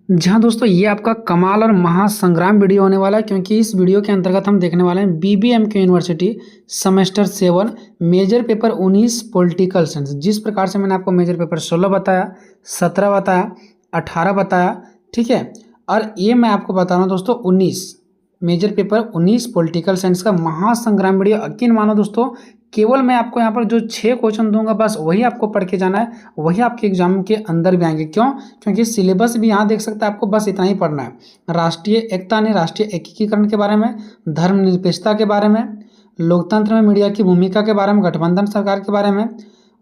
जहाँ दोस्तों ये आपका कमाल और महासंग्राम वीडियो होने वाला है, क्योंकि इस वीडियो के अंतर्गत हम देखने वाले हैं BBMK university semester 7 major paper 19 political science. जिस प्रकार से मैंने आपको मेजर पेपर 16 बताया, 17 बताया, 18 बताया, ठीक है, और ये मैं आपको बता रहा हूँ दोस्तों 19 मेजर पेपर 19 पॉलिटिकल साइंस का महासंग्राम वीडियो। यकीन मानो दोस्तों, केवल मैं आपको यहाँ पर जो 6 क्वेश्चन दूंगा बस वही आपको पढ़ के जाना है, वही आपके एग्जाम के अंदर भी आएंगे। क्यों? क्योंकि सिलेबस भी यहाँ देख सकते हैं, आपको बस इतना ही पढ़ना है। राष्ट्रीय एकता ने राष्ट्रीय एकीकरण के बारे में, धर्मनिरपेक्षता के बारे में, लोकतंत्र में मीडिया की भूमिका के बारे में, गठबंधन सरकार के बारे में,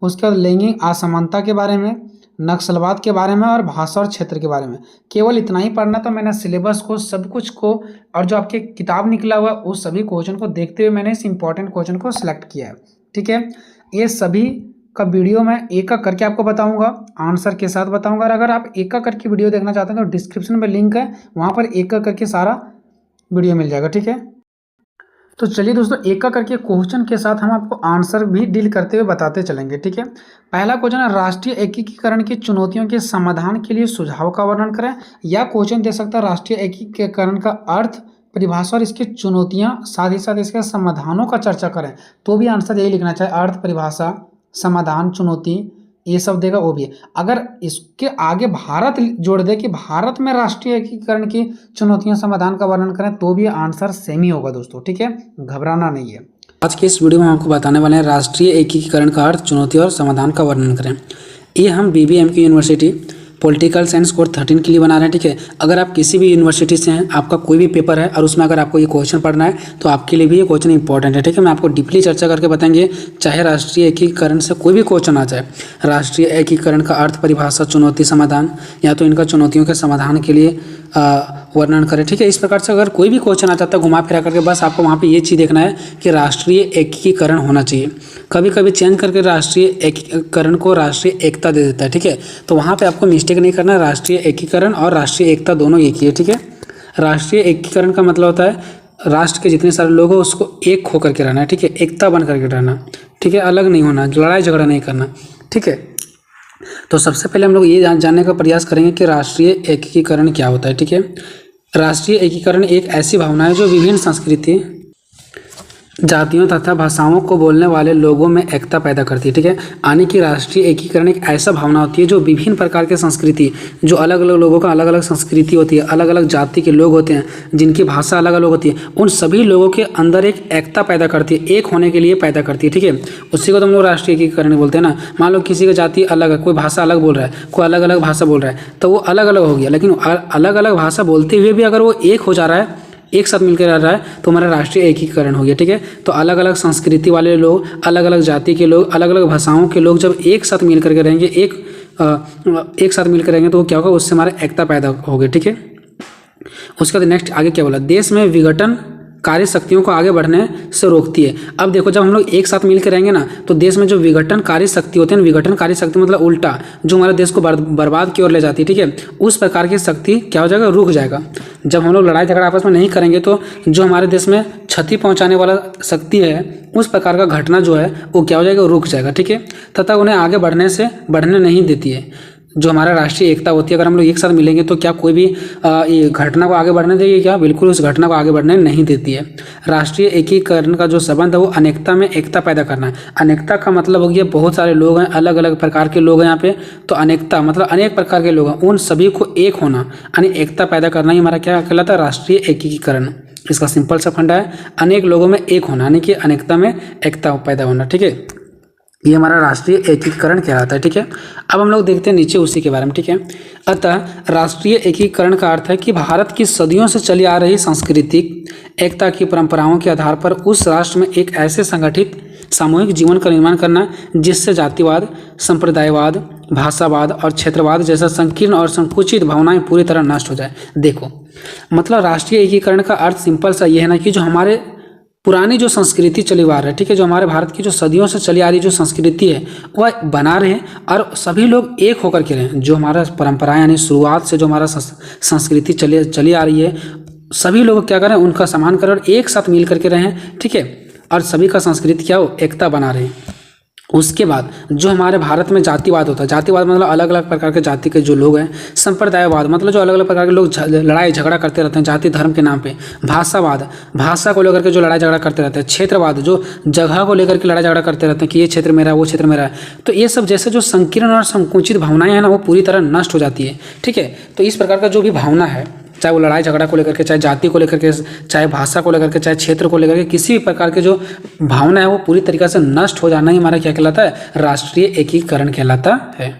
उसके बाद लैंगिक असमानता के बारे में, नक्सलवाद के बारे में और भाषा और क्षेत्र के बारे में। केवल इतना ही पढ़ना। तो मैंने सिलेबस को, सब कुछ को, और जो आपके किताब निकला हुआ है उस सभी क्वेश्चन को देखते हुए मैंने इस इंपॉर्टेंट क्वेश्चन को सिलेक्ट किया है। ठीक है, ये सभी का वीडियो मैं एक एक करके आपको बताऊंगा, आंसर के साथ बताऊंगा। और अगर आप एक एक करके वीडियो देखना चाहते हैं तो डिस्क्रिप्शन में लिंक है, वहाँ पर एक एक करके सारा वीडियो मिल जाएगा। ठीक है, तो चलिए दोस्तों, एक एक करके क्वेश्चन के साथ हम आपको आंसर भी डील करते हुए बताते चलेंगे। ठीक है, पहला क्वेश्चन है, राष्ट्रीय एकीकरण की चुनौतियों के समाधान के लिए सुझाव का वर्णन करें। या क्वेश्चन दे सकता है राष्ट्रीय एकीकरण का अर्थ, परिभाषा और इसकी चुनौतियां, साथ ही साथ इसके समाधानों का चर्चा करें। तो भी आंसर यही लिखना चाहिए, अर्थ, परिभाषा, समाधान, चुनौती, ये सब देगा वो भी। अगर इसके आगे भारत जोड़ दे कि भारत में राष्ट्रीय एकीकरण की चुनौतियां, समाधान का वर्णन करें, तो भी आंसर सेम ही होगा दोस्तों। ठीक है, घबराना नहीं है। आज के इस वीडियो में हम आपको बताने वाले हैं राष्ट्रीय एकीकरण का अर्थ, चुनौती और समाधान का वर्णन करें। ये हम बीबीएमके यूनिवर्सिटी पॉलिटिकल साइंस कोर्स 13 के लिए बना रहे हैं। ठीक है, अगर आप किसी भी यूनिवर्सिटी से हैं, आपका कोई भी पेपर है और उसमें अगर आपको ये क्वेश्चन पढ़ना है तो आपके लिए भी ये क्वेश्चन इंपॉर्टेंट है। ठीक है, मैं आपको डीपली चर्चा करके बताएंगे, चाहे राष्ट्रीय एकीकरण से कोई भी क्वेश्चन आ जाए। राष्ट्रीय एकीकरण का अर्थ, परिभाषा, चुनौती, समाधान, या तो इनका चुनौतियों के समाधान के लिए वर्णन करें। ठीक है, इस प्रकार से अगर कोई भी क्वेश्चन आ जाता है घुमा फिरा करके, बस आपको वहाँ पे ये चीज़ देखना है कि राष्ट्रीय एकीकरण होना चाहिए। कभी कभी चेंज करके राष्ट्रीय एकीकरण को राष्ट्रीय एकता दे देता है। ठीक है, तो वहाँ पे आपको मिस्टेक नहीं करना है। राष्ट्रीय एकीकरण और राष्ट्रीय एकता दोनों एक ही है। ठीक है, राष्ट्रीय एकीकरण का मतलब होता है राष्ट्र के जितने सारे लोग हो उसको एक होकर के रहना है। ठीक है, एकता बन करके रहना। ठीक है, अलग नहीं होना, लड़ाई झगड़ा नहीं करना। ठीक है, तो सबसे पहले हम लोग ये जानने का प्रयास करेंगे कि राष्ट्रीय एकीकरण क्या होता है। ठीक है, राष्ट्रीय एकीकरण एक ऐसी भावना है जो विभिन्न संस्कृति, जातियों तथा भाषाओं को बोलने वाले लोगों में एकता पैदा करती है। ठीक है, यानी कि राष्ट्रीय एकीकरण एक ऐसा भावना होती है जो विभिन्न प्रकार के संस्कृति, जो अलग अलग लोगों का अलग अलग संस्कृति होती है, अलग अलग जाति के लोग होते हैं, जिनकी भाषा अलग अलग होती है, उन सभी लोगों के अंदर एक एकता पैदा करती है, एक होने के लिए पैदा करती है। ठीक है, उसी को तो हम लोग राष्ट्रीय एकीकरण बोलते हैं ना। मान लो किसी का जाति अलग है, कोई भाषा अलग बोल रहा है, कोई अलग अलग भाषा बोल रहा है, तो वो अलग अलग हो गया। लेकिन अलग अलग भाषा बोलते हुए भी अगर वो एक हो जा रहा है, एक साथ मिलकर रह रहा है, तो हमारा राष्ट्रीय एकीकरण हो गया। ठीक है, तो अलग अलग संस्कृति वाले लोग, अलग अलग जाति के लोग, अलग अलग भाषाओं के लोग जब एक साथ मिल करके रहेंगे, एक साथ मिलकर रहेंगे, तो क्या होगा, उससे हमारा एकता पैदा होगी। ठीक है, उसके बाद नेक्स्ट आगे क्या बोला, देश में विघटन कार्य शक्तियों को आगे बढ़ने से रोकती है। अब देखो, जब हम लोग एक साथ मिलकर रहेंगे ना, तो देश में जो विघटनकारी शक्ति होती है, विघटनकारी शक्ति मतलब उल्टा, जो हमारे देश को बर्बाद की ओर ले जाती है। ठीक है, उस प्रकार की शक्ति क्या हो जाएगा, रुक जाएगा। जब हम लोग लड़ाई झगड़ा आपस में नहीं करेंगे तो जो हमारे देश में क्षति पहुंचाने वाला शक्ति है, उस प्रकार का घटना जो है वो क्या हो जाएगा, रुक जाएगा। ठीक है, तथा उन्हें आगे बढ़ने नहीं देती है। जो हमारा राष्ट्रीय एकता होती है, अगर हम लोग एक साथ मिलेंगे तो क्या कोई भी ये घटना को आगे बढ़ने देगी क्या? बिल्कुल उस घटना को आगे बढ़ने नहीं देती है। राष्ट्रीय एकीकरण का जो संबंध है वो अनेकता में एकता पैदा करना है। अनेकता का मतलब हो गया बहुत सारे लोग हैं, अलग अलग प्रकार के लोग हैं यहाँ पे, तो अनेकता मतलब अनेक प्रकार के लोग हैं, उन सभी को एक होना यानी एकता पैदा करना ही हमारा क्या कहलाता है, राष्ट्रीय एकीकरण। इसका सिंपल सा फंडा है, अनेक लोगों में एक होना यानी कि अनेकता में एकता पैदा होना। ठीक है, ये हमारा राष्ट्रीय एकीकरण कहलाता है। ठीक है, अब हम लोग देखते हैं नीचे उसी के बारे में। ठीक है, अतः राष्ट्रीय एकीकरण का अर्थ है कि भारत की सदियों से चली आ रही सांस्कृतिक एकता की परंपराओं के आधार पर उस राष्ट्र में एक ऐसे संगठित सामूहिक जीवन का निर्माण करना जिससे जातिवाद, संप्रदायवाद, भाषावाद और क्षेत्रवाद जैसा संकीर्ण और संकुचित भावनाएं पूरी तरह नष्ट हो जाए। देखो, मतलब राष्ट्रीय एकीकरण का अर्थ सिंपल सा ये है ना कि जो हमारे पुरानी जो संस्कृति चली आ रही है, ठीक है, जो हमारे भारत की जो सदियों से चली आ रही जो संस्कृति है वह बना रहे और सभी लोग एक होकर के रहें। जो हमारा परंपराएं यानी शुरुआत से जो हमारा संस्कृति चली आ रही है, सभी लोग क्या करें, उनका सम्मान करें और एक साथ मिल करके रहें। ठीक है, और सभी का संस्कृति क्या हो, एकता बना रहे। उसके बाद जो हमारे भारत में जातिवाद होता है, जातिवाद मतलब अलग अलग प्रकार के जाति के जो लोग हैं, संप्रदायवाद मतलब जो अलग अलग प्रकार के लोग लड़ाई झगड़ा करते रहते हैं जाति धर्म के नाम पे, भाषावाद भाषा को लेकर के जो लड़ाई झगड़ा करते रहते हैं, क्षेत्रवाद जो जगह को लेकर के लड़ाई झगड़ा करते रहते हैं कि ये क्षेत्र मेरा है वो क्षेत्र मेरा है, तो ये सब जैसे जो संकीर्ण और संकुचित भावनाएं हैं ना वो पूरी तरह नष्ट हो जाती है। ठीक है, तो इस प्रकार का जो भी भावना है, चाहे वो लड़ाई झगड़ा को लेकर के, चाहे जाति को लेकर के, चाहे भाषा को लेकर के, चाहे क्षेत्र को लेकर के, किसी भी प्रकार के जो भावना है वो पूरी तरीके से नष्ट हो जाना ही हमारा क्या कहलाता है, राष्ट्रीय एकीकरण कहलाता है।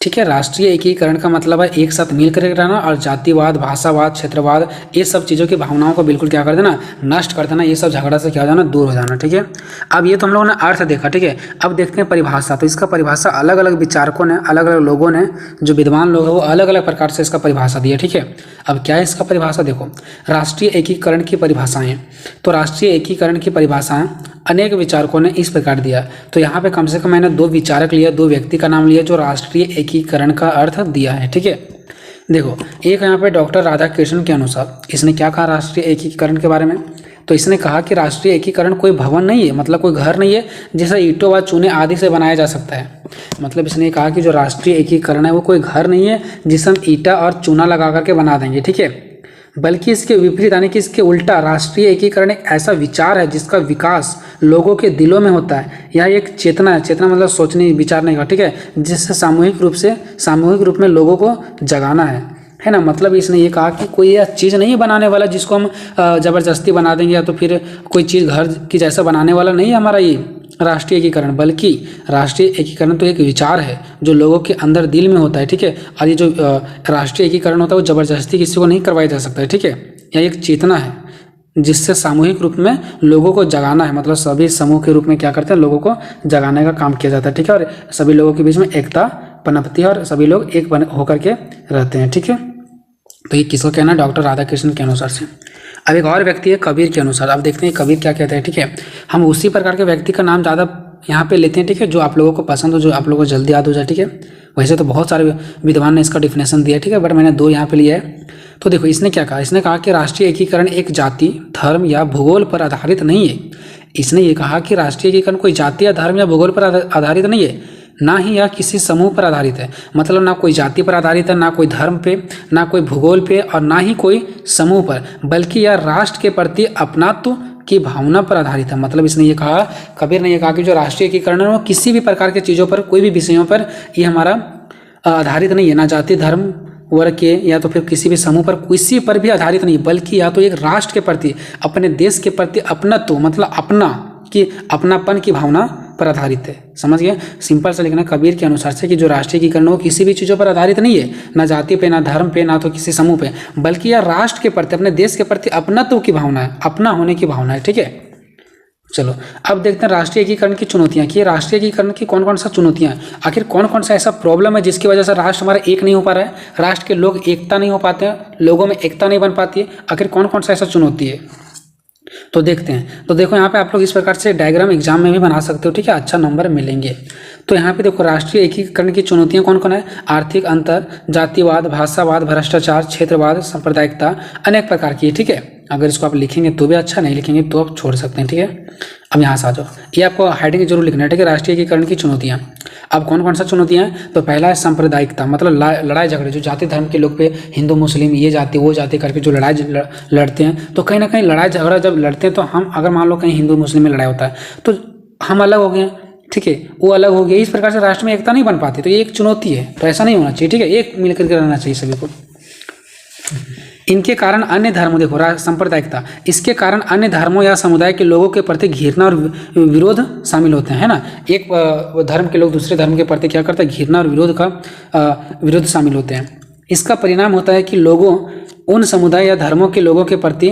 ठीक है, राष्ट्रीय एकीकरण का मतलब है एक साथ मिल कर रहना और जातिवाद भाषावाद क्षेत्रवाद ये सब चीज़ों की भावनाओं को बिल्कुल क्या कर देना, नष्ट कर देना, ये सब झगड़ा से क्या हो जाना, दूर हो जाना। ठीक है, अब ये तो हम लोगों ने अर्थ देखा। ठीक है, अब देखते हैं परिभाषा। तो इसका परिभाषा अलग अलग विचारकों ने, अलग अलग लोगों ने, जो विद्वान लोग हैं वो अलग अलग प्रकार से इसका परिभाषा दी है। ठीक है, अब क्या है इसका परिभाषा, देखो राष्ट्रीय एकीकरण की परिभाषाएं। तो राष्ट्रीय एकीकरण की परिभाषाएं अनेक विचारकों ने इस प्रकार दिया। तो यहाँ पे कम से कम मैंने 2 विचारक लिया, 2 व्यक्ति का नाम लिया जो राष्ट्रीय एकीकरण का अर्थ दिया है। ठीक है, देखो एक यहाँ पे डॉक्टर राधाकृष्णन के अनुसार इसने क्या कहा राष्ट्रीय एकीकरण के बारे में, तो इसने कहा कि राष्ट्रीय एकीकरण कोई भवन नहीं है, मतलब कोई घर नहीं है जिसे ईंटों व चूने आदि से बनाया जा सकता है। मतलब इसने कहा कि जो राष्ट्रीय एकीकरण है वो कोई घर नहीं है जिसे हम ईंटा और चूना लगा करके बना देंगे। ठीक है, बल्कि इसके विपरीत यानी कि इसके उल्टा राष्ट्रीय एकीकरण एक ऐसा विचार है जिसका विकास लोगों के दिलों में होता है। यह एक चेतना है, चेतना मतलब सोचने विचारने का। ठीक है, जिससे सामूहिक रूप में लोगों को जगाना है ना। मतलब इसने ये कहा कि कोई यह चीज़ नहीं बनाने वाला जिसको हम ज़बरदस्ती बना देंगे या तो फिर कोई चीज़ घर की जैसा बनाने वाला नहीं है हमारा ये राष्ट्रीय एकीकरण, बल्कि राष्ट्रीय एकीकरण तो एक विचार है जो लोगों के अंदर दिल में होता है। ठीक है, और ये जो राष्ट्रीय एकीकरण होता है वो ज़बरदस्ती किसी को नहीं करवाया जा सकता है। ठीक है, यह एक चेतना है जिससे सामूहिक रूप में लोगों को जगाना है, मतलब सभी समूह के रूप में क्या करते हैं, लोगों को जगाने का काम किया जाता है। ठीक है, और सभी लोगों के बीच में एकता पनपती है और सभी लोग एक होकर के रहते हैं। ठीक है, तो ये किसका कहना है, डॉक्टर राधाकृष्णन के अनुसार से। अब एक और व्यक्ति है कबीर के अनुसार। अब देखते हैं कबीर क्या कहते हैं। ठीक है, हम उसी प्रकार के व्यक्ति का नाम ज़्यादा यहाँ पे लेते हैं। ठीक है, जो आप लोगों को पसंद हो, जो आप लोगों को जल्दी याद हो जाए। ठीक है, वैसे तो बहुत सारे विद्वान ने इसका डिफिनेशन दिया है। ठीक है, बट मैंने 2 यहाँ पे लिया है। तो देखो इसने क्या कहा, इसने कहा कि राष्ट्रीय एकीकरण एक जाति धर्म या भूगोल पर आधारित नहीं है। इसने ये कहा कि राष्ट्रीय एकीकरण कोई जाति या धर्म या भूगोल पर आधारित नहीं है, ना ही यह किसी समूह पर आधारित है। मतलब ना कोई जाति पर आधारित है, ना कोई धर्म पे, ना कोई भूगोल पे और ना ही कोई समूह पर, बल्कि यह राष्ट्र के प्रति अपनात्व की भावना पर आधारित है। मतलब इसने ये कहा, कबीर ने ये कहा कि जो राष्ट्रीय एकीकरण है वो किसी भी प्रकार की चीज़ों पर, कोई भी विषयों पर ये हमारा आधारित नहीं है, ना जाति धर्म वर्ग के या तो फिर किसी भी समूह पर, किसी पर भी आधारित नहीं, बल्कि या तो एक राष्ट्र के प्रति, अपने देश के प्रति अपनत्व मतलब अपनापन की भावना पर आधारित है। समझ गए, सिंपल से लिखना कबीर के अनुसार से कि जो राष्ट्रीय एकीकरण वो किसी भी चीज़ों पर आधारित नहीं है, ना जाति पे, ना धर्म पे, ना तो किसी समूह पे, बल्कि यह राष्ट्र के प्रति, अपने देश के प्रति अपनत्व की भावना है, अपना होने की भावना है। ठीक है, चलो अब देखते हैं राष्ट्रीय एकीकरण की चुनौतियां कि राष्ट्रीय एकीकरण की कौन कौन सा चुनौतियां हैं, आखिर कौन कौन सा ऐसा प्रॉब्लम है जिसकी वजह से राष्ट्र हमारा एक नहीं हो पा रहा है, राष्ट्र के लोग एकता नहीं हो पाते हैं, लोगों में एकता नहीं बन पाती है, आखिर कौन कौन सा ऐसा चुनौती है। तो देखते हैं। तो देखो यहाँ पे आप लोग इस प्रकार से डायग्राम एग्जाम में भी बना सकते हो। ठीक है, अच्छा नंबर मिलेंगे। तो यहाँ पे देखो राष्ट्रीय एकीकरण की चुनौतियाँ कौन कौन है, आर्थिक अंतर, जातिवाद, भाषावाद, भ्रष्टाचार, क्षेत्रवाद, सांप्रदायिकता, अनेक प्रकार की। ठीक है, अगर इसको आप लिखेंगे तो भी अच्छा, नहीं लिखेंगे तो आप छोड़ सकते हैं। ठीक है, अब यहाँ से आ जाओ, ये आपको हेडिंग जरूर लिखना है। ठीक है, राष्ट्रीय एकीकरण की चुनौतियाँ। अब कौन कौन सा चुनौतियाँ हैं, तो पहला है सांप्रदायिकता, मतलब लड़ाई झगड़े, जो जाति धर्म के लोग पे, हिंदू मुस्लिम ये जाति वो जाति करके जो लड़ाई लड़ते हैं, तो कहीं ना कहीं लड़ाई झगड़ा जब लड़ते हैं तो हम, अगर मान लो कहीं हिंदू मुस्लिम में लड़ाई होता है तो हम अलग हो गए, ठीक है, वो अलग हो गया, इस प्रकार से राष्ट्र में एकता नहीं बन पाती, तो ये एक चुनौती है। तो ऐसा नहीं होना चाहिए। ठीक है, एक मिलकर के रहना चाहिए सभी को। इनके कारण अन्य धर्मों, देखो सांप्रदायिकता, इसके कारण अन्य धर्मों या समुदाय के लोगों के प्रति घृणा और विरोध शामिल होते हैं, है ना। एक धर्म के लोग दूसरे धर्म के प्रति क्या करते हैं, घृणा और विरोध शामिल होते हैं। इसका परिणाम होता है कि लोगों उन समुदाय या धर्मों के लोगों के प्रति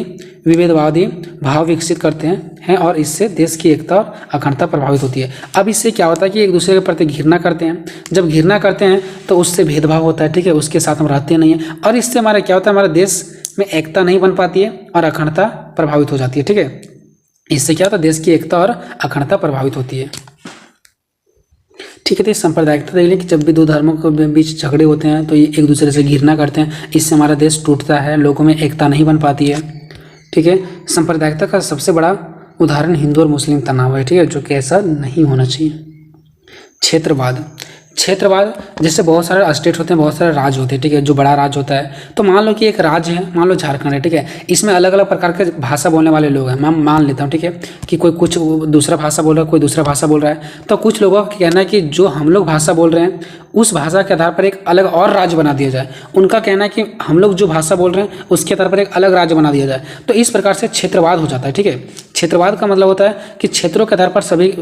विभेदवादी भाव विकसित करते हैं और इससे देश की एकता और अखंडता प्रभावित होती है। अब इससे क्या होता है कि एक दूसरे के प्रति घृणा करते हैं, जब घृणा करते हैं तो उससे भेदभाव होता है। ठीक है, उसके साथ हम रहते नहीं हैं और इससे हमारा क्या होता है, हमारे देश में एकता नहीं बन पाती है और अखंडता प्रभावित हो जाती है। ठीक है, इससे क्या होता है, देश की एकता और अखंडता प्रभावित होती है। ठीक है, तो सांप्रदायिकता देख लें कि जब भी 2 धर्मों के बीच झगड़े होते हैं तो ये एक दूसरे से घृणा करते हैं, इससे हमारा देश टूटता है, लोगों में एकता नहीं बन पाती है। ठीक है, सांप्रदायिकता का सबसे बड़ा उदाहरण हिंदू और मुस्लिम तनाव है। ठीक है, जो कि ऐसा नहीं होना चाहिए। क्षेत्रवाद। क्षेत्रवाद जैसे बहुत सारे स्टेट होते हैं, बहुत सारे राज्य होते हैं, ठीक है, जो बड़ा राज्य होता है। तो मान लो कि एक राज्य है, मान लो झारखंड है, ठीक है, इसमें अलग अलग प्रकार के भाषा बोलने वाले लोग हैं। मैं मान लेता हूँ, ठीक है, कि कोई कुछ दूसरा भाषा बोल रहा है, कोई दूसरा भाषा बोल रहा है। तो कुछ लोगों का कहना है कि जो हम लोग भाषा बोल रहे हैं उस भाषा के आधार पर एक अलग और राज्य बना दिया जाए। उनका कहना है कि हम लोग जो भाषा बोल रहे हैं उसके आधार पर एक अलग राज्य बना दिया जाए। तो इस प्रकार से क्षेत्रवाद हो जाता है, ठीक है। क्षेत्रवाद का मतलब होता है कि क्षेत्रों के आधार पर सभी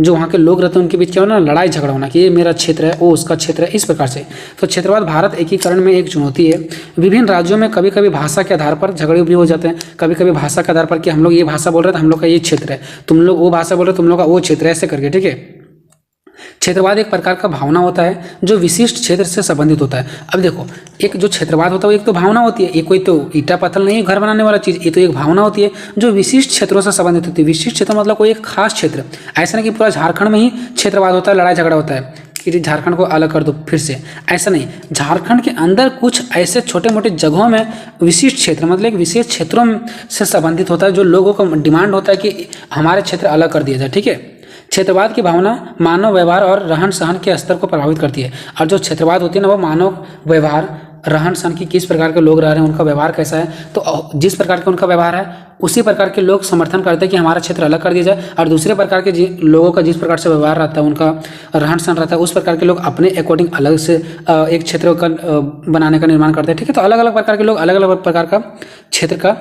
जो वहाँ के लोग रहते हैं उनके बीच क्या होना, लड़ाई झगड़ा होना कि ये मेरा क्षेत्र है, वो उसका क्षेत्र है, इस प्रकार से। तो क्षेत्रवाद भारत एकीकरण में एक चुनौती है। विभिन्न राज्यों में कभी कभी भाषा के आधार पर झगड़े भी हो जाते हैं, कभी कभी भाषा के आधार पर कि हम लोग ये भाषा बोल रहे हैं तो हम लोग का ये क्षेत्र है, तुम लोग वो भाषा बोल रहे हो तुम लोग का वो क्षेत्र है, ऐसे करके, ठीक है। क्षेत्रवाद एक प्रकार का भावना होता है जो विशिष्ट क्षेत्र से संबंधित होता है। अब देखो, एक जो क्षेत्रवाद होता है वो एक तो भावना होती है, ये कोई तो ईटा पत्थर नहीं है घर बनाने वाला चीज़, ये तो एक भावना होती है जो विशिष्ट क्षेत्रों से संबंधित होती है। विशिष्ट क्षेत्र मतलब कोई एक खास क्षेत्र, ऐसा नहीं कि पूरा झारखंड में ही क्षेत्रवाद होता है, लड़ाई झगड़ा होता है कि झारखंड को अलग कर दो फिर से, ऐसा नहीं। झारखंड के अंदर कुछ ऐसे छोटे मोटे जगहों में विशिष्ट क्षेत्र मतलब एक विशेष क्षेत्रों से संबंधित होता है जो लोगों को डिमांड होता है कि हमारे क्षेत्र अलग कर दिया जाए, ठीक है। क्षेत्रवाद की भावना मानव व्यवहार और रहन सहन के स्तर को प्रभावित करती है। और जो क्षेत्रवाद होती है ना, वो मानव व्यवहार, रहन सहन की किस प्रकार के लोग रह रहे हैं, उनका व्यवहार कैसा है, तो जिस प्रकार का उनका व्यवहार है उसी प्रकार के लोग समर्थन करते हैं कि हमारा क्षेत्र अलग कर दिया जाए। और दूसरे प्रकार के लोगों का जिस प्रकार से व्यवहार रहता है, उनका रहन सहन रहता है, उस प्रकार के लोग अपने अकॉर्डिंग अलग से एक क्षेत्र का बनाने का निर्माण करते हैं, ठीक है। तो अलग अलग प्रकार के लोग अलग अलग प्रकार का क्षेत्र का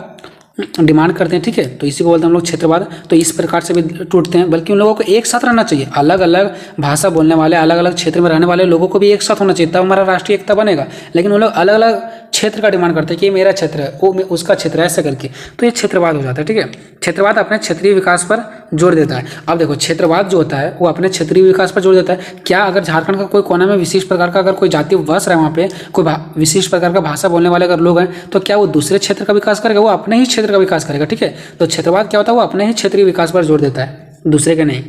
डिमांड करते हैं, ठीक है। तो इसी को बोलते हैं हम लोग क्षेत्रवाद। तो इस प्रकार से भी टूटते हैं, बल्कि उन लोगों को एक साथ रहना चाहिए। अलग अलग भाषा बोलने वाले, अलग अलग क्षेत्र में रहने वाले लोगों को भी एक साथ होना चाहिए, तब हमारा राष्ट्रीय एकता बनेगा। लेकिन वो लोग अलग अलग क्षेत्र का डिमांड करते हैं कि ये मेरा क्षेत्र है, वो उसका क्षेत्र है, ऐसे करके। तो ये क्षेत्रवाद हो जाता है, ठीक है। क्षेत्रवाद अपने क्षेत्रीय विकास पर जोर देता है। अब देखो, क्षेत्रवाद जो होता है वो अपने क्षेत्रीय विकास पर जोर देता है। क्या अगर झारखंड का कोई कोना में विशेष प्रकार का अगर कोई जाति बस रहा है, वहाँ पे कोई विशेष प्रकार का भाषा बोलने वाले अगर लोग हैं, तो क्या वो दूसरे क्षेत्र का विकास करेगा? वो अपने ही क्षेत्र का विकास करेगा, ठीक है। तो क्षेत्रवाद क्या होता है, वो अपने ही क्षेत्रीय विकास पर जोर देता है, दूसरे के नहीं।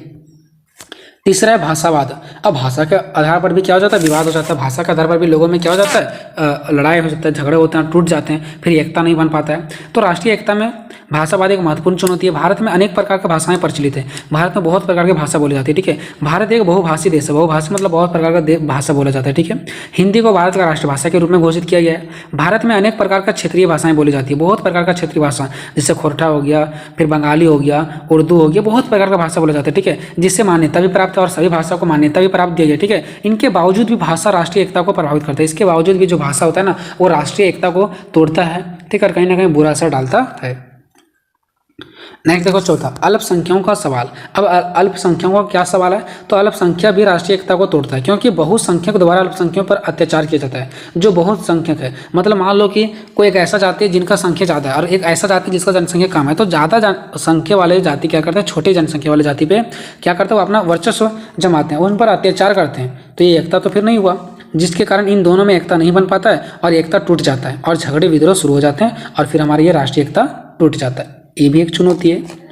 तीसरा है भाषावाद। अब भाषा के आधार पर भी क्या हो जाता है, विवाद हो जाता है। भाषा के आधार पर भी लोगों में क्या हो जाता है, लड़ाई हो जाता है, झगड़े होते हैं, टूट जाते हैं, फिर एकता नहीं बन पाता है। तो राष्ट्रीय एकता में भाषावाद एक महत्वपूर्ण चुनौती है। भारत में अनेक प्रकार की भाषाएं प्रचलित है। भारत में बहुत प्रकार की भाषा बोली जाती है, ठीक है। भारत एक बहुभाषी देश है। बहुभाषी मतलब बहुत प्रकार का भाषा बोला जाता है, ठीक है। हिंदी को भारत का राष्ट्रभाषा के रूप में घोषित किया गया है। भारत में अनेक प्रकार का क्षेत्रीय भाषाएं बोली जाती है। बहुत प्रकार का क्षेत्रीय भाषा, जैसे खोरठा हो गया, फिर बंगाली हो गया, उर्दू हो गया, बहुत प्रकार का भाषा बोला जाता है, ठीक है। जिससे मान्यता भी प्राप्त है और सभी भाषा को मान्यता भी प्राप्त दिया गया, ठीक है। इनके बावजूद भी भाषा राष्ट्रीय एकता को प्रभावित करता है। इसके बावजूद भी जो भाषा होता है ना, वो राष्ट्रीय एकता को तोड़ता है, ठीक है, और कहीं ना कहीं बुरा असर डालता है। नेक्स्ट देखो, चौथा, अल्पसंख्यकों का सवाल। अब अल्पसंख्यकों का क्या सवाल है, तो अल्पसंख्यक भी राष्ट्रीय एकता को तोड़ता है, क्योंकि बहुसंख्यक द्वारा अल्पसंख्यकों पर अत्याचार किया जाता है। जो बहुत संख्यक है, मतलब मान लो कि कोई एक ऐसा जाति है जिनका संख्या ज़्यादा है और एक ऐसा जाति जिसका जनसंख्या कम है, तो ज़्यादा संख्या वाले जाति क्या करते हैं, छोटे जनसंख्या वाले जाति पे क्या करते हैं, वो अपना वर्चस्व जमाते हैं, उन पर अत्याचार करते हैं। तो ये एकता तो फिर नहीं हुआ, जिसके कारण इन दोनों में एकता नहीं बन पाता है और एकता टूट जाता है और झगड़े विद्रोह शुरू हो जाते हैं और फिर हमारी ये राष्ट्रीय एकता टूट जाता है। ये भी एक चुनौती है।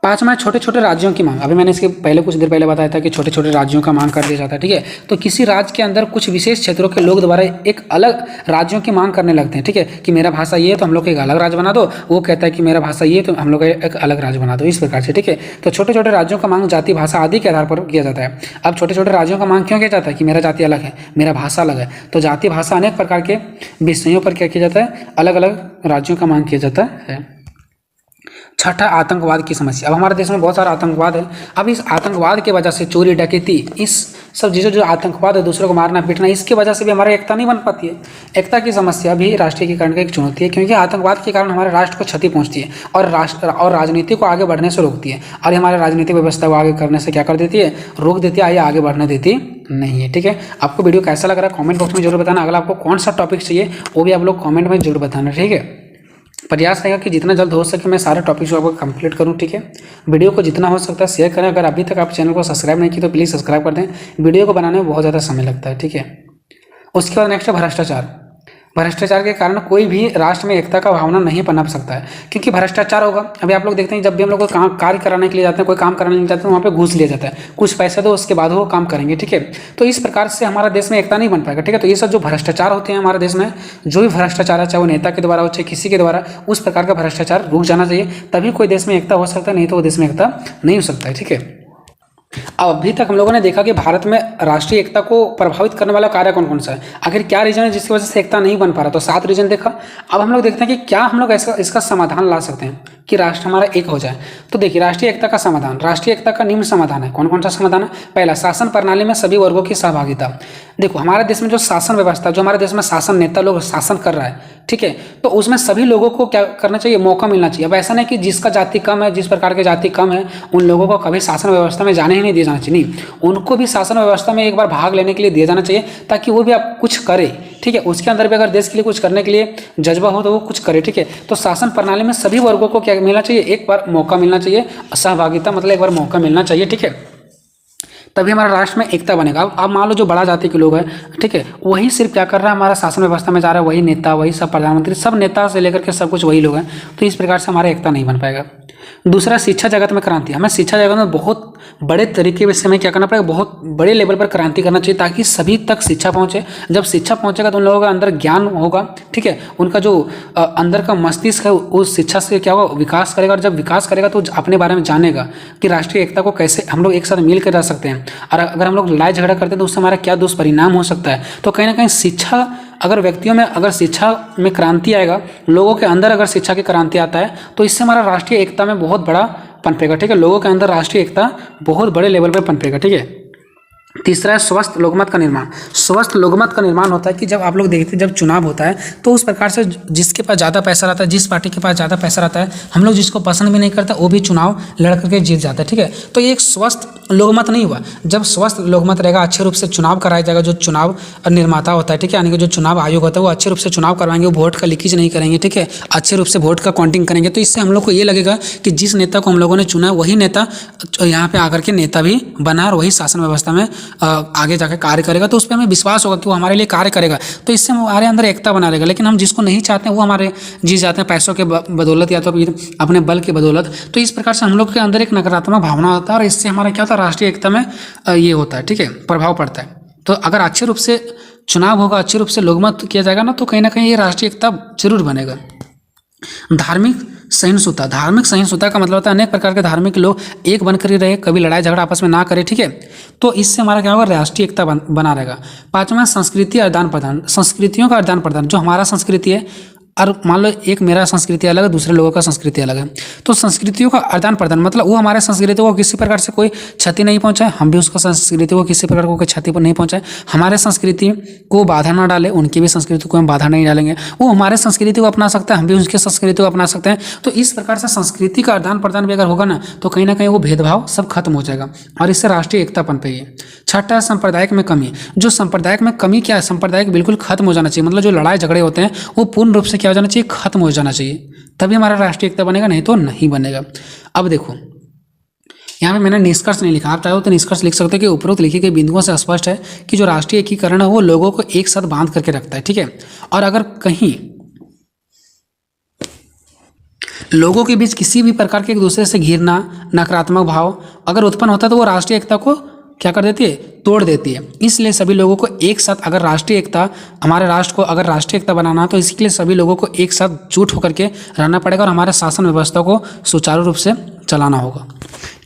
पांचवा, छोटे छोटे राज्यों की मांग। अभी मैंने इसके पहले कुछ देर पहले बताया था कि छोटे छोटे राज्यों का मांग कर दिया जाता है, ठीक है। तो किसी राज्य के अंदर कुछ विशेष क्षेत्रों के लोग द्वारा एक अलग राज्यों की मांग करने लगते हैं, ठीक है, कि मेरा भाषा ये है तो हम लोग को एक अलग राज्य बना दो। वो कहता है कि मेरा भाषा ये है तो हम लोग एक अलग राज्य बना दो, इस प्रकार से, ठीक है। तो छोटे छोटे राज्यों का मांग जाति, भाषा आदि के आधार पर किया जाता है। अब छोटे छोटे राज्यों का मांग क्यों किया जाता है, कि मेरा जाति अलग है, मेरा भाषा अलग है। तो जाति, भाषा, अनेक प्रकार के विषयों पर क्या किया जाता है, अलग अलग राज्यों का मांग किया जाता है। छठा, आतंकवाद की समस्या। अब हमारे देश में बहुत सारा आतंकवाद है। अब इस आतंकवाद की वजह से चोरी डकैती, इस सब चीज़ों जो आतंकवाद है, दूसरों को मारना पीटना, इसकी वजह से भी हमारी एकता नहीं बन पाती है। एकता की समस्या भी राष्ट्रीय एकीकरण की एक चुनौती है, क्योंकि आतंकवाद के कारण हमारे राष्ट्र को क्षति पहुंचती है और राष्ट्र और राजनीति को आगे बढ़ने से रोकती है और हमारे राजनीतिक व्यवस्था को आगे करने से क्या कर देती है, रोक देती है, आगे बढ़ने देती नहीं है, ठीक है। आपको वीडियो कैसा लग रहा है कमेंट बॉक्स में जरूर बताना। अगर आपको कौन सा टॉपिक चाहिए वो भी आप लोग कमेंट में जरूर बताना, ठीक है। प्रयास रहेगा कि जितना जल्द हो सके मैं सारे टॉपिक्स को आपको कंप्लीट करूं, ठीक है। वीडियो को जितना हो सकता है शेयर करें। अगर अभी तक आप चैनल को सब्सक्राइब नहीं की तो प्लीज़ सब्सक्राइब कर दें। वीडियो को बनाने में बहुत ज़्यादा समय लगता है, ठीक है। उसके बाद नेक्स्ट है भ्रष्टाचार। भ्रष्टाचार के कारण कोई भी राष्ट्र में एकता का भावना नहीं पनप सकता है, क्योंकि भ्रष्टाचार होगा। अभी आप लोग देखते हैं, जब भी हम लोग को कार्य कराने के लिए जाते हैं, कोई काम कराने के लिए जाते हैं, वहाँ पे घूस लिया जाता है, कुछ पैसे दो उसके बाद वो काम करेंगे, ठीक है। तो इस प्रकार से हमारा देश में एकता नहीं बन पाएगा, ठीक है। तो ये सब जो भ्रष्टाचार होते हैं हमारे देश में, जो भी भ्रष्टाचार है, चाहे वो नेता के द्वारा हो चाहे किसी के द्वारा, उस प्रकार का भ्रष्टाचार रुक जाना चाहिए, तभी कोई देश में एकता हो सकता है, नहीं तो वो देश में एकता नहीं हो सकता है, ठीक है। अब अभी तक हम लोगों ने देखा कि भारत में राष्ट्रीय एकता को प्रभावित करने वाला कार्य कौन कौन सा है, आखिर क्या रीजन है जिसकी वजह से एकता नहीं बन पा रहा। तो 7 रीजन देखा। अब हम लोग देखते हैं कि क्या हम लोग इसका समाधान ला सकते हैं कि राष्ट्र हमारा एक हो जाए। तो देखिए, राष्ट्रीय एकता का समाधान, राष्ट्रीय एकता का निम्न समाधान है। कौन कौन सा समाधान है? पहला, शासन प्रणाली में सभी वर्गों की सहभागिता। देखो, हमारे देश में जो शासन व्यवस्था, जो हमारे देश में शासन नेता लोग शासन कर रहा है, ठीक है, तो उसमें सभी लोगों को क्या करना चाहिए? मौका मिलना चाहिए। अब ऐसा नहीं कि जिसका जाति कम है, जिस प्रकार की जाति कम है, उन लोगों को कभी शासन व्यवस्था में जाने ही नहीं दिया जाना चाहिए। नहीं, उनको भी शासन व्यवस्था में एक बार भाग लेने के लिए दिया जाना चाहिए, ताकि वो भी आप कुछ करे, ठीक है। उसके अंदर भी अगर देश के लिए कुछ करने के लिए जज्बा हो तो वो कुछ करे, ठीक है। तो शासन प्रणाली में सभी वर्गों को क्या मिलना चाहिए? एक बार मौका मिलना चाहिए। सहभागिता मतलब एक बार मौका मिलना चाहिए, ठीक है, तभी हमारा राष्ट्र में एकता बनेगा। अब मान लो जो बड़ा जाति के लोग हैं, ठीक है, वही सिर्फ क्या कर रहा है, हमारा शासन व्यवस्था में जा रहा है, वही नेता, वही सब प्रधानमंत्री, सब नेता से लेकर के सब कुछ वही लोग हैं, तो इस प्रकार से हमारा एकता नहीं बन पाएगा। दूसरा, शिक्षा जगत में क्रांति। हमें शिक्षा जगत में बहुत बड़े तरीके से हमें क्या करना पड़ेगा? बहुत बड़े लेवल पर क्रांति करना चाहिए, ताकि सभी तक शिक्षा पहुंचे। जब शिक्षा पहुंचेगा तो उन लोगों का अंदर ज्ञान होगा, ठीक है, उनका जो अंदर का मस्तिष्क है उस शिक्षा से क्या होगा? विकास करेगा। और जब विकास करेगा तो अपने बारे में जानेगा कि राष्ट्रीय एकता को कैसे हम लोग एक साथ मिल कर रह सकते हैं। और अगर हम लोग लड़ाई झगड़ा करते हैं तो उससे हमारा क्या दुष्परिणाम हो सकता है। तो कहीं ना कहीं शिक्षा, अगर व्यक्तियों में अगर शिक्षा में क्रांति आएगा, लोगों के अंदर अगर शिक्षा की क्रांति आता है, तो इससे हमारा राष्ट्रीय एकता में बहुत बड़ा पनपेगा, ठीक है। लोगों के अंदर राष्ट्रीय एकता बहुत बड़े लेवल पर पनपेगा, ठीक है। तीसरा है स्वस्थ लोकमत का निर्माण। स्वस्थ लोकमत का निर्माण होता है कि जब आप लोग देखते हैं, जब चुनाव होता है तो उस प्रकार से जिसके पास ज़्यादा पैसा रहता है, जिस पार्टी के पास ज़्यादा पैसा रहता है, हम लोग जिसको पसंद भी नहीं करता वो भी चुनाव लड़ करके जीत जाता है, ठीक है। तो ये एक स्वस्थ लोकमत नहीं हुआ। जब स्वस्थ लोकमत रहेगा, अच्छे रूप से चुनाव कराया जाएगा, जो चुनाव निर्माता होता है, ठीक है, यानी कि जो चुनाव आयोग होता है वो अच्छे रूप से चुनाव करवाएंगे, वो वोट का लीकेज नहीं करेंगे, ठीक है, अच्छे रूप से वोट का काउंटिंग करेंगे। तो इससे हम लोग को ये लगेगा कि जिस नेता को हम लोगों ने चुना वही नेता यहाँ पे आकर के नेता भी बना और वही शासन व्यवस्था में आगे जाकर कार्य करेगा। तो उस पर हमें विश्वास होगा कि वो हमारे लिए कार्य करेगा, तो इससे हमारे अंदर एकता बना रहेगा। लेकिन हम जिसको नहीं चाहते हैं वो हमारे जीत जाते हैं पैसों के बदौलत या तो अपने बल के बदौलत। तो इस प्रकार से हम लोग के अंदर एक नकारात्मक भावना होता है और इससे हमारा क्या होता है? राष्ट्रीय एकता में ये होता है, ठीक है, प्रभाव पड़ता है। तो अगर अच्छे रूप से चुनाव होगा, अच्छे रूप से लोकमत किया जाएगा ना, तो कहीं ना कहीं ये राष्ट्रीय एकता जरूर बनेगा। धार्मिक सहिष्णुता। धार्मिक सहिष्णुता का मतलब होता है अनेक प्रकार के धार्मिक लोग एक बनकर ही रहे, कभी लड़ाई झगड़ा आपस में ना करे, ठीक है। तो इससे हमारा क्या होगा? राष्ट्रीय एकता बना रहेगा। पांचवा, संस्कृति आदान प्रदान। संस्कृतियों का आदान प्रदान। जो हमारा संस्कृति है और मान लो एक मेरा संस्कृति अलग है, दूसरे लोगों का संस्कृति अलग है, तो संस्कृतियों का आदान प्रदान मतलब वो हमारे संस्कृति को किसी प्रकार से कोई क्षति नहीं पहुंचाए, हम भी उसका संस्कृति को किसी प्रकार को कोई क्षति पर नहीं पहुंचाए, हमारे संस्कृति को बाधा ना डाले, उनकी भी संस्कृति को हम बाधा नहीं डालेंगे, वो हमारे संस्कृति को अपना सकते हैं, हम भी उसकी संस्कृति को अपना सकते हैं। तो इस प्रकार से संस्कृति का आदान प्रदान भी अगर होगा ना, तो कहीं ना कहीं वो भेदभाव सब खत्म हो जाएगा और इससे राष्ट्रीय एकता पनपेगी। छठा, सांप्रदायिक में कमी। जो सांप्रदायिक में कमी क्या है? सांप्रदायिक बिल्कुल खत्म हो जाना चाहिए, मतलब जो लड़ाई झगड़े होते हैं वो पूर्ण रूप से क्या हो जाना चाहिए? खत्म हो जाना चाहिए, तभी हमारा राष्ट्रीय एकता बनेगा, नहीं तो नहीं बनेगा। अब देखो, यहाँ पे मैंने निष्कर्ष नहीं लिखा, आप चाहो तो निष्कर्ष लिख सकते हो कि उपरोक्त लिखे गए बिंदुओं से स्पष्ट है कि जो राष्ट्रीय एकीकरण है वो लोगों को एक साथ बांध करके रखता है, ठीक है। और अगर कहीं लोगों के बीच किसी भी प्रकार के एक दूसरे से घिरना, नकारात्मक भाव अगर उत्पन्न होता है तो वो राष्ट्रीय एकता को क्या कर देती है? तोड़ देती है। इसलिए सभी लोगों को एक साथ, अगर राष्ट्रीय एकता, हमारे राष्ट्र को अगर राष्ट्रीय एकता बनाना है तो इसके लिए सभी लोगों को एक साथ जुट होकर के रहना पड़ेगा और हमारे शासन व्यवस्था को सुचारू रूप से चलाना होगा,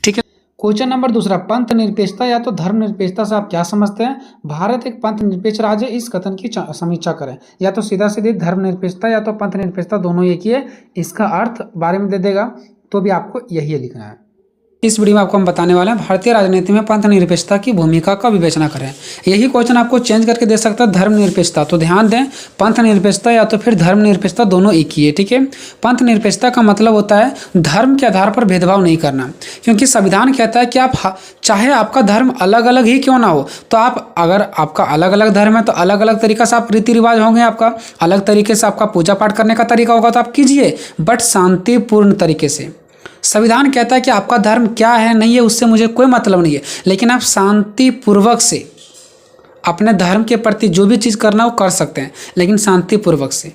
ठीक है। क्वेश्चन नंबर दूसरा, पंथ निरपेक्षता या तो धर्म निरपेक्षता से आप क्या समझते हैं? भारत एक पंथ निरपेक्ष राज्य है, इस कथन की समीक्षा करें। या तो सीधा सीधे धर्म निरपेक्षता या तो पंथ निरपेक्षता, दोनों एक ही है, इसका अर्थ बारे में दे देगा, तो भी आपको यही लिखना है। इस वीडियो में आपको हम बताने वाले हैं भारतीय राजनीति में पंथ निरपेक्षता की भूमिका का विवेचना करें। यही क्वेश्चन आपको चेंज करके दे सकता है धर्म निरपेक्षता, तो ध्यान दें, पंथ निरपेक्षता या तो फिर धर्म निरपेक्षता दोनों एक ही है, ठीक है। पंथ निरपेक्षता का मतलब होता है धर्म के आधार पर भेदभाव नहीं करना, क्योंकि संविधान कहता है कि आप चाहे आपका धर्म अलग अलग ही क्यों ना हो, तो आप अगर आपका अलग अलग धर्म है तो अलग अलग तरीका से आप रीति रिवाज होंगे, आपका अलग तरीके से आपका पूजा पाठ करने का तरीका होगा, तो आप कीजिए, बट शांतिपूर्ण तरीके से। संविधान कहता है कि आपका धर्म क्या है नहीं है उससे मुझे कोई मतलब नहीं है, लेकिन आप शांतिपूर्वक से अपने धर्म के प्रति जो भी चीज़ करना वो कर सकते हैं, लेकिन शांतिपूर्वक से।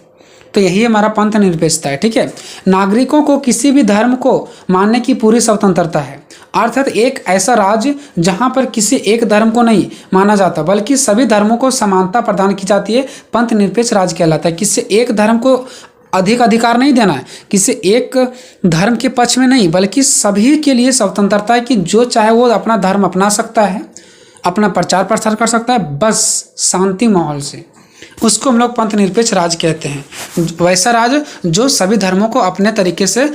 तो यही हमारा पंथ निरपेक्षता है, ठीक है। नागरिकों को किसी भी धर्म को मानने की पूरी स्वतंत्रता है, अर्थात एक ऐसा राज्य जहां पर किसी एक धर्म को नहीं माना जाता बल्कि सभी धर्मों को समानता प्रदान की जाती है, पंथ निरपेक्ष राज्य कहलाता है। किसी एक धर्म को अधिक अधिकार नहीं देना है, किसी एक धर्म के पक्ष में नहीं, बल्कि सभी के लिए स्वतंत्रता है कि जो चाहे वो अपना धर्म अपना सकता है, अपना प्रचार प्रसार कर सकता है, बस शांति माहौल से। उसको हम लोग पंथ निरपेक्ष राज कहते हैं। वैसा राज जो सभी धर्मों को अपने तरीके से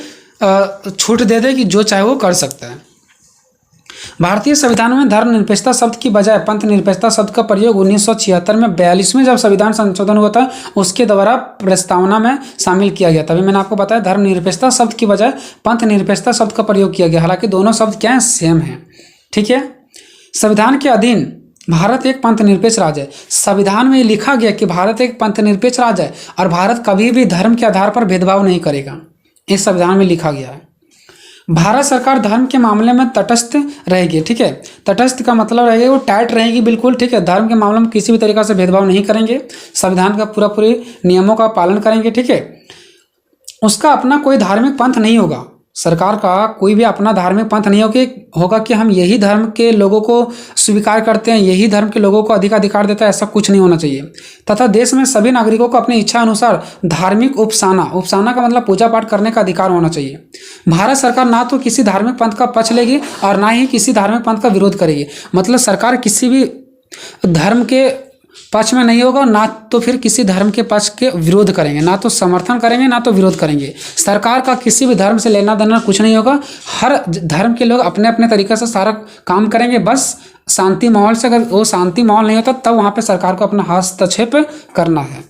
छूट दे दे कि जो चाहे वो कर सकता है। भारतीय संविधान में धर्मनिरपेक्षता शब्द की बजाय पंथ निरपेक्षता शब्द का प्रयोग 1976 में 42वें जब संविधान संशोधन हुआ था उसके द्वारा प्रस्तावना में शामिल किया गया। तभी मैंने आपको बताया धर्मनिरपेक्षता शब्द की बजाय पंथ निरपेक्षता शब्द का प्रयोग किया गया। हालांकि दोनों शब्द क्या है, सेम है। ठीक है, संविधान के अधीन भारत एक पंथ निरपेक्ष राज्य है। संविधान में लिखा गया कि भारत एक पंथ निरपेक्ष राज्य है और भारत कभी भी धर्म के आधार पर भेदभाव नहीं करेगा। इस संविधान में लिखा गया है। भारत सरकार धर्म के मामले में तटस्थ रहेगी। ठीक है, तटस्थ का मतलब रहेगा वो टाइट रहेगी बिल्कुल। ठीक है, धर्म के मामले में किसी भी तरीका से भेदभाव नहीं करेंगे, संविधान का पूरे नियमों का पालन करेंगे। ठीक है, उसका अपना कोई धार्मिक पंथ नहीं होगा। सरकार का कोई भी अपना धार्मिक पंथ नहीं होगा कि हम यही धर्म के लोगों को स्वीकार करते हैं, यही धर्म के लोगों को अधिकार देता है, ऐसा कुछ नहीं होना चाहिए। तथा देश में सभी नागरिकों को अपनी इच्छा अनुसार धार्मिक उपासना का मतलब पूजा पाठ करने का अधिकार होना चाहिए। भारत सरकार ना तो किसी धार्मिक पंथ का पक्ष लेगी और ना ही किसी धार्मिक पंथ का विरोध करेगी। मतलब सरकार किसी भी धर्म के पक्ष में नहीं होगा, ना तो फिर किसी धर्म के पक्ष के विरोध करेंगे, ना तो समर्थन करेंगे ना तो विरोध करेंगे। सरकार का किसी भी धर्म से लेना देना कुछ नहीं होगा। हर धर्म के लोग अपने अपने तरीके से सारा काम करेंगे, बस शांति माहौल से। अगर वो शांति माहौल नहीं होता तब वहां पे सरकार को अपना हस्तक्षेप करना है।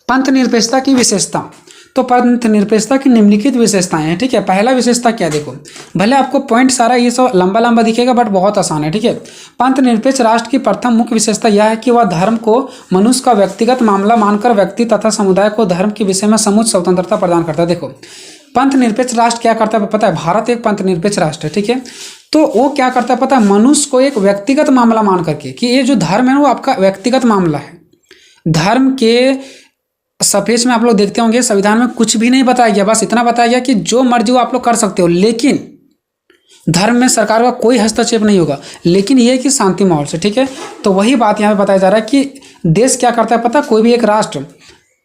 पंथ निरपेक्षता की विशेषता, तो पंथ निरपेक्षता की निम्नलिखित विशेषताएं हैं। ठीक है, पहला विशेषता क्या, देखो भले आपको पॉइंट सारा ये सब लंबा लंबा दिखेगा बट बहुत आसान है। ठीक है, पंथ निरपेक्ष राष्ट्र की प्रथम मुख्य विशेषता यह है कि वह धर्म को मनुष्य का व्यक्तिगत मामला मानकर व्यक्ति तथा समुदाय को धर्म के विषय में समुचित स्वतंत्रता प्रदान करता है। देखो पंथ निरपेक्ष राष्ट्र क्या करता है पता है, भारत एक पंथ निरपेक्ष राष्ट्र है। ठीक है, तो वो क्या करता है पता है, मनुष्य को एक व्यक्तिगत मामला मान करके कि ये जो धर्म है वो आपका व्यक्तिगत मामला है। धर्म के सफेज में आप लोग देखते होंगे संविधान में कुछ भी नहीं बताया गया, बस इतना बताया गया कि जो मर्जी वो आप लोग कर सकते हो, लेकिन धर्म में सरकार का कोई हस्तक्षेप नहीं होगा, लेकिन ये कि शांति माहौल से। ठीक है, तो वही बात यहाँ पे बताया जा रहा है कि देश क्या करता है पता, कोई भी एक राष्ट्र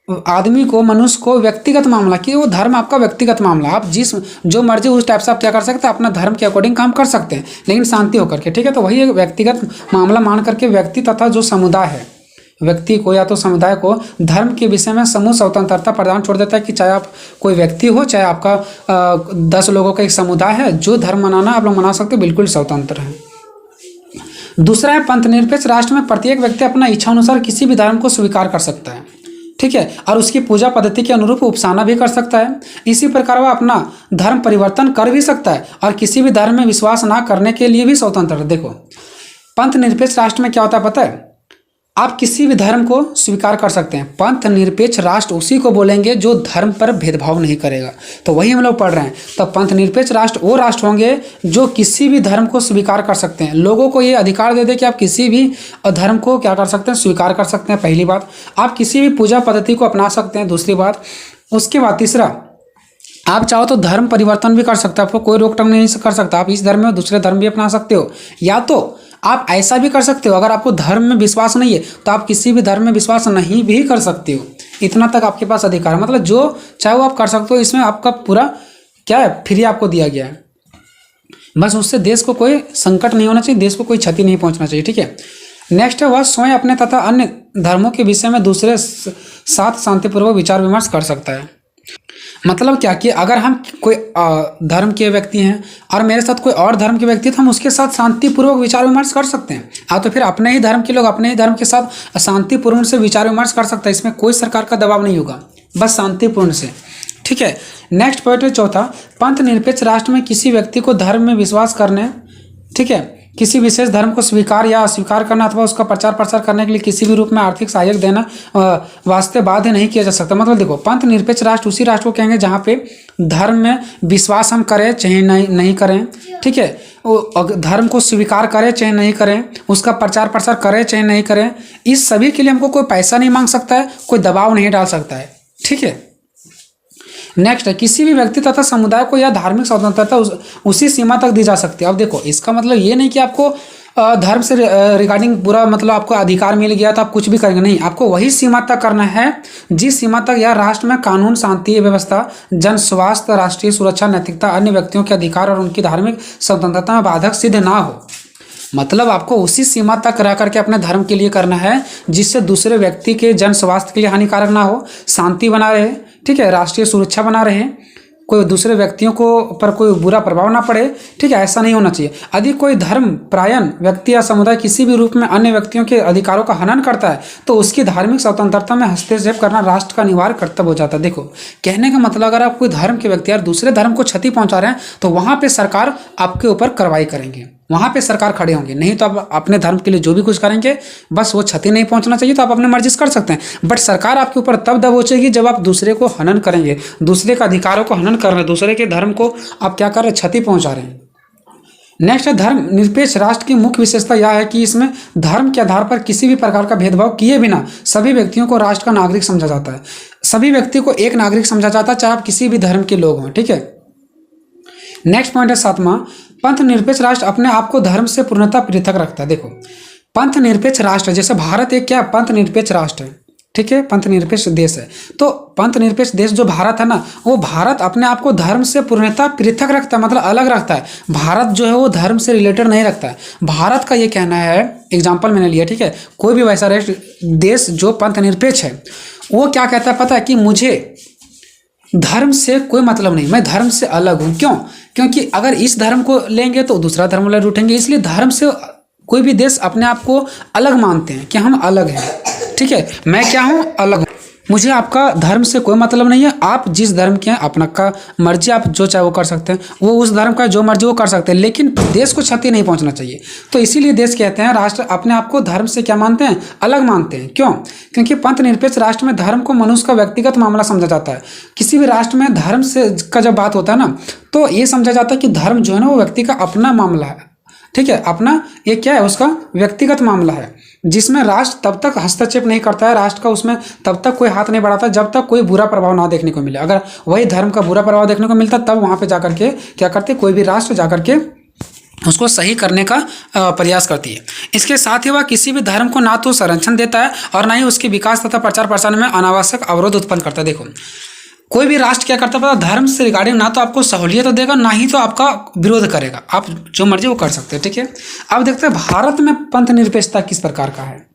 आदमी को, मनुष्य को व्यक्तिगत मामला कि वो धर्म आपका व्यक्तिगत मामला, आप जो मर्जी उस टाइप से आप क्या कर सकते हैं, अपना धर्म के अकॉर्डिंग काम कर सकते हैं, लेकिन शांति होकर के। ठीक है, तो वही एक व्यक्तिगत मामला मान करके व्यक्ति तथा जो समुदाय है, व्यक्ति को या तो समुदाय को धर्म के विषय में समूह स्वतंत्रता प्रदान छोड़ देता है कि चाहे आप कोई व्यक्ति हो, चाहे आपका 10 लोगों का एक समुदाय है, जो धर्म मनाना आप लोग मना सकते हो, बिल्कुल स्वतंत्र है। दूसरा है पंथ निरपेक्ष राष्ट्र में प्रत्येक व्यक्ति अपना इच्छा अनुसार किसी भी धर्म को स्वीकार कर सकता है। ठीक है, और उसकी पूजा पद्धति के अनुरूप उपासना भी कर सकता है। इसी प्रकार वह अपना धर्म परिवर्तन कर भी सकता है और किसी भी धर्म में विश्वास ना करने के लिए भी स्वतंत्र है। देखो पंथ निरपेक्ष राष्ट्र में क्या होता है पता है, आप किसी भी धर्म को स्वीकार कर सकते हैं। पंथ निरपेक्ष राष्ट्र उसी को बोलेंगे जो धर्म पर भेदभाव नहीं करेगा। तो वही हम लोग पढ़ रहे हैं। तो पंथ निरपेक्ष राष्ट्र वो राष्ट्र होंगे जो किसी भी धर्म को स्वीकार कर सकते हैं, लोगों को ये अधिकार दे दे कि आप किसी भी धर्म को क्या कर सकते हैं, स्वीकार कर सकते हैं। पहली बात, आप किसी भी पूजा पद्धति को अपना सकते हैं। दूसरी बात, उसके बाद तीसरा, आप चाहो तो धर्म परिवर्तन भी कर सकते हो, आपको कोई रोक टोक नहीं कर सकता। आप इस धर्म में दूसरे धर्म भी अपना सकते हो, या तो आप ऐसा भी कर सकते हो अगर आपको धर्म में विश्वास नहीं है तो आप किसी भी धर्म में विश्वास नहीं भी कर सकते हो। इतना तक आपके पास अधिकार है, मतलब जो चाहे वो आप कर सकते हो। इसमें आपका पूरा क्या है, फ्री आपको दिया गया है। बस उससे देश को कोई संकट नहीं होना चाहिए, देश को कोई क्षति नहीं पहुंचना चाहिए। ठीक है, नेक्स्ट है वह स्वयं अपने तथा अन्य धर्मों के विषय में दूसरे साथ शांतिपूर्वक विचार विमर्श कर सकता है। मतलब क्या कि अगर हम कोई धर्म के व्यक्ति हैं और मेरे साथ कोई और धर्म के व्यक्ति, तो हम उसके साथ शांतिपूर्वक विचार विमर्श कर सकते हैं। तो फिर अपने ही धर्म के लोग अपने ही धर्म के साथ शांतिपूर्ण से विचार विमर्श कर सकते हैं। इसमें कोई सरकार का दबाव नहीं होगा, बस शांतिपूर्ण से। ठीक है, नेक्स्ट पॉइंट है चौथा, पंथ निरपेक्ष राष्ट्र में किसी व्यक्ति को धर्म में विश्वास करने, ठीक है, किसी विशेष धर्म को स्वीकार या अस्वीकार करना अथवा उसका प्रचार प्रसार करने के लिए किसी भी रूप में आर्थिक सहायक देना वास्ते बाध्य नहीं किया जा सकता। मतलब देखो पंथ निरपेक्ष राष्ट्र उसी राष्ट्र को कहेंगे जहाँ पे धर्म में विश्वास हम करें चाहे नहीं करें। ठीक है, धर्म को स्वीकार करें चाहे नहीं करें, उसका प्रचार प्रसार करें चाहे नहीं करें, इस सभी के लिए हमको कोई पैसा नहीं मांग सकता है, कोई दबाव नहीं डाल सकता है। ठीक है, नेक्स्ट है किसी भी व्यक्ति तथा समुदाय को यह धार्मिक स्वतंत्रता उसी सीमा तक दी जा सकती है। अब देखो इसका मतलब ये नहीं कि आपको धर्म से रिगार्डिंग पूरा मतलब आपको अधिकार मिल गया तो आप कुछ भी करेंगे नहीं, आपको वही सीमा तक करना है जिस सीमा तक यह राष्ट्र में कानून, शांति व्यवस्था, जन स्वास्थ्य, राष्ट्रीय सुरक्षा, नैतिकता, अन्य व्यक्तियों के अधिकार और उनकी धार्मिक स्वतंत्रता में बाधक सिद्ध ना हो। मतलब आपको उसी सीमा तक रह करके अपने धर्म के लिए करना है जिससे दूसरे व्यक्ति के जन स्वास्थ्य के लिए हानिकारक ना हो, शांति बना रहे, ठीक है, राष्ट्रीय सुरक्षा बना रहे, कोई दूसरे व्यक्तियों को पर कोई बुरा प्रभाव ना पड़े, ठीक है, ऐसा नहीं होना चाहिए। यदि कोई धर्म परायण व्यक्ति या समुदाय किसी भी रूप में अन्य व्यक्तियों के अधिकारों का हनन करता है तो उसकी धार्मिक स्वतंत्रता में हस्तक्षेप करना राष्ट्र का अनिवार्य कर्तव्य हो जाता है। देखो, कहने का मतलब अगर आप कोई धर्म के व्यक्ति या दूसरे धर्म को क्षति पहुंचा रहे हैं तो वहां पर सरकार आपके ऊपर कार्रवाई करेंगे, वहां पे सरकार खड़े होंगे। नहीं तो आप अपने धर्म के लिए जो भी कुछ करेंगे बस वो क्षति नहीं पहुंचना चाहिए तो आप अपने मर्जी से कर सकते हैं, बट सरकार आपके ऊपर तब दबोचेगी जब आप दूसरे को हनन करेंगे, दूसरे के अधिकारों को हनन कर रहे हैं, दूसरे के धर्म को आप क्या कर रहे हैं, क्षति पहुंचा रहे हैं। नेक्स्ट है धर्म निरपेक्ष राष्ट्र की मुख्य विशेषता यह है कि इसमें धर्म के आधार पर किसी भी प्रकार का भेदभाव किए बिना सभी व्यक्तियों को राष्ट्र का नागरिक समझा जाता है। सभी व्यक्ति को एक नागरिक समझा जाता है चाहे आप किसी भी धर्म के लोग हों, ठीक है। नेक्स्ट पॉइंट है 7वां, पंथ निरपेक्ष राष्ट्र अपने आप को धर्म से पूर्णतः पृथक रखता है। देखो, पंथ निरपेक्ष राष्ट्र, जैसे भारत एक क्या पंथ निरपेक्ष राष्ट्र है, ठीक है, पंथ निरपेक्ष देश है। तो पंथ निरपेक्ष देश जो भारत है ना, वो भारत अपने आप को धर्म से पूर्णतः पृथक रखता है, मतलब अलग रखता है। भारत जो है वो धर्म से रिलेटेड नहीं रखता है। भारत का ये कहना है, एग्जाम्पल मैंने लिया, ठीक है, कोई भी वैसा देश जो पंथ निरपेक्ष है वो क्या कहता है पता है कि मुझे धर्म से कोई मतलब नहीं, मैं धर्म से अलग हूं। क्यों? क्योंकि अगर इस धर्म को लेंगे तो दूसरा धर्म वाले रूठेंगे, इसलिए धर्म से कोई भी देश अपने आप को अलग मानते हैं कि हम अलग हैं, ठीक है, मैं क्या हूं, अलग हूं, मुझे आपका धर्म से कोई मतलब नहीं है। आप जिस धर्म के हैं अपना का मर्जी, आप जो चाहे वो कर सकते हैं, वो उस धर्म का जो मर्जी वो कर सकते हैं, लेकिन देश को क्षति नहीं पहुंचना चाहिए। तो इसीलिए देश कहते हैं, राष्ट्र अपने आप को धर्म से क्या मानते हैं, अलग मानते हैं। क्यों? क्योंकि पंथ निरपेक्ष राष्ट्र में धर्म को मनुष्य का व्यक्तिगत मामला समझा जाता है। किसी भी राष्ट्र में धर्म से का जब बात होता है ना, तो ये समझा जाता है कि धर्म जो है ना वो व्यक्ति का अपना मामला है, ठीक है, अपना ये क्या है, उसका व्यक्तिगत मामला है, जिसमें राष्ट्र तब तक हस्तक्षेप नहीं करता है, राष्ट्र का उसमें तब तक कोई हाथ नहीं बढ़ाता जब तक कोई बुरा प्रभाव ना देखने को मिले। अगर वही धर्म का बुरा प्रभाव देखने को मिलता तब वहां पे जाकर के क्या करते, कोई भी राष्ट्र जाकर के उसको सही करने का प्रयास करती है। इसके साथ ही वह किसी भी धर्म को ना तो संरक्षण देता है और ना ही उसके विकास तथा प्रचार प्रसार में अनावश्यक अवरोध उत्पन्न करता है। देखो, कोई भी राष्ट्र क्या करता है पता, धर्म से रिगार्डिंग ना तो आपको सहूलियत तो देगा ना ही तो आपका विरोध करेगा, आप जो मर्जी वो कर सकते हैं, ठीक है। अब देखते हैं भारत में पंथ निरपेक्षता किस प्रकार का है।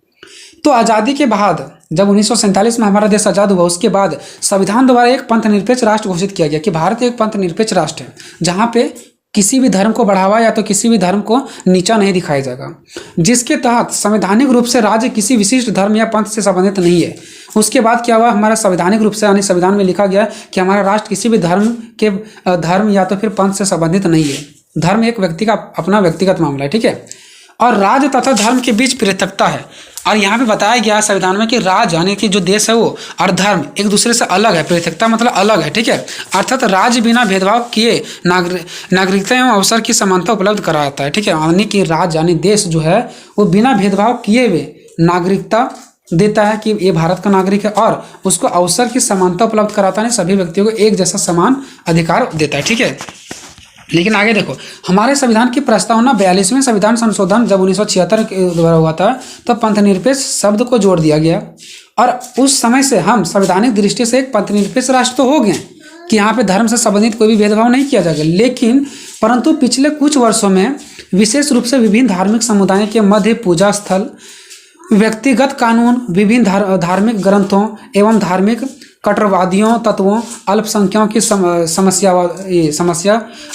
तो आज़ादी के बाद जब 1947 में हमारा देश आज़ाद हुआ, उसके बाद संविधान द्वारा एक पंथ निरपेक्ष राष्ट्र घोषित किया गया कि भारत एक पंथ निरपेक्ष राष्ट्र है जहाँ पे किसी भी धर्म को बढ़ावा या तो किसी भी धर्म को नीचा नहीं दिखाया जाएगा, जिसके तहत संवैधानिक रूप से राज्य किसी विशिष्ट धर्म या पंथ से संबंधित नहीं है। उसके बाद क्या हुआ, हमारा संवैधानिक रूप से यानी संविधान में लिखा गया कि हमारा राष्ट्र किसी भी धर्म या तो फिर पंथ से संबंधित नहीं है। धर्म एक व्यक्ति का अपना व्यक्तिगत मामला है, ठीक है, और राज्य तथा धर्म के बीच पृथकता है। और यहाँ पे बताया गया है संविधान में कि राज्य यानी कि जो देश है वो और धर्म एक दूसरे से अलग है, पृथकता मतलब अलग है, ठीक है। अर्थात राज्य बिना भेदभाव किए नागरिकता एवं अवसर की समानता उपलब्ध कराता है, ठीक है, यानी कि राज्य यानी देश जो है वो बिना भेदभाव किए हुए नागरिकता देता है कि ये भारत का नागरिक है और उसको अवसर की समानता उपलब्ध कराता है, सभी व्यक्तियों को एक जैसा समान अधिकार देता है, ठीक है। लेकिन आगे देखो, हमारे संविधान की प्रस्तावना 42वें संविधान संशोधन जब 1976 के द्वारा हुआ था तब पंथ निरपेक्ष शब्द को जोड़ दिया गया और उस समय से हम संवैधानिक दृष्टि से एक पंथ निरपेक्ष राष्ट्र तो हो गए कि यहाँ पे धर्म से संबंधित कोई भी भेदभाव नहीं किया जाएगा। लेकिन परंतु पिछले कुछ वर्षों में विशेष रूप से विभिन्न धार्मिक समुदायों के मध्य पूजा स्थल, व्यक्तिगत कानून, विभिन्न धार्मिक ग्रंथों एवं धार्मिक कट्टरवादियों तत्वों, अल्पसंख्यकों की समस्या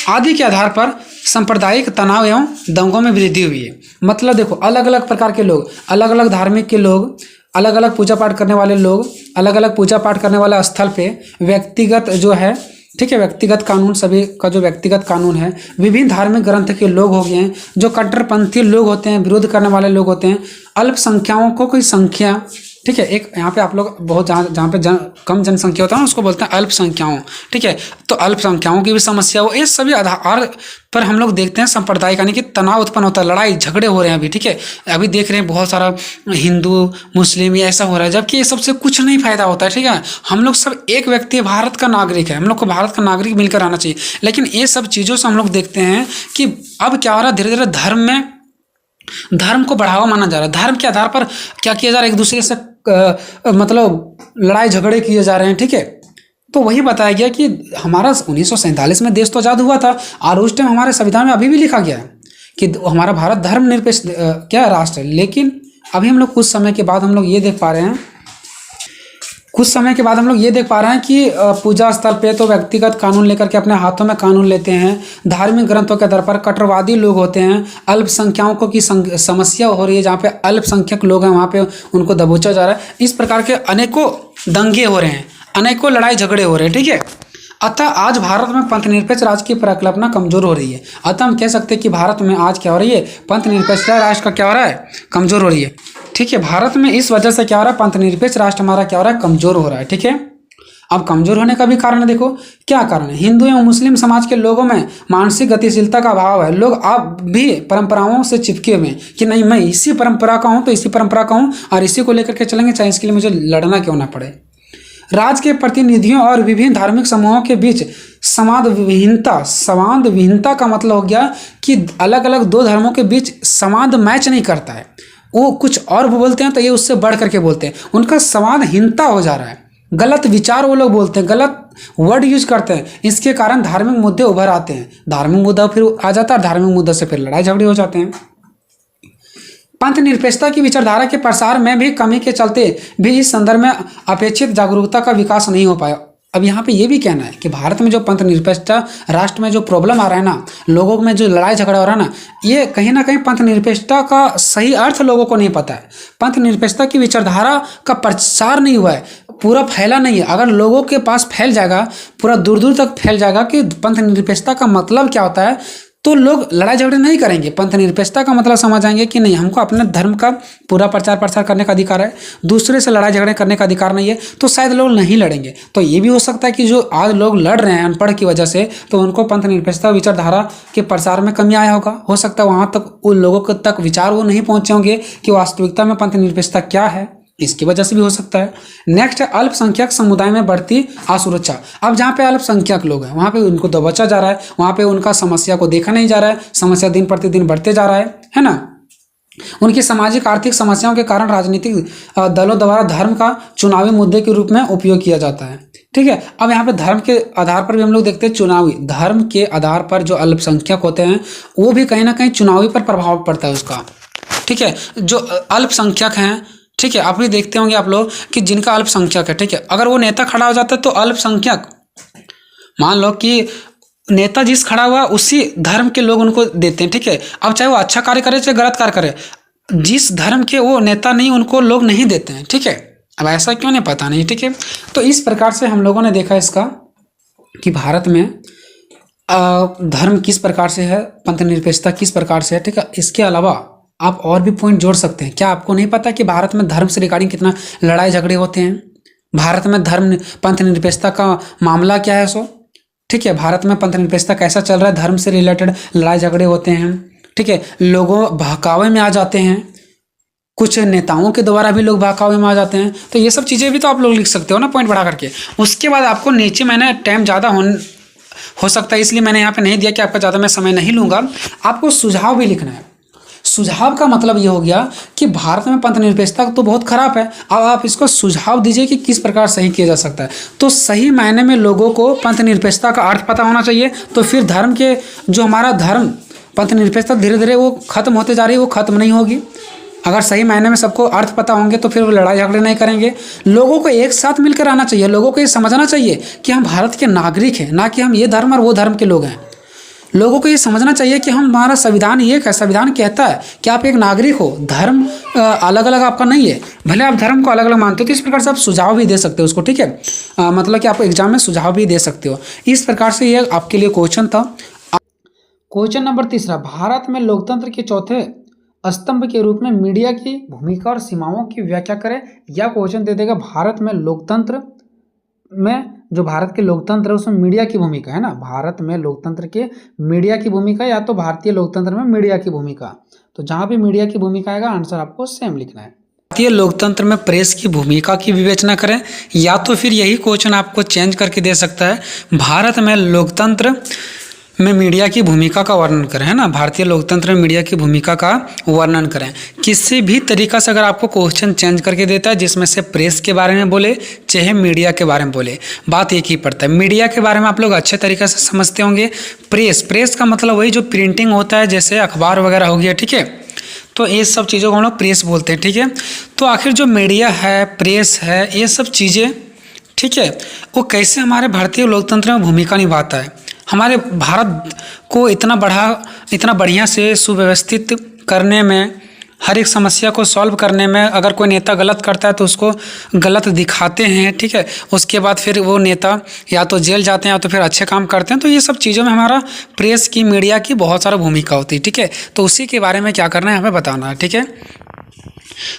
आदि के आधार पर सांप्रदायिक तनाव एवं दंगों में वृद्धि हुई है। मतलब देखो, अलग अलग प्रकार के लोग, अलग अलग धार्मिक के लोग, अलग अलग पूजा पाठ करने वाले लोग, अलग अलग पूजा पाठ करने वाले स्थल पे व्यक्तिगत जो है, ठीक है, व्यक्तिगत कानून, सभी का जो व्यक्तिगत कानून है, विभिन्न धार्मिक ग्रंथ के लोग हो गए हैं, जो कट्टरपंथी लोग होते हैं, विरोध करने वाले लोग होते हैं, अल्पसंख्याओं को कोई संख्या, ठीक है, एक यहाँ पे आप लोग बहुत जहाँ पे कम जनसंख्या होता है ना उसको बोलते हैं अल्पसंख्याओं, ठीक है, तो अल्पसंख्याओं की भी समस्या हो, ये सभी आधार पर हम लोग देखते हैं सांप्रदायिक यानी कि तनाव उत्पन्न होता है, लड़ाई झगड़े हो रहे हैं अभी, ठीक है, अभी देख रहे हैं बहुत सारा हिंदू मुस्लिम ये ऐसा हो रहा है, जबकि ये सबसे कुछ नहीं फायदा होता है, ठीक है। हम लोग सब एक व्यक्ति भारत का नागरिक है, हम लोग को भारत का नागरिक मिलकर आना चाहिए। लेकिन ये सब चीज़ों से हम लोग देखते हैं कि अब क्या हो रहा है, धीरे धीरे धर्म में धर्म को बढ़ावा माना जा रहा है। धर्म के आधार पर क्या किया जा रहा है, एक दूसरे से मतलब लड़ाई झगड़े किए जा रहे हैं, ठीक है। तो वही बताया गया कि हमारा 1947 में देश तो आज़ाद हुआ था और उस टाइम हमारे संविधान में अभी भी लिखा गया है कि हमारा भारत धर्मनिरपेक्ष क्या राष्ट्र है। लेकिन अभी हम लोग कुछ समय के बाद हम लोग ये देख पा रहे हैं कि पूजा स्थल पे तो व्यक्तिगत कानून लेकर के अपने हाथों में कानून लेते हैं। धार्मिक ग्रंथों के आधार पर कट्टरवादी लोग होते हैं। अल्पसंख्यकों की समस्या हो रही है, जहाँ पे अल्पसंख्यक लोग हैं वहाँ पे उनको दबोचा जा रहा है। इस प्रकार के अनेकों दंगे हो रहे हैं, अनेकों लड़ाई झगड़े हो रहे हैं, ठीक है। अतः आज भारत में पंथ निरपेक्ष राष्ट्र की परिकल्पना कमजोर हो रही है। अतः हम कह सकते हैं कि भारत में आज क्या हो रही है, पंथ निरपेक्ष राष्ट्र का क्या हो रहा है, कमजोर हो रही है, ठीक है। भारत में इस वजह से क्या हो रहा है, पंथ निरपेक्ष राष्ट्र हमारा क्या हो रहा है, कमजोर हो रहा है, ठीक है। अब कमजोर होने का भी कारण देखो, क्या कारण है। हिंदू एवं मुस्लिम समाज के लोगों में मानसिक गतिशीलता का अभाव है। लोग अब भी परंपराओं से चिपके हुए हैं कि नहीं, मैं इसी परंपरा का हूँ तो इसी परंपरा का हूँ और इसी को लेकर के चलेंगे, चाहे इसके लिए मुझे लड़ना क्यों ना पड़े। राज्य के प्रतिनिधियों और विभिन्न धार्मिक समूहों के बीच संवाद विहीनता का मतलब हो गया कि अलग अलग दो धर्मों के बीच संवाद मैच नहीं करता है। वो कुछ और बोलते हैं तो ये उससे बढ़ करके बोलते हैं, उनका संवादहीनता हो जा रहा है। गलत विचार वो लोग बोलते हैं, गलत वर्ड यूज करते हैं। इसके कारण धार्मिक मुद्दे उभर आते हैं, धार्मिक मुद्दा फिर आ जाता है, धार्मिक मुद्दे से फिर लड़ाई झगड़े हो जाते हैं। पंथ निरपेक्षता की विचारधारा के प्रसार में भी कमी के चलते भी इस संदर्भ में अपेक्षित जागरूकता का विकास नहीं हो पाया। अब यहाँ पे ये भी कहना है कि भारत में जो पंथ निरपेक्षता राष्ट्र में जो प्रॉब्लम आ रहा है ना, लोगों में जो लड़ाई झगड़ा हो रहा है ना, ये कहीं ना कहीं पंथ निरपेक्षता का सही अर्थ लोगों को नहीं पता है। पंथ निरपेक्षता की विचारधारा का प्रचार नहीं हुआ है, पूरा फैला नहीं है। अगर लोगों के पास फैल जाएगा, पूरा दूर दूर तक फैल जाएगा कि पंथ निरपेक्षता का मतलब क्या होता है, तो लोग लड़ाई झगड़े नहीं करेंगे। पंथ निरपेक्षता का मतलब समझ आएंगे कि नहीं, हमको अपने धर्म का पूरा प्रचार प्रसार करने का अधिकार है, दूसरे से लड़ाई झगड़े करने का अधिकार नहीं है, तो शायद लोग नहीं लड़ेंगे। तो ये भी हो सकता है कि जो आज लोग लड़ रहे हैं अनपढ़ की वजह से, तो उनको पंथ निरपेक्षता विचारधारा के प्रसार में कमी आया होगा। हो सकता है वहाँ तक उन लोगों तक विचार वो नहीं पहुँचे होंगे कि वास्तविकता में पंथ निरपेक्षता क्या है, इसकी वजह से भी हो सकता है। नेक्स्ट है अल्पसंख्यक समुदाय में बढ़ती असुरक्षा। अब जहाँ पे अल्पसंख्यक लोग हैं वहाँ पे उनको दबोचा जा रहा है, वहाँ पे उनका समस्या को देखा नहीं जा रहा है, समस्या दिन प्रतिदिन बढ़ते जा रहा है ना। उनकी सामाजिक आर्थिक समस्याओं के कारण राजनीतिक दलों द्वारा धर्म का चुनावी मुद्दे के रूप में उपयोग किया जाता है, ठीक है। अब यहाँ पे धर्म के आधार पर भी हम लोग देखते हैं, चुनावी धर्म के आधार पर जो अल्पसंख्यक होते हैं वो भी कहीं ना कहीं चुनावी पर प्रभाव पड़ता है उसका, ठीक है। जो अल्पसंख्यक हैं, ठीक है, आप भी देखते होंगे आप लोग कि जिनका अल्पसंख्यक है, ठीक है, अगर वो नेता खड़ा हो जाता है तो अल्पसंख्यक, मान लो कि नेता जिस खड़ा हुआ उसी धर्म के लोग उनको देते हैं, ठीक है। अब चाहे वो अच्छा कार्य करे चाहे गलत कार्य करे, जिस धर्म के वो नेता नहीं उनको लोग नहीं देते हैं, ठीक है। अब ऐसा क्यों नहीं, पता नहीं, ठीक है। तो इस प्रकार से हम लोगों ने देखा इसका कि भारत में धर्म किस प्रकार से है, पंथ निरपेक्षता किस प्रकार से है, ठीक है। इसके अलावा आप और भी पॉइंट जोड़ सकते हैं। क्या आपको नहीं पता कि भारत में धर्म से रिगार्डिंग कितना लड़ाई झगड़े होते हैं? भारत में धर्म पंथ निरपेक्षता का मामला क्या है सो, ठीक है। भारत में पंथ निरपेक्षता कैसा चल रहा है, धर्म से रिलेटेड लड़ाई झगड़े होते हैं, ठीक है। लोगों बहकावे में आ जाते हैं, कुछ नेताओं के द्वारा भी लोग बहकावे में आ जाते हैं। तो ये सब चीज़ें भी तो आप लोग लिख सकते हो ना पॉइंट बढ़ा करके। उसके बाद आपको नीचे मैंने टाइम ज़्यादा हो सकता है इसलिए मैंने यहाँ पे नहीं दिया कि आपका ज़्यादा मैं समय नहीं लूँगा, आपको सुझाव भी लिखना है। सुझाव का मतलब ये हो गया कि भारत में पंथ निरपेक्षता तो बहुत खराब है, अब आप इसको सुझाव दीजिए कि किस प्रकार सही किया जा सकता है। तो सही मायने में लोगों को पंथ निरपेक्षता का अर्थ पता होना चाहिए। तो फिर धर्म के जो हमारा धर्म पंथ निरपेक्षता धीरे धीरे वो खत्म होते जा रही है, वो खत्म नहीं होगी। अगर सही मायने में सबको अर्थ पता होंगे तो फिर वो लड़ाई झगड़े नहीं करेंगे। लोगों को एक साथ मिलकर आना चाहिए, लोगों को ये समझना चाहिए कि हम भारत के नागरिक हैं, ना कि हम ये धर्म और वो धर्म के लोग हैं। लोगों को ये समझना चाहिए कि हमारा संविधान एक है, संविधान कहता है कि आप एक नागरिक हो, धर्म अलग अलग आपका नहीं है। भले आप धर्म को अलग अलग मानते हो तो इस प्रकार से आप सुझाव भी दे सकते हो उसको, ठीक है। मतलब कि आप एग्जाम में सुझाव भी दे सकते हो। इस प्रकार से ये आपके लिए क्वेश्चन था। क्वेश्चन नंबर 3, भारत में लोकतंत्र के चौथे स्तंभ के रूप में मीडिया की भूमिका और सीमाओं की व्याख्या करें। या क्वेश्चन दे देगा भारत में लोकतंत्र में, जो भारत के लोकतंत्र है उसमें मीडिया की भूमिका है ना, भारत में लोकतंत्र के मीडिया की भूमिका या तो भारतीय लोकतंत्र में मीडिया की भूमिका। तो जहां भी मीडिया की भूमिका आएगा आंसर आपको सेम लिखना है। भारतीय लोकतंत्र में प्रेस की भूमिका की विवेचना करें, या तो फिर यही क्वेश्चन आपको चेंज करके दे सकता है, भारत में लोकतंत्र में मीडिया की भूमिका का वर्णन करें, है ना, भारतीय लोकतंत्र में मीडिया की भूमिका का वर्णन करें। किसी भी तरीका से अगर आपको क्वेश्चन चेंज करके देता है जिसमें से प्रेस के बारे में बोले चाहे मीडिया के बारे में बोले, बात एक ही पड़ता है। मीडिया के बारे में आप लोग अच्छे तरीके से समझते होंगे। प्रेस का मतलब वही जो प्रिंटिंग होता है, जैसे अखबार वगैरह हो गया, ठीक है, तो ये सब चीज़ों को हम लोग प्रेस बोलते हैं, ठीक है। तो आखिर जो मीडिया है, प्रेस है, ये सब चीज़ें, ठीक है, वो कैसे हमारे भारतीय लोकतंत्र में भूमिका निभाता है, हमारे भारत को इतना बढ़िया से सुव्यवस्थित करने में, हर एक समस्या को सॉल्व करने में। अगर कोई नेता गलत करता है तो उसको गलत दिखाते हैं, ठीक है, उसके बाद फिर वो नेता या तो जेल जाते हैं या तो फिर अच्छे काम करते हैं। तो ये सब चीज़ों में हमारा प्रेस की, मीडिया की बहुत सारा भूमिका होती है, ठीक है। तो उसी के बारे में क्या करना है, हमें बताना है, ठीक है।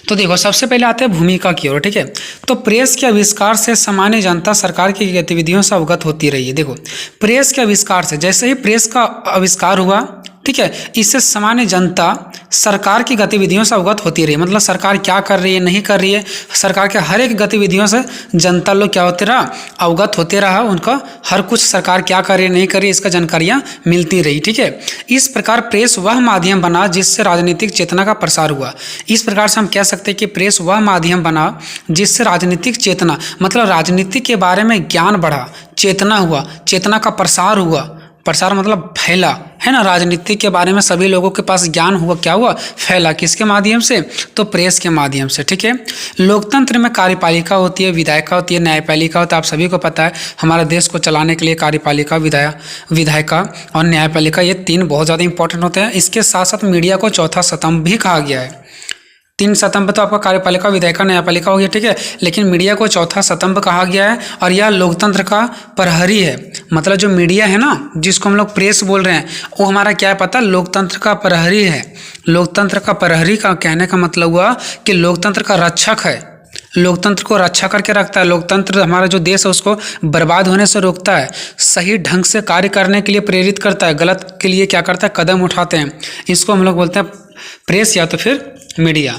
तो देखो, सबसे पहले आते हैं भूमिका की ओर, ठीक है। तो प्रेस के आविष्कार से सामान्य जनता सरकार की गतिविधियों से अवगत होती रही है। देखो, प्रेस के आविष्कार से, जैसे ही प्रेस का आविष्कार हुआ, ठीक है, इससे सामान्य जनता सरकार की गतिविधियों से अवगत होती रही। मतलब सरकार क्या कर रही है, नहीं कर रही है, सरकार के हर एक गतिविधियों से जनता लोग क्या होते रहा, अवगत होते रहा। उनका हर कुछ सरकार क्या कर रही है, नहीं कर रही है, इसका जानकारियाँ मिलती रही, ठीक है। इस प्रकार प्रेस वह माध्यम बना जिससे राजनीतिक चेतना का प्रसार हुआ। इस प्रकार से हम कह सकते हैं कि प्रेस वह माध्यम बना जिससे राजनीतिक चेतना, मतलब राजनीति के बारे में ज्ञान बढ़ा, चेतना हुआ, चेतना का प्रसार हुआ। प्रसार मतलब फैला, है ना, राजनीति के बारे में सभी लोगों के पास ज्ञान हुआ, क्या हुआ, फैला। किसके माध्यम से, तो प्रेस के माध्यम से, ठीक है। लोकतंत्र में कार्यपालिका होती है, विधायिका होती है, न्यायपालिका होता है। आप सभी को पता है हमारे देश को चलाने के लिए कार्यपालिका, विधायिका और न्यायपालिका, ये तीन बहुत ज़्यादा इंपॉर्टेंट होते हैं। इसके साथ साथ मीडिया को चौथा स्तंभ भी कहा गया है। तीन स्तंभ तो आपका कार्यपालिका, विधायिका, न्यायपालिका हो गया, ठीक है, लेकिन मीडिया को चौथा स्तंभ कहा गया है और यह लोकतंत्र का प्रहरी है। मतलब जो मीडिया है ना, जिसको हम लोग प्रेस बोल रहे हैं, वो हमारा क्या है पता, लोकतंत्र का प्रहरी है। लोकतंत्र का प्रहरी का कहने का मतलब हुआ कि लोकतंत्र का रक्षक है, लोकतंत्र को रक्षा करके रखता है। लोकतंत्र हमारा जो देश है उसको बर्बाद होने से रोकता है, सही ढंग से कार्य करने के लिए प्रेरित करता है, गलत के लिए क्या करता है, कदम उठाते हैं। इसको हम लोग बोलते हैं प्रेस या तो फिर मीडिया।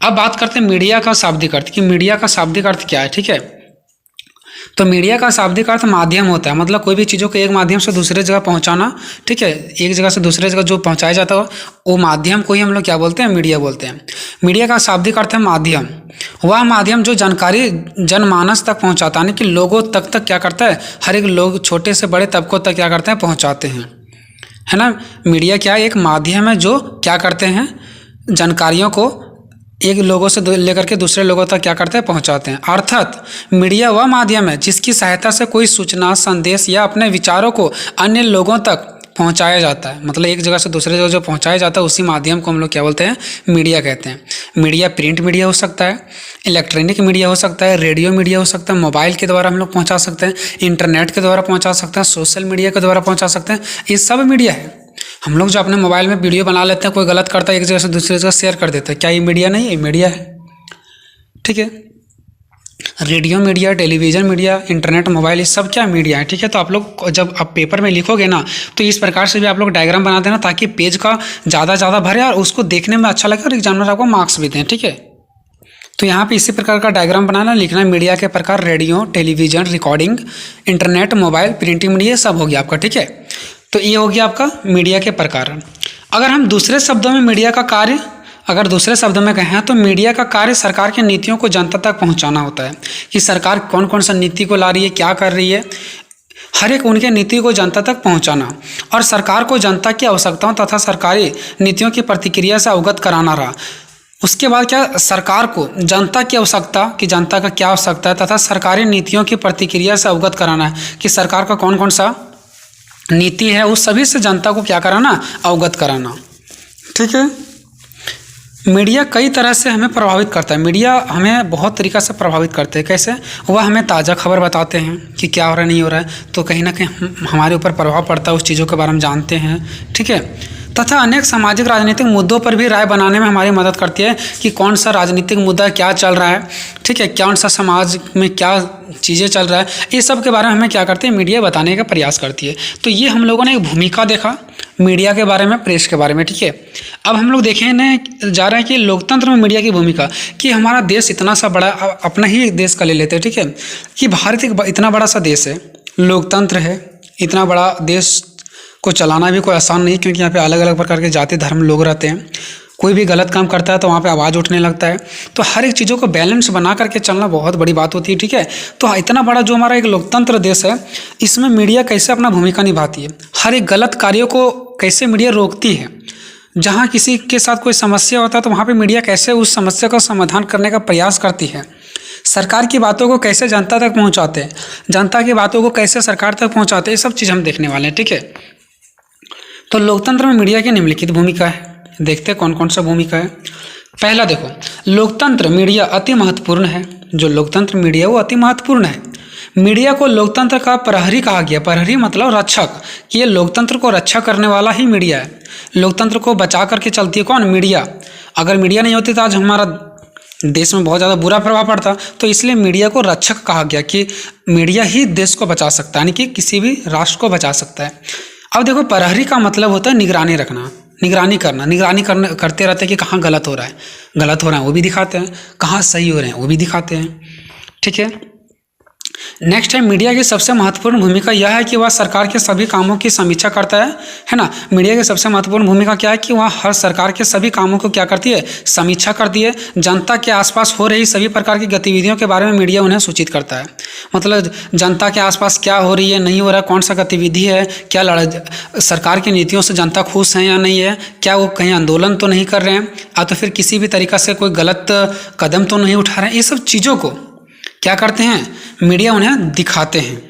अब बात करते हैं मीडिया का शाब्दिक अर्थ, कि मीडिया का शाब्दिक अर्थ क्या है, ठीक है। तो मीडिया का शाब्दिक अर्थ माध्यम होता है, मतलब कोई भी चीज़ों को एक माध्यम से दूसरे जगह पहुंचाना, ठीक है, एक जगह से दूसरे जगह जो पहुंचाया जाता है वो माध्यम को ही हम लोग क्या बोलते हैं, मीडिया बोलते हैं। मीडिया का शाब्दिक अर्थ है माध्यम, वह माध्यम जो जानकारी जनमानस तक पहुँचाता है, यानी कि लोगों तक क्या करता है, हर एक लोग, छोटे से बड़े तबकों तक क्या करते हैं, पहुँचाते हैं, है ना। मीडिया क्या एक माध्यम है जो क्या करते हैं, जानकारियों को एक लोगों से लेकर के दूसरे लोगों तक क्या करते हैं, पहुंचाते हैं। अर्थात मीडिया वह माध्यम है जिसकी सहायता से कोई सूचना, संदेश या अपने विचारों को अन्य लोगों तक पहुंचाया जाता है। मतलब एक जगह से दूसरे जगह जो पहुंचाया जाता है उसी माध्यम को हम लोग क्या बोलते हैं, मीडिया कहते हैं। मीडिया प्रिंट मीडिया हो सकता है, इलेक्ट्रॉनिक मीडिया हो सकता है, रेडियो मीडिया हो सकता है, मोबाइल के द्वारा हम लोग पहुँचा सकते हैं, इंटरनेट के द्वारा पहुँचा सकते हैं, सोशल मीडिया के द्वारा पहुँचा सकते हैं। ये सब मीडिया है। हम लोग जो अपने मोबाइल में वीडियो बना लेते हैं, कोई गलत करता है, एक जगह से दूसरी जगह शेयर कर देते हैं, क्या ये मीडिया नहीं है, ये मीडिया है, ठीक है। Radio media, television media, internet, mobile, ये सब क्या मीडिया है, ठीक है। तो आप लोग जब आप पेपर में लिखोगे ना, तो इस प्रकार से भी आप लोग डायग्राम बना देना ताकि पेज का ज़्यादा भरे और उसको देखने में अच्छा लगे और एग्जामिनर आपको मार्क्स भी दें, ठीक है। तो यहाँ पे इसी प्रकार का डायग्राम बनाना, लिखना मीडिया के प्रकार, radio, television, recording, internet, mobile, printing media, सब हो गया आपका, ठीक है। तो ये हो गया आपका मीडिया के प्रकार। अगर हम दूसरे शब्दों में मीडिया का कार्य, अगर दूसरे शब्दों में कहें तो मीडिया का कार्य सरकार की नीतियों को जनता तक पहुंचाना होता है, कि सरकार कौन कौन सा नीति को ला रही है, क्या कर रही है, हर एक उनके नीति को जनता तक पहुंचाना, और सरकार को जनता की आवश्यकताओं तथा सरकारी नीतियों की प्रतिक्रिया से अवगत कराना रहा। उसके बाद क्या, सरकार को जनता की आवश्यकता, कि जनता का क्या आवश्यकता है, तथा सरकारी नीतियों की प्रतिक्रिया से अवगत कराना है, कि सरकार का कौन कौन सा नीति है उस सभी से जनता को क्या कराना, अवगत कराना, ठीक है। मीडिया कई तरह से हमें प्रभावित करता है। मीडिया हमें बहुत तरीक़ा से प्रभावित करते हैं। कैसे, वह हमें ताज़ा खबर बताते हैं कि क्या हो रहा है, नहीं हो रहा है, तो कहीं ना कहीं हमारे ऊपर प्रभाव पड़ता है, उस चीज़ों के बारे में जानते हैं, ठीक है। तथा अनेक सामाजिक राजनीतिक मुद्दों पर भी राय बनाने में हमारी मदद करती है, कि कौन सा राजनीतिक मुद्दा क्या चल रहा है, ठीक है, कौन सा समाज में क्या चीज़ें चल रहा है, ये सब के बारे में हमें क्या करती है, मीडिया बताने का प्रयास करती है। तो ये हम लोगों ने एक भूमिका देखा मीडिया के बारे में, प्रेस के बारे में, ठीक है। अब हम लोग देखने जा रहे हैं कि लोकतंत्र में मीडिया की भूमिका, कि हमारा देश इतना सा बड़ा, अपना ही देश का ले लेते हैं, ठीक है, कि भारत एक इतना बड़ा सा देश है, लोकतंत्र है, इतना बड़ा देश को चलाना भी कोई आसान नहीं, क्योंकि यहाँ पे अलग अलग प्रकार के जाति धर्म लोग रहते हैं। कोई भी गलत काम करता है तो वहाँ पे आवाज़ उठने लगता है। तो हर एक चीज़ों को बैलेंस बना करके चलना बहुत बड़ी बात होती है, ठीक है। तो इतना बड़ा जो हमारा एक लोकतंत्र देश है, इसमें मीडिया कैसे अपना भूमिका निभाती है, हर एक गलत कार्यों को कैसे मीडिया रोकती है। जहाँ किसी के साथ कोई समस्या होता है तो वहाँ पे मीडिया कैसे उस समस्या का समाधान करने का प्रयास करती है। सरकार की बातों को कैसे जनता तक पहुँचाते हैं, जनता की बातों को कैसे सरकार तक पहुँचाते हैं, ये सब चीज़ हम देखने वाले हैं, ठीक है। तो लोकतंत्र में मीडिया की निम्नलिखित भूमिका है। देखते हैं कौन कौन सा भूमिका है। पहला देखो, लोकतंत्र मीडिया अति महत्वपूर्ण है। जो लोकतंत्र मीडिया वो अति महत्वपूर्ण है। मीडिया को लोकतंत्र का प्रहरी कहा गया। प्रहरी मतलब रक्षक, कि ये लोकतंत्र को रक्षा करने वाला ही मीडिया है। लोकतंत्र को बचा करके चलती है कौन? मीडिया। अगर मीडिया नहीं होती तो आज हमारा देश में बहुत ज़्यादा बुरा प्रभाव पड़ता। तो इसलिए मीडिया को रक्षक कहा गया कि मीडिया ही देश को बचा सकता है, यानी कि किसी भी राष्ट्र को बचा सकता है। अब देखो, प्रहरी का मतलब होता है निगरानी रखना, निगरानी करना। निगरानी करते रहते हैं कि कहाँ गलत हो रहा है वो भी दिखाते हैं, कहाँ सही हो रहे हैं वो भी दिखाते हैं, ठीक है। नेक्स्ट है, मीडिया की सबसे महत्वपूर्ण भूमिका यह है कि वह सरकार के सभी कामों की समीक्षा करता है ना। मीडिया की सबसे महत्वपूर्ण भूमिका क्या है कि वह हर सरकार के सभी कामों को क्या करती है? समीक्षा करती है। जनता के आसपास हो रही सभी प्रकार की गतिविधियों के बारे में मीडिया उन्हें सूचित करता है। मतलब जनता के आसपास क्या हो रही है, नहीं हो रहा है, कौन सा गतिविधि है, क्या सरकार की नीतियों से जनता खुश है या नहीं है, क्या वो कहीं आंदोलन तो नहीं कर रहे हैं, या तो फिर किसी भी तरीक़ा से कोई गलत कदम तो नहीं उठा रहे हैं। ये सब चीज़ों को क्या करते हैं? मीडिया उन्हें दिखाते हैं।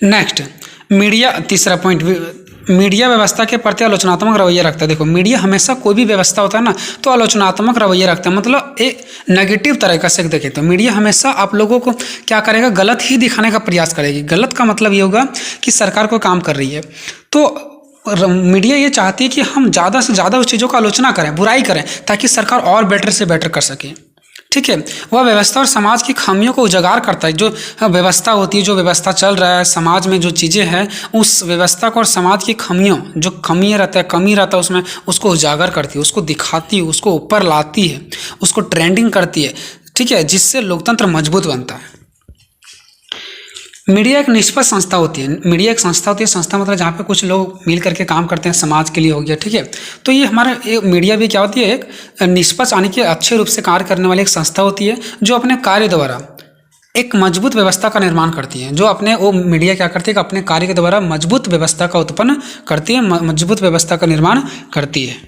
नेक्स्ट, मीडिया, तीसरा पॉइंट, मीडिया व्यवस्था के प्रति आलोचनात्मक रवैया रखता है। देखो, मीडिया हमेशा कोई भी व्यवस्था होता है ना, तो आलोचनात्मक रवैया रखता है। मतलब एक नेगेटिव तरीक़ा से देखें तो मीडिया हमेशा आप लोगों को क्या करेगा? गलत ही दिखाने का प्रयास करेगी। गलत का मतलब ये होगा कि सरकार को काम कर रही है, तो मीडिया ये चाहती है कि हम ज़्यादा से ज़्यादा उस चीज़ों का आलोचना करें, बुराई करें, ताकि सरकार और बेटर से बेटर कर सके, ठीक है। वह व्यवस्था और समाज की खामियों को उजागर करता है। जो व्यवस्था होती है, जो व्यवस्था चल रहा है समाज में, जो चीज़ें हैं, उस व्यवस्था को और समाज की खामियों, जो कमी रहता है उसमें, उसको उजागर करती है, उसको दिखाती है, उसको ऊपर लाती है, उसको ट्रेंडिंग करती है, ठीक है, जिससे लोकतंत्र मजबूत बनता है। मीडिया एक निष्पक्ष संस्था होती है। मीडिया एक संस्था होती है। संस्था मतलब जहाँ पे कुछ लोग मिल करके काम करते हैं, समाज के लिए हो गया, ठीक है। तो ये हमारा मीडिया भी क्या होती है? एक निष्पक्ष, यानी कि अच्छे रूप से कार्य करने वाली एक संस्था होती है, जो अपने कार्य द्वारा एक मजबूत व्यवस्था का निर्माण करती है। जो अपने वो मीडिया क्या करती है कि अपने कार्य के द्वारा मजबूत व्यवस्था का उत्पन्न करती है, मजबूत व्यवस्था का निर्माण करती है।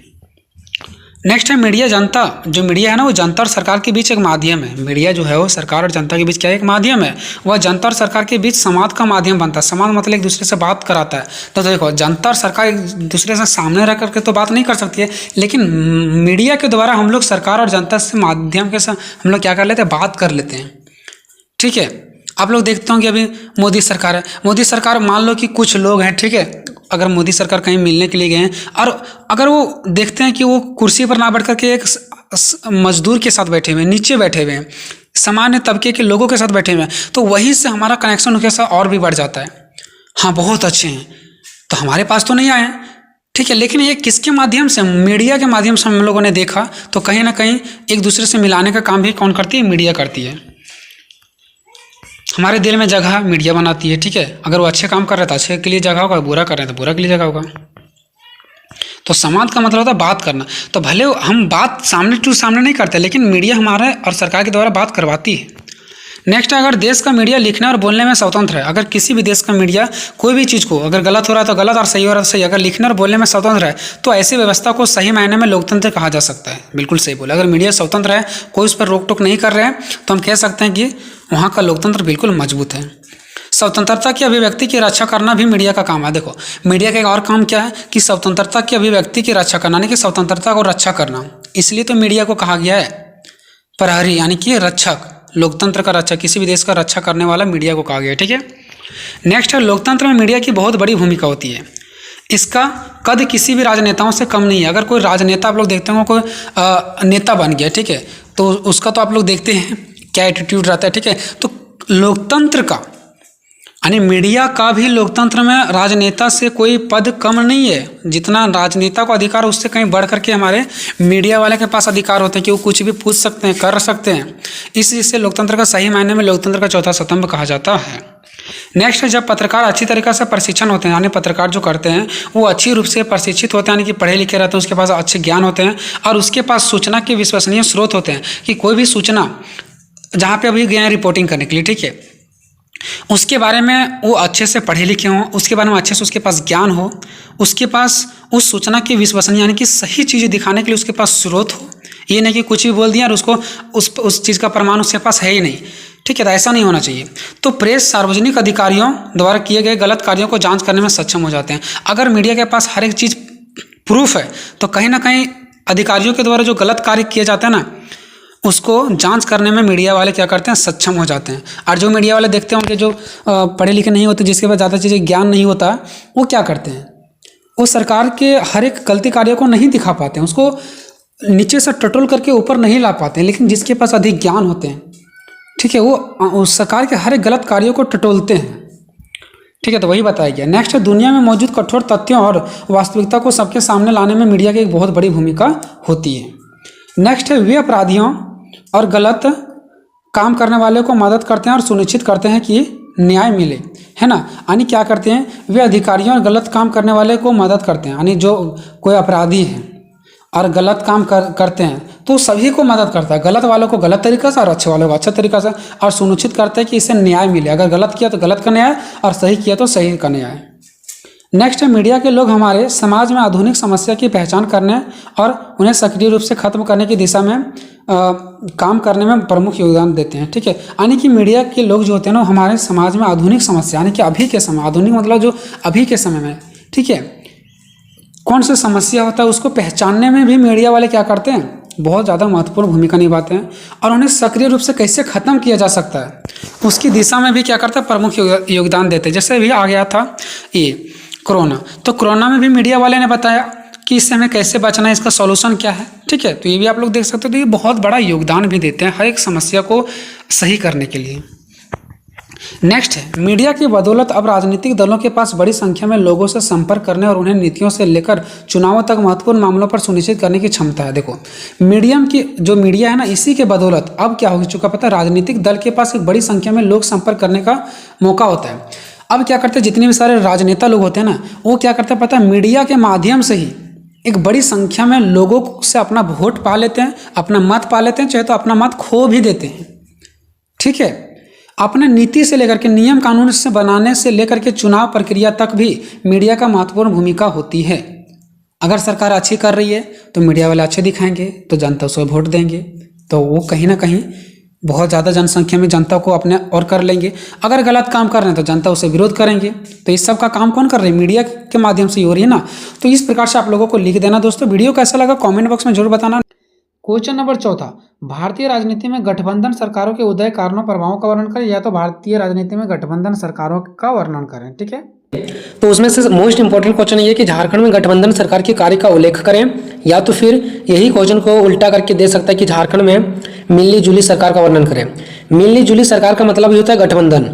नेक्स्ट है मीडिया जनता। जो मीडिया है ना, वो जनता और सरकार के बीच एक माध्यम है। मीडिया जो है वो सरकार और जनता के बीच क्या है? एक माध्यम है। वह जनता और सरकार के बीच संवाद का माध्यम बनता है। संवाद मतलब एक दूसरे से बात कराता है। तो देखो, जनता और सरकार एक दूसरे से सामने रह करके तो बात नहीं कर सकती है, लेकिन मीडिया के द्वारा हम लोग सरकार और जनता से माध्यम के साथ हम लोग क्या कर लेते हैं? बात कर लेते हैं, ठीक है। आप लोग देखते हो कि अभी मोदी सरकार है। मोदी सरकार, मान लो कि कुछ लोग हैं, ठीक है, अगर मोदी सरकार कहीं मिलने के लिए गए हैं और अगर वो देखते हैं कि वो कुर्सी पर ना बैठ करके एक मजदूर के साथ बैठे हुए हैं, नीचे बैठे हुए हैं, सामान्य तबके के लोगों के साथ बैठे हुए हैं, तो वहीं से हमारा कनेक्शन उनके साथ और भी बढ़ जाता है। हाँ, बहुत अच्छे हैं, तो हमारे पास तो नहीं आए हैं, ठीक है, लेकिन ये किसके माध्यम से? मीडिया के माध्यम से हम लोगों ने देखा। तो कहीं ना कहीं एक दूसरे से मिलाने का काम भी कौन करती है? मीडिया करती है। हमारे दिल में जगह मीडिया बनाती है, ठीक है। अगर वो अच्छे काम कर रहे हैं तो अच्छे के लिए जगह होगा, बुरा कर रहे हैं तो बुरा के लिए जगह होगा। तो संवाद का मतलब होता है बात करना। तो भले हम बात सामने टू सामने नहीं करते, लेकिन मीडिया हमारे और सरकार के द्वारा बात करवाती है। नेक्स्ट है, अगर देश का मीडिया लिखने और बोलने में स्वतंत्र है। अगर किसी भी देश का मीडिया कोई भी चीज़ को, अगर गलत हो रहा है तो गलत और सही हो रहा है तो सही, अगर लिखने और बोलने में स्वतंत्र है, तो ऐसी व्यवस्था को सही मायने में लोकतंत्र कहा जा सकता है। बिल्कुल सही बोला। अगर मीडिया स्वतंत्र है, कोई उस पर रोक टोक नहीं कर रहे हैं, तो हम कह सकते हैं कि वहाँ का लोकतंत्र बिल्कुल मजबूत है। स्वतंत्रता की अभिव्यक्ति की रक्षा करना भी मीडिया का काम है। देखो, मीडिया का एक और काम क्या है कि स्वतंत्रता की अभिव्यक्ति की रक्षा करना, यानी कि स्वतंत्रता को रक्षा करना। इसलिए तो मीडिया को कहा गया है प्रहरी, यानी कि रक्षक, लोकतंत्र का रक्षक, किसी भी देश का रक्षा करने वाला मीडिया को कहा गया है, ठीक है। नेक्स्ट है, लोकतंत्र में मीडिया की बहुत बड़ी भूमिका होती है। इसका कद किसी भी राजनेताओं से कम नहीं है। अगर कोई राजनेता आप लोग देखते हो, कोई नेता बन गया, ठीक है, तो उसका तो आप लोग देखते हैं क्या एटीट्यूड रहता है, ठीक है। तो लोकतंत्र का, यानी मीडिया का भी लोकतंत्र में राजनेता से कोई पद कम नहीं है। जितना राजनेता को अधिकार, उससे कहीं बढ़ करके हमारे मीडिया वाले के पास अधिकार होते हैं कि वो कुछ भी पूछ सकते हैं, कर सकते हैं। इस चीज़ से लोकतंत्र का सही मायने में लोकतंत्र का चौथा स्तंभ कहा जाता है। नेक्स्ट है, जब पत्रकार अच्छी तरीके से प्रशिक्षण होते हैं, यानी पत्रकार जो करते हैं वो अच्छी रूप से प्रशिक्षित होते हैं, यानी कि पढ़े लिखे रहते हैं, उसके पास अच्छे ज्ञान होते हैं और उसके पास सूचना के विश्वसनीय स्रोत होते हैं कि कोई भी सूचना जहाँ पे अभी गए हैं रिपोर्टिंग करने के लिए, ठीक है, उसके बारे में वो अच्छे से पढ़े लिखे हों, उसके बारे में अच्छे से उसके पास ज्ञान हो, उसके पास उस सूचना की विश्वसनीय यानी कि सही चीज़ें दिखाने के लिए उसके पास स्रोत हो। ये नहीं कि कुछ भी बोल दिया और उसको उस चीज़ का प्रमाण उसके पास है ही नहीं, ठीक है, तो ऐसा नहीं होना चाहिए। तो प्रेस सार्वजनिक अधिकारियों द्वारा किए गए गलत कार्यों को जांच करने में सक्षम हो जाते हैं। अगर मीडिया के पास हर एक चीज़ प्रूफ है तो कहीं ना कहीं अधिकारियों के द्वारा जो गलत कार्य किए जाते हैं ना, उसको जांच करने में मीडिया वाले क्या करते हैं, सक्षम हो जाते हैं। और जो मीडिया वाले देखते हैं उनके जो पढ़े लिखे नहीं होते, जिसके पास ज़्यादा चीज़ें ज्ञान नहीं होता, वो क्या करते हैं, वो सरकार के हर एक गलती कार्य को नहीं दिखा पाते हैं, उसको नीचे से टटोल करके ऊपर नहीं ला पाते हैं। लेकिन जिसके पास अधिक ज्ञान होते हैं, ठीक है, वो सरकार के हर एक गलत कार्यों को टटोलते हैं, ठीक है, तो वही बताया गया। नेक्स्ट है, दुनिया में मौजूद कठोर तथ्यों और वास्तविकता को सबके सामने लाने में मीडिया की एक बहुत बड़ी भूमिका होती है। नेक्स्ट है, वे अपराधियों और गलत काम करने वाले को मदद करते हैं और सुनिश्चित करते हैं कि न्याय मिले, है ना। यानी क्या करते हैं, वे अधिकारियों और गलत काम करने वाले को मदद करते हैं, यानी जो कोई अपराधी है और गलत काम करते हैं तो सभी को मदद करता है, गलत वालों को गलत तरीक़े से और अच्छे वालों को अच्छा तरीक़ा से, और सुनिश्चित करते हैं कि इसे न्याय मिले। अगर गलत किया तो गलत का न्याय और सही किया तो सही का न्याय। नेक्स्ट है, मीडिया के लोग हमारे समाज में आधुनिक समस्या की पहचान करने और उन्हें सक्रिय रूप से खत्म करने की दिशा में काम करने में प्रमुख योगदान देते हैं, ठीक है। यानी कि मीडिया के लोग जो होते हैं ना, हमारे समाज में आधुनिक समस्या, यानी कि अभी के समय, आधुनिक मतलब जो अभी के समय में, ठीक है, कौन सी समस्या होता है उसको पहचानने में भी मीडिया वाले क्या करते हैं, बहुत ज़्यादा महत्वपूर्ण भूमिका निभाते हैं। और उन्हें सक्रिय रूप से कैसे ख़त्म किया जा सकता है उसकी दिशा में भी क्या करते हैं, प्रमुख योगदान देते हैं। जैसे भी आ गया था ये कोरोना, तो कोरोना में भी मीडिया वाले ने बताया कि इससे हमें कैसे बचना है, इसका सॉल्यूशन क्या है, ठीक है, तो ये भी आप लोग देख सकते हो। तो ये बहुत बड़ा योगदान भी देते हैं हर एक समस्या को सही करने के लिए। नेक्स्ट है, मीडिया की बदौलत अब राजनीतिक दलों के पास बड़ी संख्या में लोगों से संपर्क करने और उन्हें नीतियों से लेकर चुनावों तक महत्वपूर्ण मामलों पर सुनिश्चित करने की क्षमता है। देखो, मीडिया है ना, इसी के बदौलत अब क्या हो चुका पता है, राजनीतिक दल के पास एक बड़ी संख्या में लोग संपर्क करने का मौका होता है। अब क्या करते हैं, जितने भी सारे राजनेता लोग होते हैं ना, वो क्या करते हैं पता है, मीडिया के माध्यम से ही एक बड़ी संख्या में लोगों से अपना वोट पा लेते हैं, अपना मत पा लेते हैं, चाहे तो अपना मत खो भी देते हैं, ठीक है। अपने नीति से लेकर के नियम कानून से बनाने से लेकर के चुनाव प्रक्रिया तक भी मीडिया का महत्वपूर्ण भूमिका होती है। अगर सरकार अच्छी कर रही है तो मीडिया वाले अच्छे दिखाएंगे तो जनता उसे वोट देंगे, तो वो कहीं ना कहीं बहुत ज़्यादा जनसंख्या में जनता को अपने और कर लेंगे। अगर गलत काम कर रहे हैं तो जनता उसे विरोध करेंगे। तो इस सब का काम कौन कर रहे हैं, मीडिया के माध्यम से ही हो रही है ना। तो इस प्रकार से आप लोगों को लिख देना। दोस्तों, वीडियो कैसा लगा कमेंट बॉक्स में जरूर बताना। क्वेश्चन नंबर 4, भारतीय राजनीति में गठबंधन सरकारों के उदय, कारणों, प्रभावों का वर्णन करें, या तो भारतीय राजनीति में गठबंधन सरकारों का वर्णन करें, ठीक है। तो उसमें से मोस्ट इंपॉर्टेंट क्वेश्चन ये है कि झारखंड में गठबंधन सरकार के कार्य का उल्लेख करें, या तो फिर यही क्वेश्चन को उल्टा करके दे सकता है कि झारखंड में मिली जुली सरकार का वर्णन करें। मिली जुली सरकार का मतलब ये होता है गठबंधन,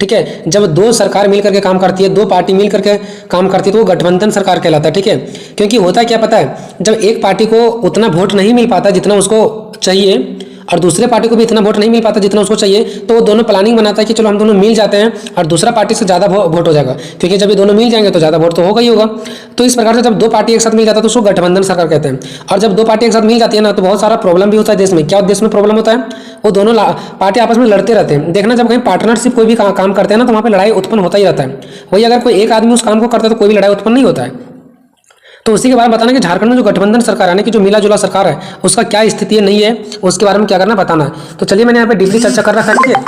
ठीक है। जब दो सरकार मिल करके काम करती है, दो पार्टी मिल करके काम करती है, तो वो गठबंधन सरकार कहलाता है, ठीक है। क्योंकि होता क्या पता है, जब एक पार्टी को उतना वोट नहीं मिल पाता जितना उसको चाहिए, और दूसरे पार्टी को भी इतना वोट नहीं मिल पाता जितना उसको चाहिए, तो वो दोनों प्लानिंग बनाता है कि चलो हम दोनों मिल जाते हैं और दूसरा पार्टी से ज़्यादा वोट हो जाएगा, क्योंकि जब ये दोनों मिल जाएंगे तो ज़्यादा वोट तो होगा ही होगा। तो इस प्रकार से जब दो पार्टी एक साथ मिल जाता है तो उसको गठबंधन सरकार कहते हैं। और जब दो पार्टी एक साथ मिल जाती है ना, तो बहुत सारा प्रॉब्लम भी होता है देश में। क्या देश में प्रॉब्लम होता है, वो दोनों पार्टी आपस में लड़ते रहते हैं। देखना, जब कहीं पार्टनरशिप कोई भी काम करते हैं ना, तो वहाँ पर लड़ाई उत्पन्न होता ही रहता है। वही अगर कोई एक आदमी उस काम को करता है तो कोई भी लड़ाई उत्पन्न नहीं होता है। तो उसी के बारे में बताना कि झारखंड में जो गठबंधन सरकार यानी कि जो मिला जुला सरकार है, उसका क्या स्थिति है, नहीं है, उसके बारे में क्या करना बताना है। तो चलिए, मैंने यहाँ पे डीपली चर्चा कर रखा है, ठीक है।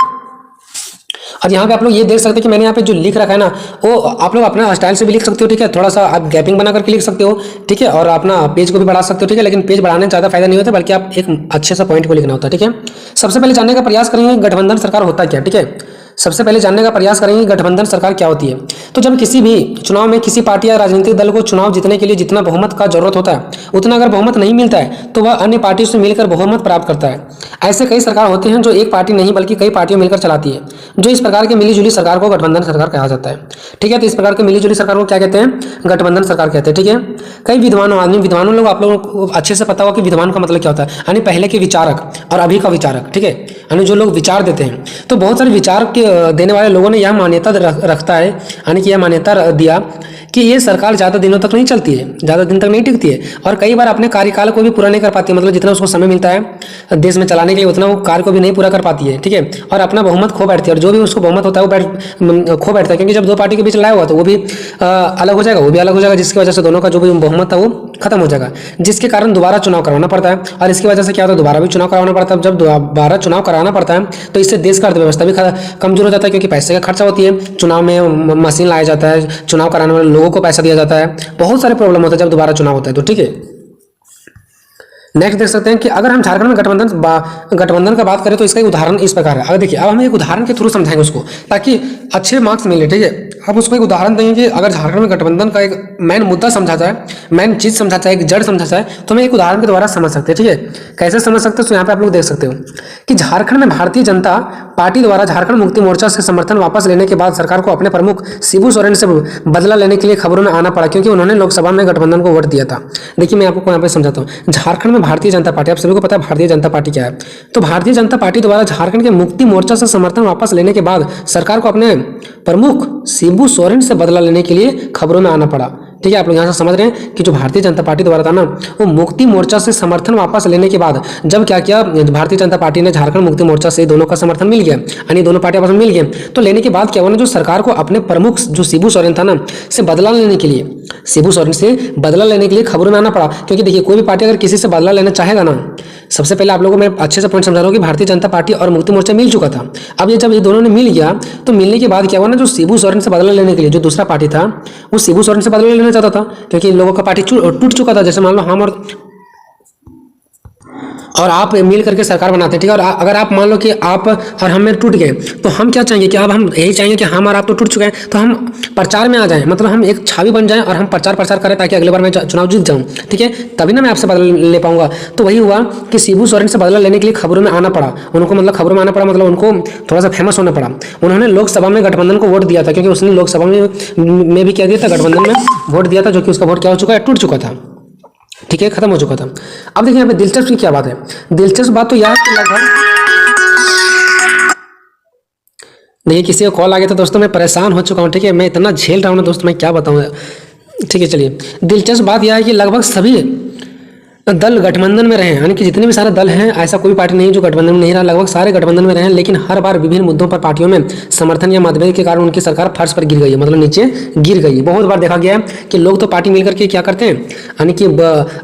और यहाँ पे आप लोग ये देख सकते हैं कि मैंने यहाँ पे जो लिख रखा है ना, वो आप लोग अपना स्टाइल से भी लिख सकते हो, ठीक है। थोड़ा सा आप गैपिंग बना करके लिख सकते हो, ठीक है। और अपना पेज को भी बढ़ा सकते हो, ठीक है। लेकिन पेज बढ़ाने से ज़्यादा फायदा नहीं होता, बल्कि आप एक अच्छे सा पॉइंट को लिखना होता है, ठीक है। सबसे पहले जानने का प्रयास करेंगे गठबंधन सरकार होता क्या, ठीक है। सबसे पहले जानने का प्रयास करेंगे गठबंधन सरकार क्या होती है। तो जब किसी भी चुनाव में किसी पार्टी या राजनीतिक दल को चुनाव जीतने के लिए जितना बहुमत का जरूरत होता है, उतना अगर बहुमत नहीं मिलता है तो वह अन्य पार्टियों से मिलकर बहुमत प्राप्त करता है। ऐसे कई सरकार होते हैं जो एक पार्टी नहीं बल्कि कई पार्टियों मिलकर चलाती है। जो इस प्रकार की मिलीजुली सरकार को गठबंधन सरकार कहा जाता है। ठीक है, तो इस प्रकार की मिलीजुली सरकार को क्या कहते हैं? गठबंधन सरकार कहते हैं। ठीक है, कई विद्वानों लोग, आप लोगों को अच्छे से पता होगा कि विद्वान का मतलब क्या होता है, यानी पहले के विचारक और अभी का विचारक। ठीक है, यानी जो लोग विचार देते हैं। तो बहुत सारे विचार के देने वाले लोगों ने यह मान्यता रखता है, यानी कि यह मान्यता दिया कि ये सरकार ज़्यादा दिनों तक नहीं चलती है, ज़्यादा दिन तक नहीं टिकती है, और कई बार अपने कार्यकाल को भी पूरा नहीं कर पाती है। मतलब जितना उसको समय मिलता है देश में चलाने के लिए उतना वो कार्य को भी नहीं पूरा कर पाती है। ठीक है, और अपना बहुमत खो बैठती है, और जो भी उसको बहुमत होता है वो खो बैठता है, क्योंकि जब दो पार्टी के बीच लड़ाई हुआ तो वो भी अलग हो जाएगा, वो भी अलग हो जाएगा, जिसकी वजह से दोनों का जो भी बहुमत था वो खत्म हो जाएगा, जिसके कारण दोबारा चुनाव करवाना पड़ता है। और इसकी वजह से क्या होता है, दोबारा भी चुनाव करवाना पड़ता है। जब दोबारा चुनाव कराना पड़ता है तो इससे देश का अर्थव्यवस्था भी कमजोर हो जाता है, क्योंकि पैसे का खर्चा होती है, चुनाव में मशीन लाया जाता है, चुनाव कराने वाले लोगों को पैसा दिया जाता है, बहुत सारे प्रॉब्लम होते हैं जब दोबारा चुनाव होता है। तो ठीक है, नेक्स्ट देख सकते हैं कि अगर हम झारखंड में गठबंधन का बात करें तो इसका एक उदाहरण इस प्रकार है। अगर देखिए, अब हम एक उदाहरण के थ्रू समझाएंगे उसको, ताकि अच्छे मार्क्स मिले। ठीक है, अब उसको एक उदाहरण देंगे कि अगर झारखंड में गठबंधन का एक मेन मुद्दा समझा जाए, मेन चीज समझा जाए, एक जड़ समझा जाए, तो हम एक उदाहरण के द्वारा समझ सकते हैं। ठीक है, कैसे समझ सकते हैं? तो यहाँ पे आप लोग देख सकते हो कि झारखंड में भारतीय जनता पार्टी द्वारा झारखंड मुक्ति मोर्चा से समर्थन वापस लेने के बाद सरकार को अपने प्रमुख शिबू सोरेन से बदला लेने के लिए खबरों में आना पड़ा, क्योंकि उन्होंने लोकसभा में गठबंधन को वोट दिया था। देखिए, मैं आपको यहाँ पे समझाता हूँ। झारखंड में भारतीय जनता पार्टी, आप सभी को पता है भारतीय जनता पार्टी क्या है। तो भारतीय जनता पार्टी द्वारा झारखंड के मुक्ति मोर्चा से समर्थन वापस लेने के बाद सरकार को अपने प्रमुख शिबू सोरेन से बदला लेने के लिए खबरों में आना पड़ा। ठीक है, आप लोग यहाँ से समझ रहे हैं कि जो भारतीय जनता पार्टी द्वारा था ना, वो मुक्ति मोर्चा से समर्थन वापस लेने के बाद जब क्या किया, भारतीय जनता पार्टी ने झारखंड मुक्ति मोर्चा से दोनों का समर्थन मिल गया, यानी दोनों पार्टी आपस में मिल गए, तो लेने के बाद क्या हुआ ना, जो सरकार को अपने प्रमुख जो शिबू सोरेन था ना से बदला लेने के लिए, शिबू सोरेन से बदला लेने के लिए खबरों में आना पड़ा। क्योंकि देखिए, कोई भी पार्टी अगर किसी से बदला लेना चाहेगा ना, सबसे पहले आप लोगों को मैं अच्छे से पॉइंट समझा रहा हूँ कि भारतीय जनता पार्टी और मुक्ति मोर्चा मिल चुका था। अब ये जब ये दोनों ने मिल गया, तो मिलने के बाद क्या हुआ ना, जो शिबू सोरेन से बदला लेने के लिए जो दूसरा पार्टी था, वो शिबू सोरेन से बदला लेना चाहता था, क्योंकि इन लोगों का पार्टी टूट चुका था। जैसे मान लो हम और आप मिल करके सरकार बनाते हैं। ठीक है, और अगर आप मान लो कि आप और हम में टूट गए, तो हम क्या चाहेंगे कि अब हम यही चाहेंगे कि हम और आप तो टूट चुके हैं, तो हम प्रचार में आ जाएं, मतलब हम एक छवि बन जाएं और हम प्रचार करें, ताकि अगली बार मैं चुनाव जीत जाऊं। ठीक है, तभी ना मैं आपसे बदला ले पाऊंगा। तो वही हुआ कि शिबू सोरेन से बदला लेने के लिए खबरों में आना पड़ा उनको, मतलब खबरों में आना पड़ा, मतलब उनको थोड़ा सा फेमस होना पड़ा। उन्होंने लोकसभा में गठबंधन को वोट दिया था, क्योंकि उसने लोकसभा में भी क्या दिया था, गठबंधन में वोट दिया था, जो कि उसका वोट क्या हो चुका है, टूट चुका था। ठीक है, खत्म हो चुका था। अब देखिए यहाँ पे दिलचस्प की क्या बात है। दिलचस्प बात तो यह है कि लगभग देखिए, किसी का कॉल आ गया था दोस्तों, मैं परेशान हो चुका हूँ। ठीक है, मैं इतना झेल रहा हूँ ना दोस्तों, मैं क्या बताऊँ। ठीक है, चलिए, दिलचस्प बात यह है कि लगभग सभी दल गठबंधन में रहे, यानी कि जितने भी सारे दल हैं, ऐसा कोई पार्टी नहीं जो गठबंधन में नहीं रहा, लगभग सारे गठबंधन में रहे, लेकिन हर बार विभिन्न मुद्दों पर पार्टियों में समर्थन या मतभेद के कारण उनकी सरकार फर्श पर गिर गई है, मतलब नीचे गिर गई है। बहुत बार देखा गया है कि लोग तो पार्टी मिल करके क्या करते हैं, यानी कि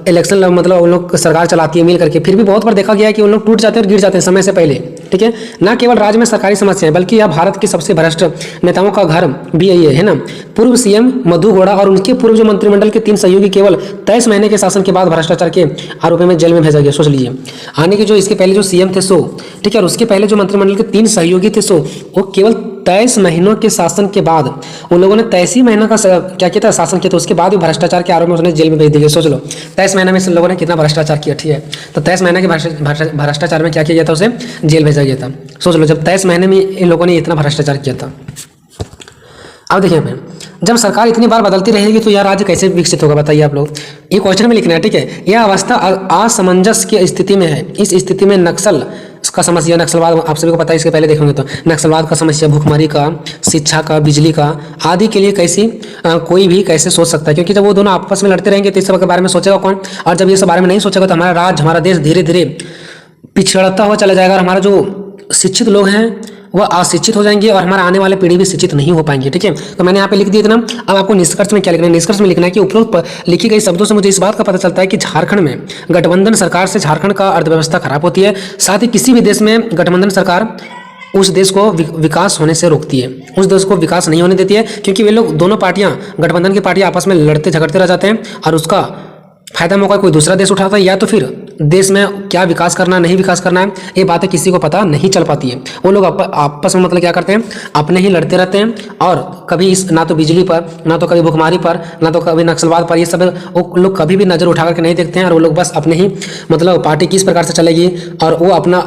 इलेक्शन मतलब उन लोग सरकार चलाती है मिल करके, फिर भी बहुत बार देखा गया है कि उन लोग टूट जाते हैं और गिर जाते हैं समय से पहले। ठीक है, न केवल राज्य में सरकारी समस्या है, बल्कि यह भारत के सबसे भ्रष्ट नेताओं का घर भी यही है ना। पूर्व सीएम मधु गौड़ा और उनके पूर्व जो मंत्रिमंडल के 3 सहयोगी केवल 23 महीने के शासन के बाद भ्रष्टाचार के आरोप में जेल में भेजा गया। सोच लीजिए, आने के जो इसके पहले जो सीएम थे सो, ठीक है, और उसके पहले जो मंत्रिमंडल के 3 सहयोगी थे सो, वो केवल 23 महीनों के शासन के बाद उन लोगों ने 23 महीनों का क्या किया था, शासन किया, तो उसके बाद भी भ्रष्टाचार के आरोप में उसने जेल में भेज दिया। सोच लो 23 महीने में से लोगों ने कितना भ्रष्टाचार किया। ठीक है, तो 23 महीने के भ्रष्टाचार में क्या किया गया था, उसे जेल भेजा गया था। सोच लो, जब 23 महीने में इन लोगों ने इतना भ्रष्टाचार किया था। अब देखिए यहाँ पे, जब सरकार इतनी बार बदलती रहेगी तो यह राज्य कैसे विकसित होगा, बताइए आप लोग। ये क्वेश्चन में लिखना है। ठीक है, यह अवस्था असमंजस की स्थिति में है। इस स्थिति में नक्सल का समस्या, नक्सलवाद आप सभी को पता है, इसके पहले देखेंगे तो नक्सलवाद का समस्या, भूखमरी का, शिक्षा का, बिजली का आदि के लिए कोई भी कैसे सोच सकता है, क्योंकि जब वो दोनों आपस में लड़ते रहेंगे तो इस सब के बारे में सोचेगा कौन, और जब ये सब बारे में नहीं सोचेगा तो हमारा राज्य, हमारा देश धीरे धीरे पिछड़ता हुआ चला जाएगा, और हमारा जो शिक्षित लोग हैं वह अशिक्षित हो जाएंगे, और हमारा आने वाले पीढ़ी भी शिक्षित नहीं हो पाएंगे। ठीक है, तो मैंने यहाँ पे लिख दिया इतना। अब आपको निष्कर्ष में क्या लिखना है, निष्कर्ष में लिखना है कि उपरोक्त लिखी गई शब्दों से मुझे इस बात का पता चलता है कि झारखंड में गठबंधन सरकार से झारखंड का अर्थव्यवस्था खराब होती है। साथ ही किसी भी देश में गठबंधन सरकार उस देश को विकास होने से रोकती है, उस देश को विकास नहीं होने देती है, क्योंकि वे लोग दोनों पार्टियां, गठबंधन की पार्टियां आपस में लड़ते झगड़ते रह जाते हैं, और उसका फायदा मौका कोई दूसरा देश उठाता है, या तो फिर देश में क्या विकास करना है नहीं विकास करना है ये बातें किसी को पता नहीं चल पाती है। वो लोग आपस में मतलब क्या करते हैं, अपने ही लड़ते रहते हैं और कभी इस ना तो बिजली पर, ना तो कभी भुखमरी पर, ना तो कभी नक्सलवाद पर, ये सब वो लोग कभी भी नज़र उठा करके नहीं देखते हैं। और वो लोग बस अपने ही मतलब पार्टी किस प्रकार से चलेगी, और वो अपना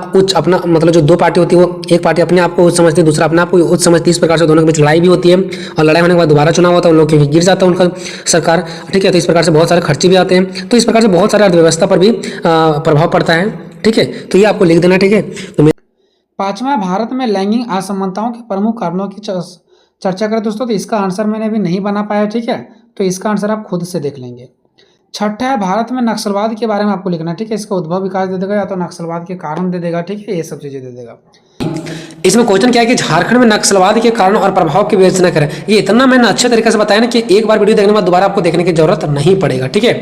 मतलब जो दो पार्टी होती है वो एक पार्टी अपने आप को उच्च समझती है, दूसरा अपने आप को उच्च समझती है। इस प्रकार से दोनों के बीच लड़ाई भी होती है और लड़ाई होने के बाद दोबारा चुनाव होता है, उन लोग गिर जाता है उनका सरकार, ठीक है। तो इस प्रकार से बहुत सारे खर्चे भी आते हैं, तो इस प्रकार से बहुत सारे अर्थव्यवस्था पर भी प्रभाव पड़ता है, ठीक है। तो ये आपको लिख देना, ठीक है। तो पांचवा, भारत में लैंगिक असमानताओं के प्रमुख कारणों की चर्चा करें दोस्तों, तो इसका आंसर मैंने अभी नहीं बना पाया, ठीक है। तो इसका आंसर आप खुद से देख लेंगे। छठा है, भारत में नक्सलवाद के बारे में आपको लिखना है, ठीक है। इसका उद्भव विकास दे देगा या तो नक्सलवाद के कारण दे देगा, ठीक है, ये सब चीज़ें दे देगा। इसमें क्वेश्चन क्या है कि झारखंड में नक्सलवाद के कारण और प्रभाव की विवेचना करें। ये इतना मैंने अच्छे तरीके से बताया ना कि एक बार वीडियो देखने के बाद दोबारा आपको देखने की जरूरत नहीं पड़ेगा, ठीक है।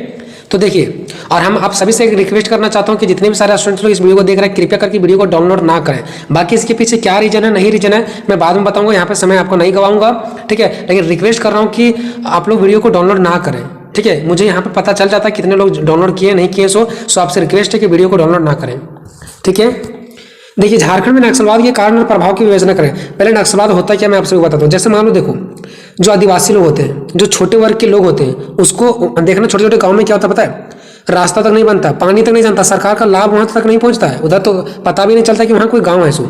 तो देखिए, और हम आप सभी से एक रिक्वेस्ट करना चाहता हूं कि जितने भी सारे स्टूडेंट्स लोग इस वीडियो को देख रहे हैं, कृपया करके वीडियो को डाउनलोड ना करें। बाकी इसके पीछे क्या रीजन है नहीं रीजन है मैं बाद में बताऊंगा, यहाँ पे समय आपको नहीं गवाऊंगा, ठीक है। लेकिन रिक्वेस्ट कर रहा हूँ कि आप लोग वीडियो को डाउनलोड ना करें, ठीक है। मुझे यहाँ पे पता चल जाता है कितने लोग डाउनलोड किए नहीं किए, सो आपसे रिक्वेस्ट है कि वीडियो को डाउनलोड ना करें, ठीक है। देखिए, झारखंड में नक्सलवाद के कारण और प्रभाव की विवेचना करें। पहले नक्सलवाद होता है क्या मैं आपसे बताता हूँ। जैसे मान लो, देखो, जो आदिवासी लोग होते हैं, जो छोटे वर्ग के लोग होते हैं, उसको देखना, छोटे छोटे गाँव में क्या होता है पता है, रास्ता तक नहीं बनता, पानी तक नहीं जानता, सरकार का लाभ वहां तक नहीं पहुंचता है, उधर तो पता भी नहीं चलता कि वहां कोई गांव है सो।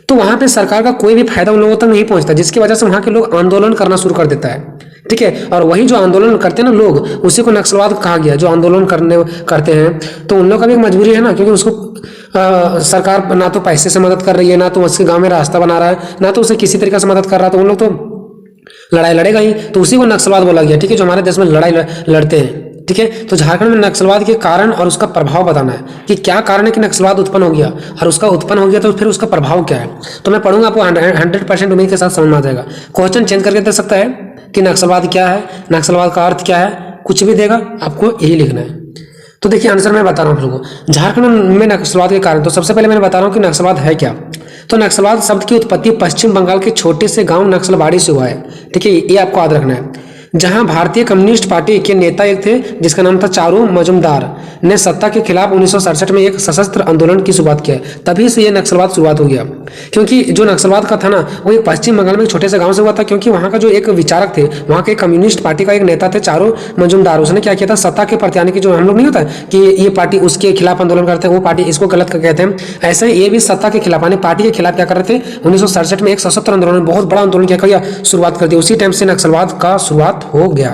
तो वहां पे सरकार का कोई भी फायदा उन लोगों तक नहीं पहुंचता, जिसकी वजह से वहां के लोग आंदोलन करना शुरू कर देता है, ठीक है। और वही जो आंदोलन करते हैं ना लोग, उसी को नक्सलवाद कहा गया। जो आंदोलन करते हैं तो उन लोग का भी एक मजबूरी है ना, क्योंकि उसको सरकार ना तो पैसे से मदद कर रही है, ना तो उसके गाँव में रास्ता बना रहा है, ना तो उसे किसी तरीके से मदद कर रहा है, तो उन लोग तो लड़ाई लड़ेगा ही। तो उसी को नक्सलवाद बोला गया, ठीक है, जो हमारे देश में लड़ाई लड़ते हैं, ठीक है। तो झारखंड में नक्सलवाद के कारण और उसका प्रभाव बताना है कि क्या कारण है कि नक्सलवाद उत्पन्न हो गया, और उसका उत्पन्न हो गया तो फिर उसका प्रभाव क्या है। तो मैं पढ़ूंगा, आपको 100% उम्मीद के साथ समझ में आ जाएगा। क्वेश्चन चेंज करके दे सकता है कि नक्सलवाद क्या है, नक्सलवाद का अर्थ क्या है, कुछ भी देगा, आपको यही लिखना है। तो देखिए, आंसर मैं बता रहा हूँ आप लोगों को। झारखंड में नक्सलवाद के कारण, तो सबसे पहले मैंने बता रहा हूँ कि नक्सलवाद है क्या। तो नक्सलवाद शब्द की उत्पत्ति पश्चिम बंगाल के छोटे से गांव नक्सलबाड़ी से हुआ है, ठीक है। ये आपको याद रखना है। जहां भारतीय कम्युनिस्ट पार्टी के नेता एक थे जिसका नाम था चारू मजुमदार, ने सत्ता के खिलाफ 1967 में एक सशस्त्र आंदोलन की शुरुआत किया। तभी से यह नक्सलवाद शुरुआत हो गया, क्योंकि जो नक्सलवाद का था ना, वो एक पश्चिम बंगाल में एक छोटे से गांव से हुआ था। क्योंकि वहां का जो एक विचारक थे, वहां के कम्युनिस्ट पार्टी का एक नेता थे चारू मजुमदार, उसने क्या किया था, सत्ता के प्रति आने की, जो हम लोग नहीं होता कि ये पार्टी उसके खिलाफ आंदोलन करते हैं, वो पार्टी इसको गलत कहते हैं, ऐसे ये भी सत्ता के खिलाफ यानी पार्टी के खिलाफ क्या कर रहे थे, 1967 में एक सशस्त्र आंदोलन, बहुत बड़ा आंदोलन क्या शुरुआत कर दी। उसी टाइम से नक्सलवाद का शुरुआत हो गया।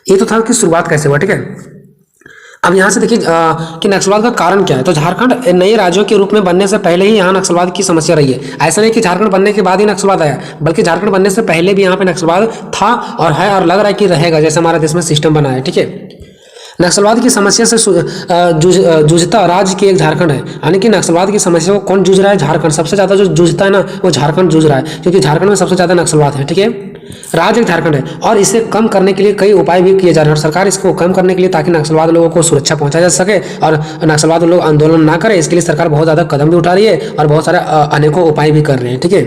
ये तो था कि शुरुआत कैसे हुआ, ठीक है। अब यहाँ से देखिए कि नक्सलवाद का कारण क्या है। तो झारखंड नए राज्यों के रूप में बनने से पहले ही यहाँ नक्सलवाद की समस्या रही है। ऐसा नहीं कि झारखंड बनने के बाद ही नक्सलवाद आया, बल्कि झारखंड बनने से पहले भी यहाँ पे नक्सलवाद था और है, और लग रहा है कि रहेगा, जैसे हमारे देश में सिस्टम बना है, ठीक है। नक्सलवाद की समस्या से जूझता राज्य की एक झारखंड है, यानी कि नक्सलवाद की समस्या को कौन जूझ रहा है, झारखंड। सबसे ज्यादा जो जूझता है ना, वो झारखंड जूझ रहा है, क्योंकि झारखंड में सबसे ज्यादा नक्सलवाद है, ठीक है। राज्य एक झारखंड है, और इसे कम करने के लिए कई उपाय भी किए जा रहे हैं। सरकार इसको कम करने के लिए, ताकि नक्सलवाद लोगों को सुरक्षा पहुंचाया जा सके और नक्सलवाद लोग आंदोलन ना करें, इसके लिए सरकार बहुत ज्यादा कदम भी उठा रही है और बहुत सारे अनेकों उपाय भी कर रहे हैं, ठीक है।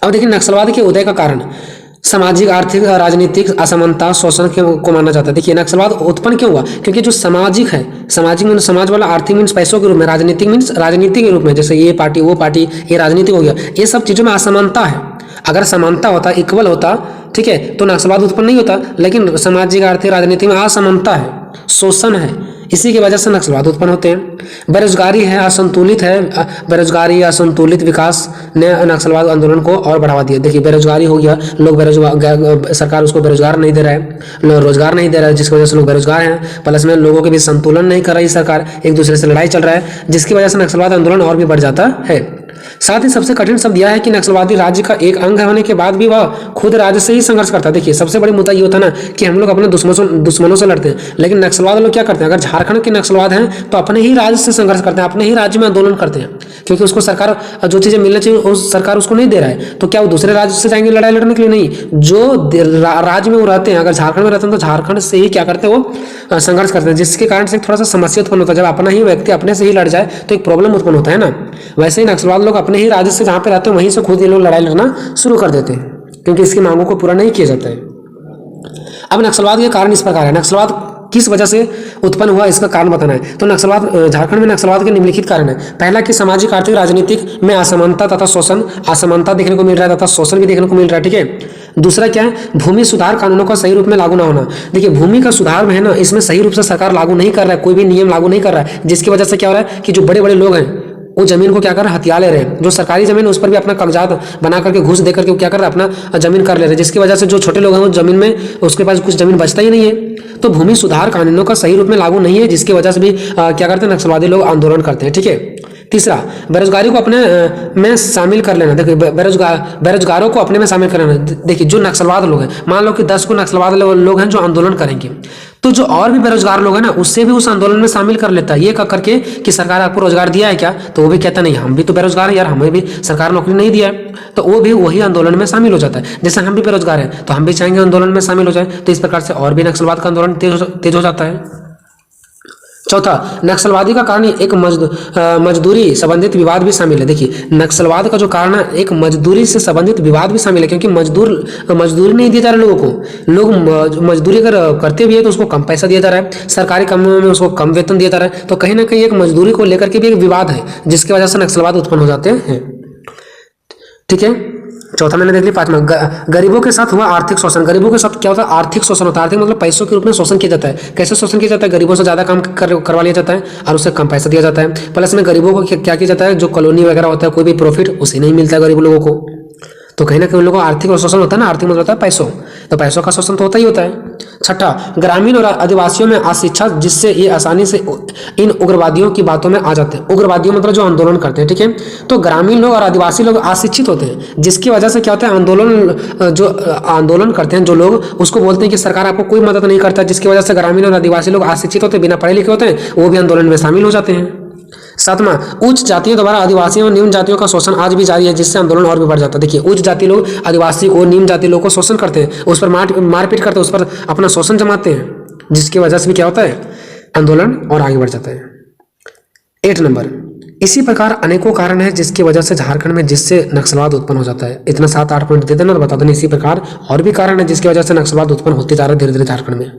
अब देखिए, नक्सलवाद के उदय का कारण सामाजिक, आर्थिक, राजनीतिक असमानता, शोषण को माना जाता है। देखिए, नक्सलवाद उत्पन्न क्यों हुआ, क्योंकि जो सामाजिक है, सामाजिक मीन्स समाज वाला, आर्थिक मीन्स पैसों के रूप में, राजनीतिक मीन्स राजनीति के रूप में, जैसे ये पार्टी वो पार्टी, ये राजनीतिक हो गया। ये सब चीजों में असमानता है। अगर समानता होता, इक्वल होता, ठीक है, तो नक्सलवाद उत्पन्न नहीं होता। लेकिन सामाजिक, आर्थिक, राजनीति में असमानता है, शोषण है, इसी की वजह से नक्सलवाद उत्पन्न होते हैं। बेरोजगारी है, असंतुलित है, बेरोजगारी, असंतुलित विकास ने नक्सलवाद आंदोलन को और बढ़ावा दिया। देखिए, बेरोजगारी हो गया, लोग बेरोजगार, सरकार उसको बेरोजगार नहीं दे रहा है, रोजगार नहीं दे रहा है, जिसकी वजह से लोग बेरोजगार हैं। प्लस में लोगों के बीच संतुलन नहीं कर रही सरकार, एक दूसरे से लड़ाई चल रहा है, जिसकी वजह से नक्सलवाद आंदोलन और भी बढ़ जाता है। साथ ही सबसे कठिन शब्द यह है कि नक्सलवादी राज्य का एक अंग होने के बाद भी वह खुद राज्य से ही संघर्ष करता है। देखिए, सबसे बड़ी मुद्दा ये होता है ना कि हम लोग अपने दुश्मनों से लड़ते हैं, लेकिन नक्सलवाद लोग क्या करते हैं, अगर झारखंड के नक्सलवाद हैं तो अपने ही राज्य से संघर्ष करते हैं, अपने ही राज्य में आंदोलन करते हैं, क्योंकि उसको सरकार जो चीजें मिलना चाहिए उस सरकार उसको नहीं दे रहा है। तो क्या वो दूसरे राज्य से जाएंगे लड़ाई लड़ने के लिए? नहीं, जो राज्य में वो रहते हैं, अगर झारखंड में रहते हैं तो झारखंड से ही क्या करते हैं, वो संघर्ष करते हैं, जिसके कारण से थोड़ा सा समस्या उत्पन्न होता है। जब अपना ही व्यक्ति अपने से ही लड़ जाए तो एक प्रॉब्लम उत्पन्न होता है ना। वैसे ही नक्सलवाद लोग अपने ही राज्य से जहाँ पे रहते हैं वहीं से खुद ये लोग लड़ाई लड़ना शुरू कर देते हैं, क्योंकि इसकी मांगों को पूरा नहीं किया जाता है। अब नक्सलवाद के कारण इस प्रकार है। नक्सलवाद किस वजह से उत्पन्न हुआ इसका कारण बताना है। तो नक्सलवाद, झारखंड में नक्सलवाद के निम्नलिखित कारण है। पहला कि सामाजिक आर्थिक राजनीतिक में असमानता तथा शोषण, असमानता देखने को मिल रहा है तथा शोषण भी देखने को मिल रहा है, ठीक है। दूसरा क्या है, भूमि सुधार कानूनों का सही रूप में लागू ना होना। देखिए भूमि का सुधार में है ना, इसमें सही रूप से सरकार लागू नहीं कर रहा है, कोई भी नियम लागू नहीं कर रहा है, जिसकी वजह से क्या हो रहा है कि जो बड़े बड़े लोग हैं वो जमीन को क्या कर रहे हैं, हथिया ले रहे हैं। जो सरकारी जमीन है उस पर भी अपना कागजात बना करके घूस दे करके वो क्या कर रहे हैं, अपना जमीन कर ले रहे हैं, जिसकी वजह से जो छोटे लोग हैं वो जमीन में उसके पास कुछ जमीन बचता ही नहीं है। तो भूमि सुधार कानूनों का सही रूप में लागू नहीं है, जिसकी वजह से भी क्या करते हैं, नक्सलवादी लोग आंदोलन करते हैं, ठीक है। तीसरा, बेरोजगारी को अपने में शामिल कर लेना। देखिए बेरोजगारों को अपने में शामिल कर लेना। देखिए जो नक्सलवाद लोग हैं, मान लो कि 10 को नक्सलवाद लोग हैं जो आंदोलन करेंगे, तो जो और भी बेरोजगार लोग हैं ना उससे भी उस आंदोलन में शामिल कर लेता है। ये कह करके कि सरकार आपको रोजगार दिया है क्या, तो वो भी कहता नहीं हम भी तो बेरोजगार है यार, हमें भी सरकार नौकरी नहीं दिया है, तो वो भी वही आंदोलन में शामिल हो जाता है। जैसे हम भी बेरोजगार हैं तो हम भी चाहेंगे आंदोलन में शामिल हो जाए, तो इस प्रकार से और भी नक्सलवाद का आंदोलन तेज हो जाता है। चौथा, नक्सलवादी का कारण एक मजदूरी संबंधित विवाद भी शामिल है। देखिए नक्सलवाद का जो कारण है एक मजदूरी से संबंधित विवाद भी शामिल है, क्योंकि मजदूरी नहीं दिया जा रहा लोगों को। लोग मजदूरी अगर करते भी है तो उसको कम पैसा दिया जा रहा है, सरकारी कामों में उसको कम वेतन दिया जा रहा है, तो कहीं ना कहीं एक मजदूरी को लेकर के भी एक विवाद है, जिसकी वजह से नक्सलवाद उत्पन्न हो जाते हैं, ठीक है। चौथा मैंने देख लिया। पांचवा, गरीबों के साथ हुआ आर्थिक शोषण। गरीबों के साथ क्या होता है, आर्थिक शोषण होता है। आर्थिक मतलब पैसों के रूप में शोषण किया जाता है। कैसे शोषण किया जाता है, गरीबों से ज्यादा काम करवा लिया जाता है और उससे कम पैसा दिया जाता है। प्लस में गरीबों को क्या किया जाता है, जो कॉलोनी वगैरह होता है कोई भी प्रॉफिट उसे नहीं मिलता है गरीब लोगों को, तो कहीं ना कहीं उन लोगों को आर्थिक शोषण होता है ना। आर्थिक मतलब होता है पैसों, तो पैसों का शोषण तो होता ही होता है। छठा, ग्रामीण और आदिवासियों में अशिक्षा, जिससे ये आसानी से इन उग्रवादियों की बातों में आ जाते हैं। उग्रवादियों मतलब जो आंदोलन करते हैं, ठीक है। तो ग्रामीण लोग और आदिवासी लोग अशिक्षित होते हैं, जिसकी वजह से क्या होता है, आंदोलन करते हैं जो लोग, उसको बोलते हैं कि सरकार आपको कोई मदद नहीं करता, जिसकी वजह से ग्रामीण और आदिवासी लोग अशिक्षित होते हैं, बिना पढ़े लिखे होते हैं, वो भी आंदोलन में शामिल हो जाते हैं। सातवां, उच्च जातियों द्वारा आदिवासियों और निम्न जातियों का शोषण आज भी जारी है, जिससे आंदोलन और भी बढ़ जाता है। देखिए उच्च जाति लोग आदिवासी को, निम्न जाति लोग को शोषण करते हैं, उस पर मारपीट करते हैं, उस पर अपना शोषण जमाते हैं, जिसकी वजह से भी क्या होता है, आंदोलन और आगे बढ़ जाता है। 8 नंबर, इसी प्रकार अनेकों कारण है जिसकी वजह से झारखंड में जिससे नक्सलवाद उत्पन्न हो जाता है। इतना 7-8 पॉइंट दे देना, बता देना इसी प्रकार और भी कारण है जिसकी वजह से नक्सलवाद उत्पन्न होते जा रहा है धीरे धीरे झारखंड में,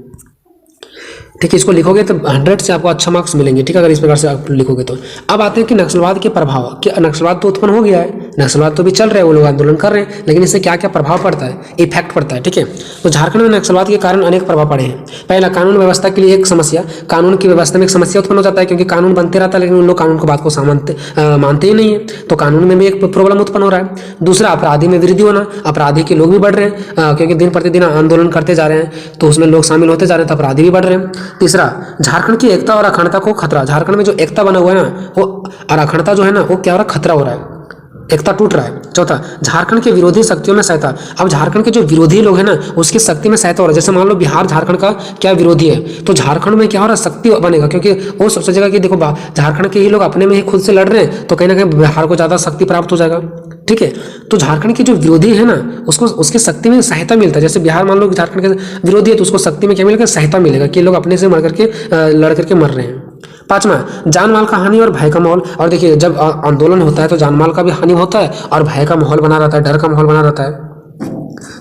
ठीक है। इसको लिखोगे तो 100 से आपको अच्छा मार्क्स मिलेंगे, ठीक है, अगर इस प्रकार से आप लिखोगे तो। अब आते हैं कि नक्सलवाद के प्रभाव। कि नक्सलवाद तो उत्पन्न हो गया है, नक्सलवाद तो भी चल रहे हैं, वो लोग आंदोलन कर रहे हैं, लेकिन इससे क्या क्या प्रभाव पड़ता है, इफेक्ट पड़ता है, ठीक है। तो झारखंड में नक्सलवाद के कारण अनेक प्रभाव पड़े हैं। पहला, कानून व्यवस्था के लिए एक समस्या, कानून की व्यवस्था में एक समस्या उत्पन्न हो जाता है, क्योंकि कानून बनते रहता है लेकिन उन लोग कानून को बात को मानते ही नहीं है, तो कानून में भी एक प्रॉब्लम उत्पन्न हो रहा है। दूसरा, अपराधी में वृद्धि होना, अपराधी के लोग भी बढ़ रहे हैं, क्योंकि दिन प्रतिदिन आंदोलन करते जा रहे हैं तो उसमें लोग शामिल होते जा रहे हैं, तो अपराधी भी बढ़ रहे हैं। तीसरा, झारखंड की एकता और अखंडता को खतरा। झारखंड में जो एकता बना हुआ है ना वो, और अखंडता जो है ना वो क्या हो रहा है, खतरा हो रहा है, एकता टूट रहा है। चौथा, झारखंड के विरोधी शक्तियों में सहायता। अब झारखंड के जो विरोधी लोग हैं ना उसकी शक्ति में सहायता हो रहा है। जैसे मान लो बिहार झारखंड का क्या विरोधी है, तो झारखंड में क्या हो रहा है, शक्ति बनेगा, क्योंकि वो सोचेगा कि देखो झारखंड के ही लोग अपने में ही खुद से लड़ रहे हैं, तो कहीं ना कहीं बिहार को ज्यादा शक्ति प्राप्त हो जाएगा, ठीक है। तो झारखंड के जो विरोधी है ना उसको उसकी शक्ति में सहायता मिलता है। जैसे बिहार मान लो झारखंड के विरोधी है तो उसको शक्ति में क्या मिलेगा, सहायता मिलेगा, कि लोग अपने से मर करके लड़ करके मर रहे हैं। पांचवा, जान माल का हानि और भय का माहौल। और देखिए जब आंदोलन होता है तो जान माल का भी हानि होता है और भय का माहौल बना रहता है, डर का माहौल बना रहता है।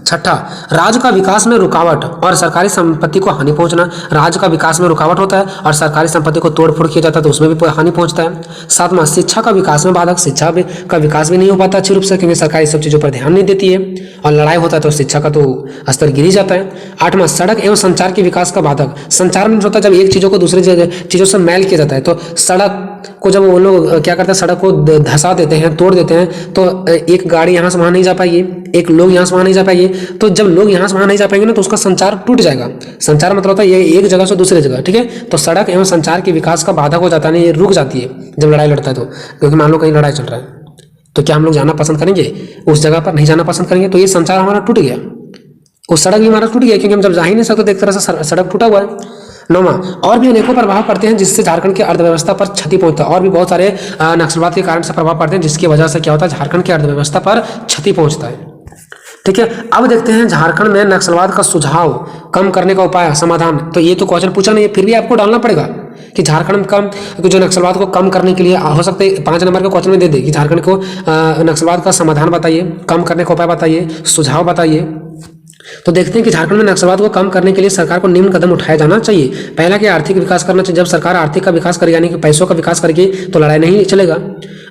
छठा, राज्य का विकास में रुकावट और सरकारी संपत्ति को हानि पहुंचना। राज्य का विकास में रुकावट होता है और सरकारी संपत्ति को तोड़ फोड़ किया जाता है तो उसमें भी हानि पहुंचता है। सातवां, शिक्षा का विकास में बाधक। शिक्षा का विकास भी नहीं हो पाता अच्छी रूप से, क्योंकि सरकारी सब चीजों पर ध्यान नहीं देती है और लड़ाई होता है तो शिक्षा का तो स्तर गिर ही जाता है। आठवां, सड़क एवं संचार के विकास का बाधक। संचार में होता है जब एक चीजों को दूसरी चीजों से मैल किया जाता है, तो सड़क को जब वो लोग क्या करते हैं, सड़क को धंसा देते हैं, तोड़ देते हैं, तो एक गाड़ी यहाँ से वहां नहीं जा पाएगी, एक लोग यहाँ से वहां नहीं जा पाएंगे। तो जब लोग यहाँ से वहां नहीं जा पाएंगे ना तो उसका संचार टूट जाएगा। संचार मतलब होता है ये एक जगह से दूसरी जगह, ठीक है। तो सड़क एवं संचार के विकास का बाधक हो जाता है, ये रुक जाती है जब लड़ाई लड़ता है तो, क्योंकि मान लो कहीं लड़ाई चल रहा है तो क्या हम लोग जाना पसंद करेंगे, उस जगह पर नहीं जाना पसंद करेंगे, तो ये संचार हमारा टूट गया, वो सड़क भी हमारा टूट गया, क्योंकि हम जब जा ही नहीं सकते तो एक तरह से सड़क टूटा हुआ है। नौवां, और भी अनेकों प्रभाव पड़ते हैं जिससे झारखंड की अर्थव्यवस्था पर क्षति पहुंचता है। और भी बहुत सारे नक्सलवाद के कारण से प्रभाव पड़ते हैं जिसकी वजह से क्या होता है, झारखंड की अर्थव्यवस्था पर क्षति पहुंचता है, ठीक है। अब देखते हैं झारखंड में नक्सलवाद का सुझाव, कम करने का उपाय, समाधान। तो ये तो क्वेश्चन पूछा नहीं है, फिर भी आपको डालना पड़ेगा कि झारखंड में कम, जो नक्सलवाद को कम करने के लिए हो सकता है 5 नंबर के क्वेश्चन में दे दे कि झारखंड को नक्सलवाद का समाधान बताइए, कम करने का उपाय बताइए, सुझाव बताइए। तो देखते हैं कि झारखंड में नक्सलवाद को कम करने के लिए सरकार को निम्न कदम उठाया जाना चाहिए। पहला कि आर्थिक विकास करना चाहिए। जब सरकार आर्थिक का विकास करेगी, यानी कि पैसों का विकास करेगी, तो लड़ाई नहीं चलेगा।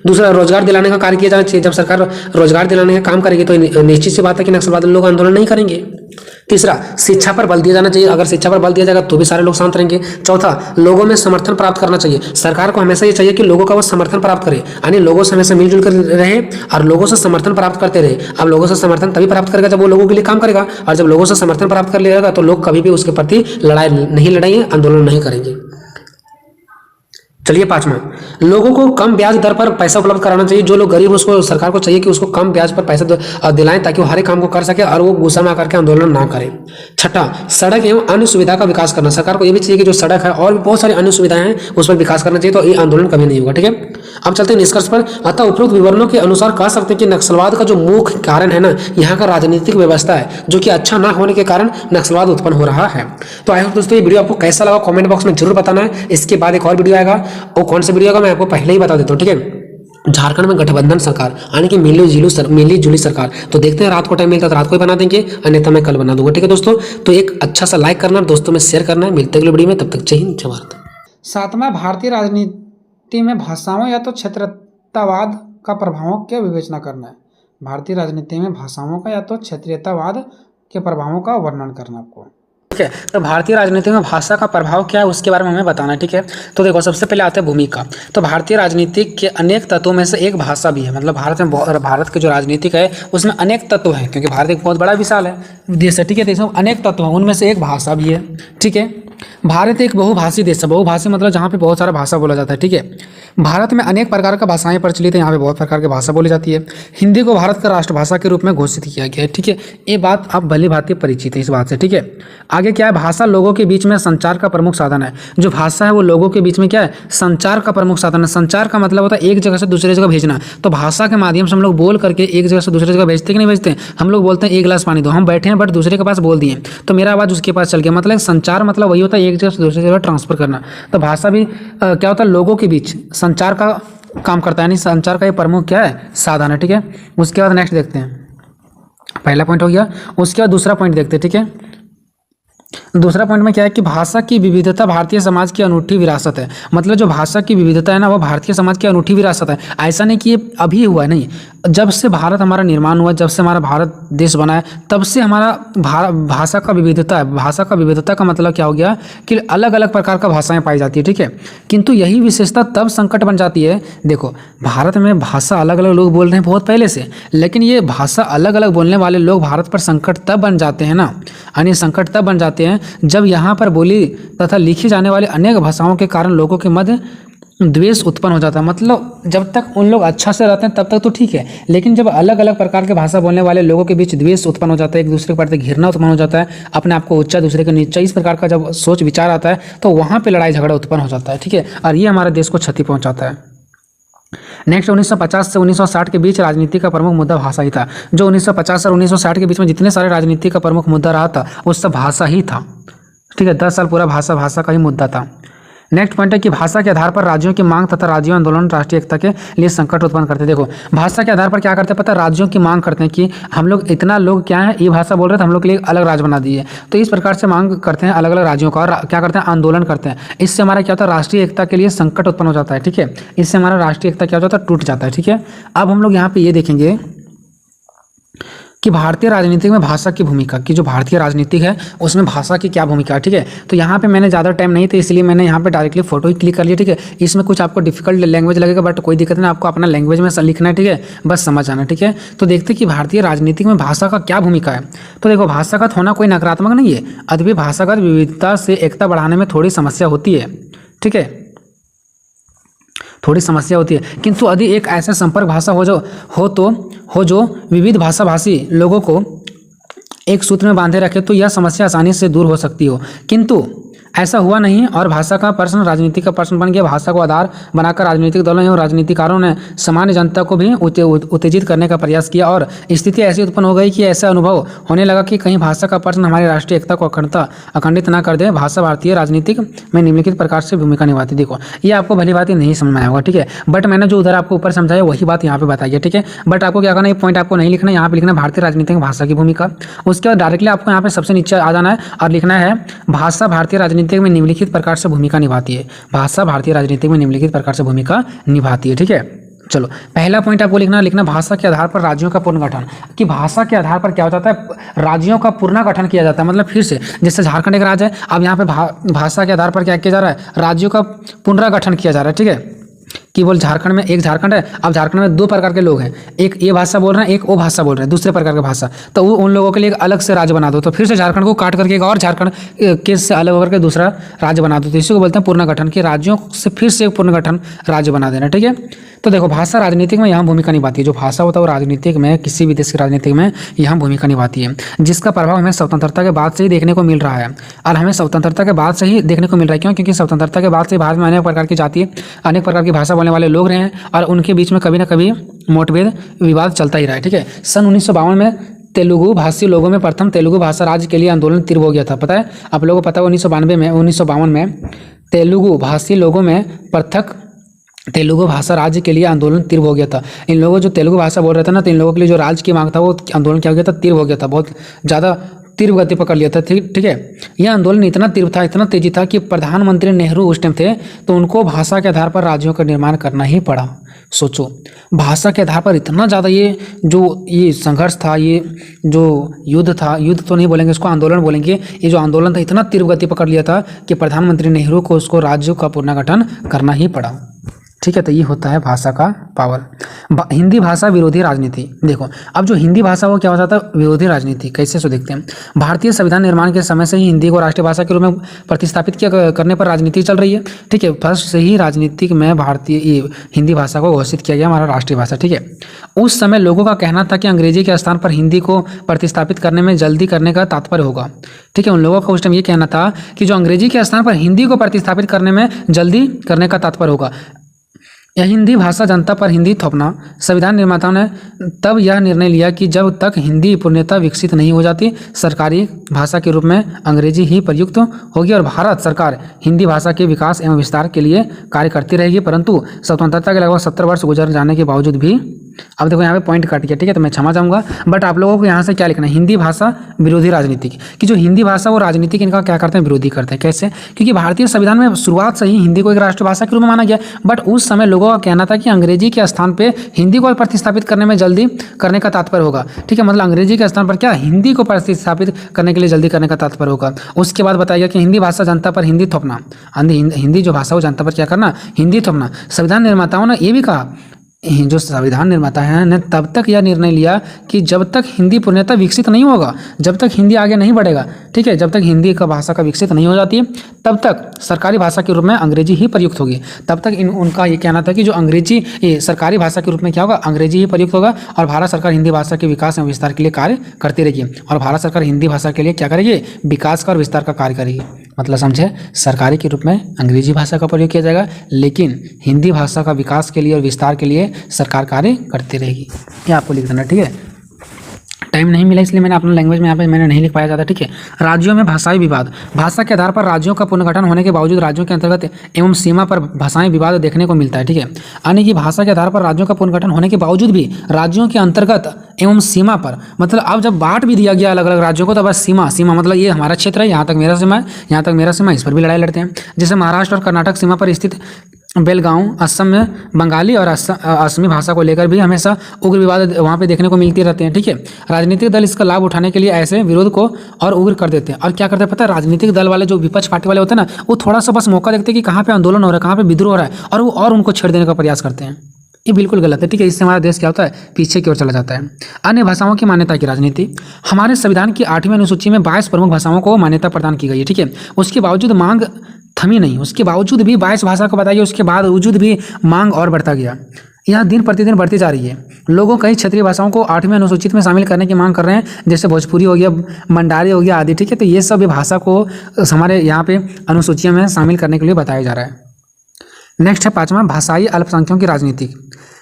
दूसरा, रोजगार दिलाने का कार्य किया जाना चाहिए। जब सरकार रोजगार दिलाने का काम करेगी तो निश्चित सी बात है कि नक्सलवादी लोग आंदोलन नहीं करेंगे। तीसरा, शिक्षा पर बल दिया जाना चाहिए। अगर शिक्षा पर बल दिया जाएगा तो भी सारे लोग शांत रहेंगे। चौथा, लोगों में समर्थन प्राप्त करना चाहिए। सरकार को हमेशा ये चाहिए कि लोगों का वो समर्थन प्राप्त करे, यानी लोगों से हमेशा मिलजुल कर रहे और लोगों से समर्थन प्राप्त करते रहे। अब लोगों से समर्थन तभी प्राप्त करेगा जब वो लोगों के लिए काम करेगा, और जब लोगों से समर्थन प्राप्त कर लेगा तो लोग कभी भी उसके प्रति लड़ाई नहीं लड़ाएंगे, आंदोलन नहीं करेंगे। चलिए पांचवा, लोगों को कम ब्याज दर पर पैसा उपलब्ध कराना चाहिए। जो लोग गरीब, उसको सरकार को चाहिए कि उसको कम ब्याज पर पैसा दिलाएं ताकि वो हर एक काम को कर सके और वो गुस्सा में आकर के आंदोलन ना करें। छठा, सड़क एवं अन्य सुविधा का विकास करना। सरकार को ये भी चाहिए कि जो सड़क है और भी बहुत सारी अन्य सुविधाएं हैं उस पर विकास करना चाहिए, तो ये आंदोलन कभी नहीं होगा। ठीक है, अब चलते हैं निष्कर्ष पर। अतः उपरोक्त विवरणों के अनुसार कह सकते हैं कि नक्सलवाद का जो मुख्य कारण है ना, यहाँ का राजनीतिक व्यवस्था है, जो कि अच्छा ना होने के कारण नक्सलवाद उत्पन्न हो रहा है। तो आई होप दोस्तों ये वीडियो आपको कैसा लगा कमेंट बॉक्स में जरूर बताना है। इसके बाद एक और वीडियो आएगा, वो कौन सा वीडियो आएगा मैं आपको पहले ही बता देता हूँ। ठीक है, झारखंड में गठबंधन सरकार, यानी कि मिली जुली सरकार। तो देखते हैं, रात को टाइम मिलता है तो रात को ही बना देंगे, अन्यथा मैं कल बना दूंगा। ठीक है दोस्तों, तो एक अच्छा सा लाइक करना, दोस्तों में शेयर करना है। मिलते हैं अगले वीडियो में, तब तक जय हिंद जय भारत। सातवां, भारतीय राजनीति में भाषाओं या तो क्षेत्रीयतावाद का प्रभावों की विवेचना करना है। भारतीय राजनीति में भाषाओं का या तो क्षेत्रीयतावाद के प्रभावों का वर्णन करना आपको। ठीक है, तो भारतीय राजनीति में भाषा का प्रभाव क्या है उसके बारे में हमें बताना है। ठीक है, तो देखो सबसे पहले आता है भूमिका। तो भारतीय राजनीति के अनेक तत्वों में से एक भाषा भी है। मतलब भारत के जो राजनीतिक है उसमें अनेक तत्व हैं, क्योंकि भारत एक बहुत बड़ा विशाल है देश है। ठीक है, देश में अनेक तत्व हैं, उनमें से एक भाषा भी है। ठीक है, भारत एक बहुभाषी देश है। बहुभाषी मतलब जहाँ पे बहुत सारा भाषा बोला जाता है। ठीक है, भारत में अनेक प्रकार का भाषाएं प्रचलित है। यहाँ पे बहुत प्रकार की भाषा बोली जाती है। हिंदी को भारत का राष्ट्रभाषा के रूप में घोषित किया गया है। ठीक है, ये बात आप भली भांति परिचित है इस बात से। ठीक है, आगे क्या है, भाषा लोगों के बीच में संचार का प्रमुख साधन है। जो भाषा है वो लोगों के बीच में क्या है, संचार का प्रमुख साधन है। संचार का मतलब होता है एक जगह से दूसरी जगह भेजना। तो भाषा के माध्यम से हम लोग बोल करके एक जगह से दूसरी जगह भेजते कि नहीं भेजते। हम लोग बोलते हैं एक गिलास पानी दो, हम बैठे हैं बट दूसरे के पास बोल दिए तो मेरा आवाज़ उसके पास चल गया। मतलब संचार मतलब वही होता है एक जगह से दूसरी जगह ट्रांसफर करना। तो भाषा भी क्या होता है, लोगों के बीच संचार का काम करता है, यानी संचार का ये प्रमुख क्या है, साधन है। ठीक है, उसके बाद नेक्स्ट देखते हैं। पहला पॉइंट हो गया, उसके बाद दूसरा पॉइंट देखते हैं। ठीक है, दूसरा पॉइंट में क्या है कि भाषा की विविधता भारतीय समाज की अनूठी विरासत है। मतलब जो भाषा की विविधता है ना, वो भारतीय समाज की अनूठी विरासत है। ऐसा नहीं कि ये अभी हुआ है, नहीं, जब से भारत हमारा निर्माण हुआ, जब से हमारा भारत देश बना है, तब से हमारा भाषा का विविधता है। भाषा का विविधता का मतलब क्या हो गया कि अलग अलग प्रकार का भाषाएं पाई जाती है। ठीक है, किंतु यही विशेषता तब संकट बन जाती है। देखो, भारत में भाषा अलग अलग लोग बोल रहे हैं बहुत पहले से, लेकिन ये भाषा अलग अलग बोलने वाले लोग भारत पर संकट तब बन जाते हैं ना, यानी संकट तब बन जाते हैं जब यहाँ पर बोली तथा लिखी जाने वाली अनेक भाषाओं के कारण लोगों के मध्य द्वेष उत्पन्न हो जाता है। मतलब जब तक उन लोग अच्छा से रहते हैं तब तक तो ठीक है, लेकिन जब अलग अलग प्रकार के भाषा बोलने वाले लोगों के बीच द्वेष उत्पन्न हो जाता है, एक दूसरे के प्रति घृणा उत्पन्न हो जाता है, अपने आप को ऊंचा दूसरे के नीचा, इस प्रकार का जब सोच विचार आता है तो वहाँ पे लड़ाई झगड़ा उत्पन्न हो जाता है। ठीक है, और ये हमारे देश को क्षति पहुँचाता है। नेक्स्ट, 1950 से 1960 के बीच राजनीति का प्रमुख मुद्दा भाषा ही था। जो 1950 और 1960 के बीच में जितने सारे राजनीति का प्रमुख मुद्दा रहा था वो सब भाषा ही था। ठीक है, 10 साल पूरा भाषा का ही मुद्दा था। नेक्स्ट पॉइंट है कि भाषा के आधार पर राज्यों की मांग तथा राज्यों आंदोलन राष्ट्रीय एकता के लिए संकट उत्पन्न करते हैं। देखो, भाषा के आधार पर क्या करते हैं पता है, राज्यों की मांग करते हैं कि हम लोग इतना लोग क्या है ये भाषा बोल रहे थे, हम लोग के लिए अलग राज्य बना दिए। तो इस प्रकार से मांग करते हैं अलग अलग राज्यों का और क्या करते हैं, आंदोलन करते हैं। इससे हमारा क्या होता है, राष्ट्रीय एकता के लिए संकट उत्पन्न हो जाता है। ठीक है, इससे हमारा राष्ट्रीय एकता क्या हो जाता है, टूट जाता है। ठीक है, अब हम लोग यहाँ पे ये देखेंगे कि भारतीय राजनीति में भाषा की भूमिका, की जो भारतीय राजनीति है उसमें भाषा की क्या भूमिका है। ठीक है, तो यहाँ पे मैंने ज़्यादा टाइम नहीं था इसलिए मैंने यहाँ पे डायरेक्टली फोटो ही क्लिक कर लिया। ठीक है, इसमें कुछ आपको डिफिकल्ट लैंग्वेज लगेगा बट कोई दिक्कत नहीं, आपको अपना लैंग्वेज में लिखना है। ठीक है, बस समझ आना। ठीक है, तो देखते कि भारतीय राजनीति में भाषा का क्या भूमिका है। तो देखो, भाषागत होना कोई नकारात्मक नहीं है, अभी भाषागत विविधता से एकता बढ़ाने में थोड़ी समस्या होती है। ठीक है, थोड़ी समस्या होती है, किंतु यदि एक ऐसा संपर्क भाषा हो जो विविध भाषा भाषी लोगों को एक सूत्र में बांधे रखे तो यह समस्या आसानी से दूर हो सकती हो। किंतु ऐसा हुआ नहीं और भाषा का प्रश्न राजनीति का प्रश्न बन गया। भाषा को आधार बनाकर राजनीतिक दलों एवं राजनीतिकारों ने सामान्य जनता को भी उत्तेजित करने का प्रयास किया और स्थिति ऐसी उत्पन्न हो गई कि ऐसा अनुभव होने लगा कि कहीं भाषा का प्रश्न हमारी राष्ट्रीय एकता को अखंडित न कर दे। भाषा भारतीय राजनीतिक में निम्नलिखित प्रकार से भूमिका निभाती। देखो ये आपको भली बात नहीं समझ में आया होगा, ठीक है, बट मैंने जो उधर आपको ऊपर समझाया वही बात यहाँ पे बताई है, ठीक है। बट आपको क्या करना है, पॉइंट आपको नहीं लिखना है, यहाँ पे लिखना है भारतीय राजनीतिक में भाषा की भूमिका। उसके बाद डायरेक्टली आपको यहाँ पे सबसे नीचे आ जाना है और लिखना है भाषा भारतीय राजनीतिक में निम्नलिखित प्रकार से भूमिका निभाती है। भाषा भारतीय राजनीतिक में निम्नलिखित प्रकार से भूमिका निभाती है, ठीक है। चलो पहला पॉइंट आपको लिखना भाषा के आधार पर राज्यों का पुनर्गठन। कि भाषा के आधार पर क्या हो जाता है, राज्यों का पुनर्गठन किया जाता है। मतलब फिर से जैसे झारखंड एक राज्य है, अब यहाँ पे भाषा के आधार पर क्या किया जा रहा है, राज्यों का पुनर्गठन किया जा रहा है, ठीक है। कि बोल झारखंड में एक झारखंड है, अब झारखंड में दो प्रकार के लोग हैं, एक ये भाषा बोल रहे हैं, एक वो भाषा बोल रहे हैं, दूसरे प्रकार की भाषा, तो वो उन लोगों के लिए एक अलग से राज्य बना दो। तो फिर से झारखंड को काट करके एक और झारखंड के से अलग होकर के दूसरा राज्य बना दो। तो इसी को बोलते हैं पुनर्गठन, के राज्यों से फिर से एक पुनर्गठन राज्य बना देना, ठीक है। तो देखो भाषा राजनीतिक में यहाँ भूमिका निभाती है। जो भाषा होता है वो राजनीतिक में, किसी भी देश की राजनीतिक में यहाँ भूमिका निभाती है, जिसका प्रभाव हमें स्वतंत्रता के बाद से ही देखने को मिल रहा है। और हमें स्वतंत्रता के बाद से ही देखने को मिल रहा है, क्यों? क्योंकि स्वतंत्रता के बाद से भारत में अनेक प्रकार की जाति, अनेक प्रकार की भाषा बोलने वाले लोग रहे हैं और उनके बीच में कभी ना कभी मोटभेद विवाद चलता ही रहा है, ठीक है। सन 1952 में तेलुगु भाषी लोगों में प्रथम तेलुगु भाषा राज्य के लिए आंदोलन तीव्र हो गया था। पता है आप लोगों को पता है 1952 में तेलुगु भाषी लोगों में पृथक तेलुगु भाषा राज्य के लिए आंदोलन तीव्र हो गया था। इन लोगों जो तेलुगु भाषा बोल रहे थे ना, तो इन लोगों के लिए जो राज्य की मांग था वो आंदोलन क्या हो गया था, तीव्र हो गया था, बहुत ज़्यादा तीव्र गति पकड़ लिया था, ठीक है। यह आंदोलन इतना तीव्र था, इतना तेजी था कि प्रधानमंत्री नेहरू उस टाइम थे तो उनको भाषा के आधार पर राज्यों का निर्माण करना ही पड़ा। सोचो भाषा के आधार पर इतना ज़्यादा ये संघर्ष था, ये जो युद्ध था, युद्ध तो नहीं बोलेंगे इसको, आंदोलन बोलेंगे, ये जो आंदोलन था इतना तीव्र गति पकड़ लिया था कि प्रधानमंत्री नेहरू को उसको राज्यों का पुनर्गठन करना ही पड़ा, ठीक है। तो ये होता है भाषा का पावर। हिंदी भाषा विरोधी राजनीति। देखो अब जो हिंदी भाषा वो क्या हो जाता है, विरोधी राजनीति। कैसे सो देखते हैं। भारतीय संविधान निर्माण के समय से ही हिंदी को राष्ट्रीय भाषा के रूप में प्रतिस्थापित करने पर राजनीति चल रही है, ठीक है। फर्स्ट से ही राजनीतिक में भारतीय हिंदी भाषा को घोषित किया गया हमारा राष्ट्रीय भाषा, ठीक है। उस समय लोगों का कहना था कि अंग्रेजी के स्थान पर हिंदी को प्रतिस्थापित करने में जल्दी करने का तात्पर्य होगा, ठीक है। उन लोगों का उस टाइम ये कहना था कि जो अंग्रेजी के स्थान पर हिंदी को प्रतिस्थापित करने में जल्दी करने का तात्पर्य होगा। यह हिंदी भाषा जनता पर हिंदी थोपना। संविधान निर्माताओं ने तब यह निर्णय लिया कि जब तक हिंदी पूर्णतः विकसित नहीं हो जाती, सरकारी भाषा के रूप में अंग्रेजी ही प्रयुक्त होगी और भारत सरकार हिंदी भाषा के विकास एवं विस्तार के लिए कार्य करती रहेगी। परंतु स्वतंत्रता के लगभग 70 वर्ष गुजर जाने के बावजूद भी, अब देखो यहाँ पे पॉइंट कट गया, ठीक है, तो मैं क्षमा चाहूँगा, बट आप लोगों को यहाँ से क्या लिखना है, हिंदी भाषा विरोधी राजनीति की जो हिंदी भाषा वो राजनीतिक इनका क्या करते हैं, विरोधी करते हैं। कैसे? क्योंकि भारतीय संविधान में शुरुआत से ही हिंदी को एक राष्ट्रीय भाषा के रूप में माना गया, बट उस समय लोगों का कहना था कि अंग्रेजी के स्थान पे हिंदी को प्रतिस्थापित करने में जल्दी करने का तात्पर्य होगा, ठीक है। मतलब अंग्रेजी के स्थान पर क्या, हिंदी को प्रतिस्थापित करने के लिए जल्दी करने का तात्पर्य होगा। उसके बाद बताया गया कि हिंदी भाषा जनता पर हिंदी थोपना, हिंदी जो भाषा वो जनता पर क्या करना, हिंदी थोपना। संविधान निर्माताओं ने ये भी कहा, जो संविधान निर्माता है ने तब तक यह निर्णय लिया कि जब तक हिंदी पूर्णतः विकसित नहीं होगा, जब तक हिंदी आगे नहीं बढ़ेगा, ठीक है, जब तक हिंदी का भाषा का विकसित नहीं हो जाती तब तक सरकारी भाषा के रूप में अंग्रेजी ही प्रयुक्त होगी। तब तक उनका ये कहना था कि जो अंग्रेजी सरकारी भाषा के रूप में क्या होगा, अंग्रेजी ही प्रयुक्त होगा और भारत सरकार हिंदी भाषा के विकास एवं विस्तार के लिए कार्य करती रहेगी। और भारत सरकार हिंदी भाषा के लिए क्या करेगी, विकास का और विस्तार का कार्य करेगी। मतलब समझे, सरकारी के रूप में अंग्रेजी भाषा का प्रयोग किया जाएगा, लेकिन हिंदी भाषा का विकास के लिए और विस्तार के लिए सरकार कार्य करती रहेगी। क्या आपको लिख देना, ठीक है। टाइम नहीं मिला इसलिए मैंने अपना लैंग्वेज में यहाँ पे मैंने नहीं लिख पाया ज़्यादा, ठीक है। राज्यों में भाषाई विवाद। भाषा के आधार पर राज्यों का पुनर्गठन होने के बावजूद राज्यों के अंतर्गत एवं सीमा पर भाषाई विवाद देखने को मिलता है, ठीक है। यानी कि भाषा के आधार पर राज्यों का पुनर्गठन होने के बावजूद भी राज्यों के अंतर्गत एवं सीमा पर, मतलब अब जब बांट भी दिया गया अलग अलग राज्यों को, तो बस सीमा मतलब ये हमारा क्षेत्र है, यहाँ तक मेरा सीमा है, यहाँ तक मेरा सीमा, इस पर भी लड़ाई लड़ते हैं। जैसे महाराष्ट्र और कर्नाटक सीमा पर स्थित बेलगांव असम में बंगाली और असमी भाषा को लेकर भी हमेशा उग्र विवाद वहाँ पे देखने को मिलते रहते हैं, ठीक है। राजनीतिक दल इसका लाभ उठाने के लिए ऐसे विरोध को और उग्र कर देते हैं। और क्या करते हैं पता है, राजनीतिक दल वाले जो विपक्ष पार्टी वाले होते हैं ना, वो थोड़ा सा बस मौका देखते हैं कि कहाँ पे आंदोलन हो रहा है, कहाँ पे विद्रोह हो रहा है, और वो और उनको छेड़ देने का प्रयास करते हैं। ये बिल्कुल गलत है, ठीक है। इससे हमारा देश क्या होता है, पीछे की ओर चला जाता है। अन्य भाषाओं की मान्यता की राजनीति। हमारे संविधान की 8वीं अनुसूची में 22 प्रमुख भाषाओं को मान्यता प्रदान की गई है, ठीक है। उसके बावजूद मांग थमी नहीं, उसके बावजूद भी 22 भाषा को बताइए, उसके बावजूद भी मांग और बढ़ता गया। यह दिन प्रतिदिन बढ़ती जा रही है। लोगों कई क्षेत्रीय भाषाओं को 8वीं अनुसूचित में शामिल करने की मांग कर रहे हैं, जैसे भोजपुरी हो गया, मंडारी हो गया आदि, ठीक है। तो ये सब भाषा को हमारे यहाँ पे अनुसूचियों में शामिल करने के लिए बताया जा रहा है। नेक्स्ट है 5वां, भाषाई अल्पसंख्यकों की राजनीति।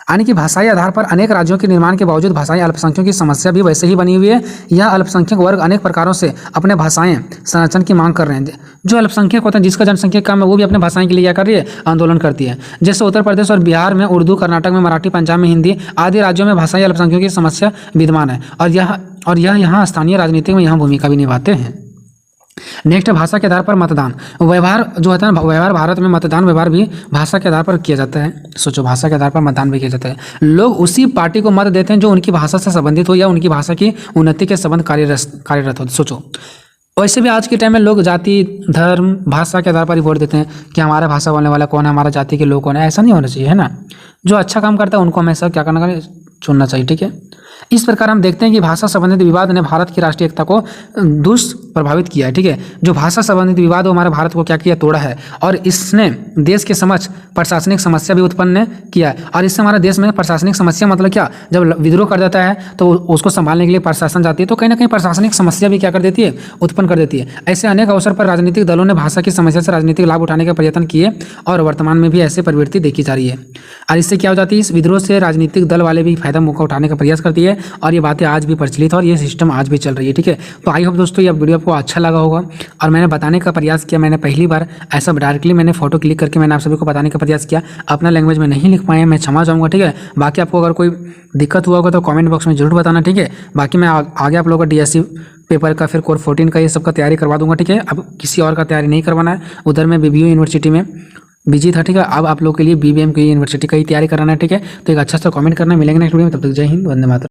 यानी कि भाषाई आधार पर अनेक राज्यों के निर्माण के बावजूद भाषाई अल्पसंख्यकों की समस्या भी वैसे ही बनी हुई है। यह अल्पसंख्यक वर्ग अनेक प्रकारों से अपने भाषाएं संरक्षण की मांग कर रहे हैं। जो अल्पसंख्यक होते हैं, जिसका जनसंख्या कम है, वो भी अपने भाषाएं के लिए क्या कर रही है, आंदोलन करती है। जैसे उत्तर प्रदेश और बिहार में उर्दू, कर्नाटक में मराठी, पंजाब में हिंदी आदि राज्यों में भाषाई अल्पसंख्यकों की समस्या विद्यमान है और यह यहाँ स्थानीय राजनीति में यहाँ भूमिका भी निभाते हैं। नेक्स्ट है भाषा के आधार पर मतदान व्यवहार। जो होता है ना, व्यवहार भारत में मतदान व्यवहार भी भाषा के आधार पर किया जाता है। सोचो, भाषा के आधार पर मतदान भी किया जाता है। लोग उसी पार्टी को मत देते हैं जो उनकी भाषा से संबंधित हो या उनकी भाषा की उन्नति के संबंध कार्यरत हो। सोचो, वैसे भी आज के टाइम में लोग जाति, धर्म, भाषा के आधार पर ही वोट देते हैं कि हमारा भाषा बोलने वाला कौन है, हमारा जाति के लोग कौन है। ऐसा नहीं होना चाहिए, है ना। जो अच्छा काम करता है उनको हमेशा क्या करना चाहिए, चुनना चाहिए, ठीक है। इस प्रकार हम देखते हैं कि भाषा संबंधित विवाद ने भारत की राष्ट्रीय एकता को दुष्प्रभावित किया है, ठीक है। जो भाषा संबंधित विवाद हो हमारे भारत को क्या किया, तोड़ा है। और इसने देश के समक्ष प्रशासनिक समस्या भी उत्पन्न किया है। और इससे हमारे देश में प्रशासनिक समस्या मतलब क्या, जब विद्रोह कर देता है तो उसको संभालने के लिए प्रशासन जाती है, तो कहीं ना कहीं प्रशासनिक समस्या भी क्या कर देती है, उत्पन्न कर देती है। ऐसे अनेक अवसर पर राजनीतिक दलों ने भाषा की समस्या से राजनीतिक लाभ उठाने का प्रयत्न किए और वर्तमान में भी ऐसे प्रवृत्ति देखी जा रही है। और इससे क्या हो जाती है, इस विद्रोह से राजनीतिक दल वाले भी फायदा मौका उठाने का प्रयास करती है और ये बातें आज भी प्रचलित है और ये सिस्टम आज भी चल रही है, ठीक है। तो आई होप दोस्तों ये वीडियो आपको अच्छा लगा होगा और मैंने बताने का प्रयास किया। मैंने पहली बार ऐसा डायरेक्टली मैंने फोटो क्लिक करके मैंने आप सभी को बताने का प्रयास किया। अपना लैंग्वेज में नहीं लिख पाए, मैं क्षमा चाहूँगा, ठीक है। बाकी आपको अगर कोई दिक्कत हुआ होगा तो कमेंट बॉक्स में जरूर बताना, ठीक है। बाकी मैं आगे आप लोगों का DSC पेपर का, फिर कोर 14 का, ये सब का तैयारी करवा दूंगा, ठीक है। अब किसी और का तैयारी नहीं करवाना है। उधर मैं BBU यूनिवर्सिटी में बिजी था, ठीक है। अब आप लोग के लिए BBM की यूनिवर्सिटी का ही तैयारी कराना है, ठीक है। तो एक अच्छा सा कमेंट करना। मिलेंगे नेक्स्ट वीडियो में, तब तक जय हिंद, वंदे मातरम।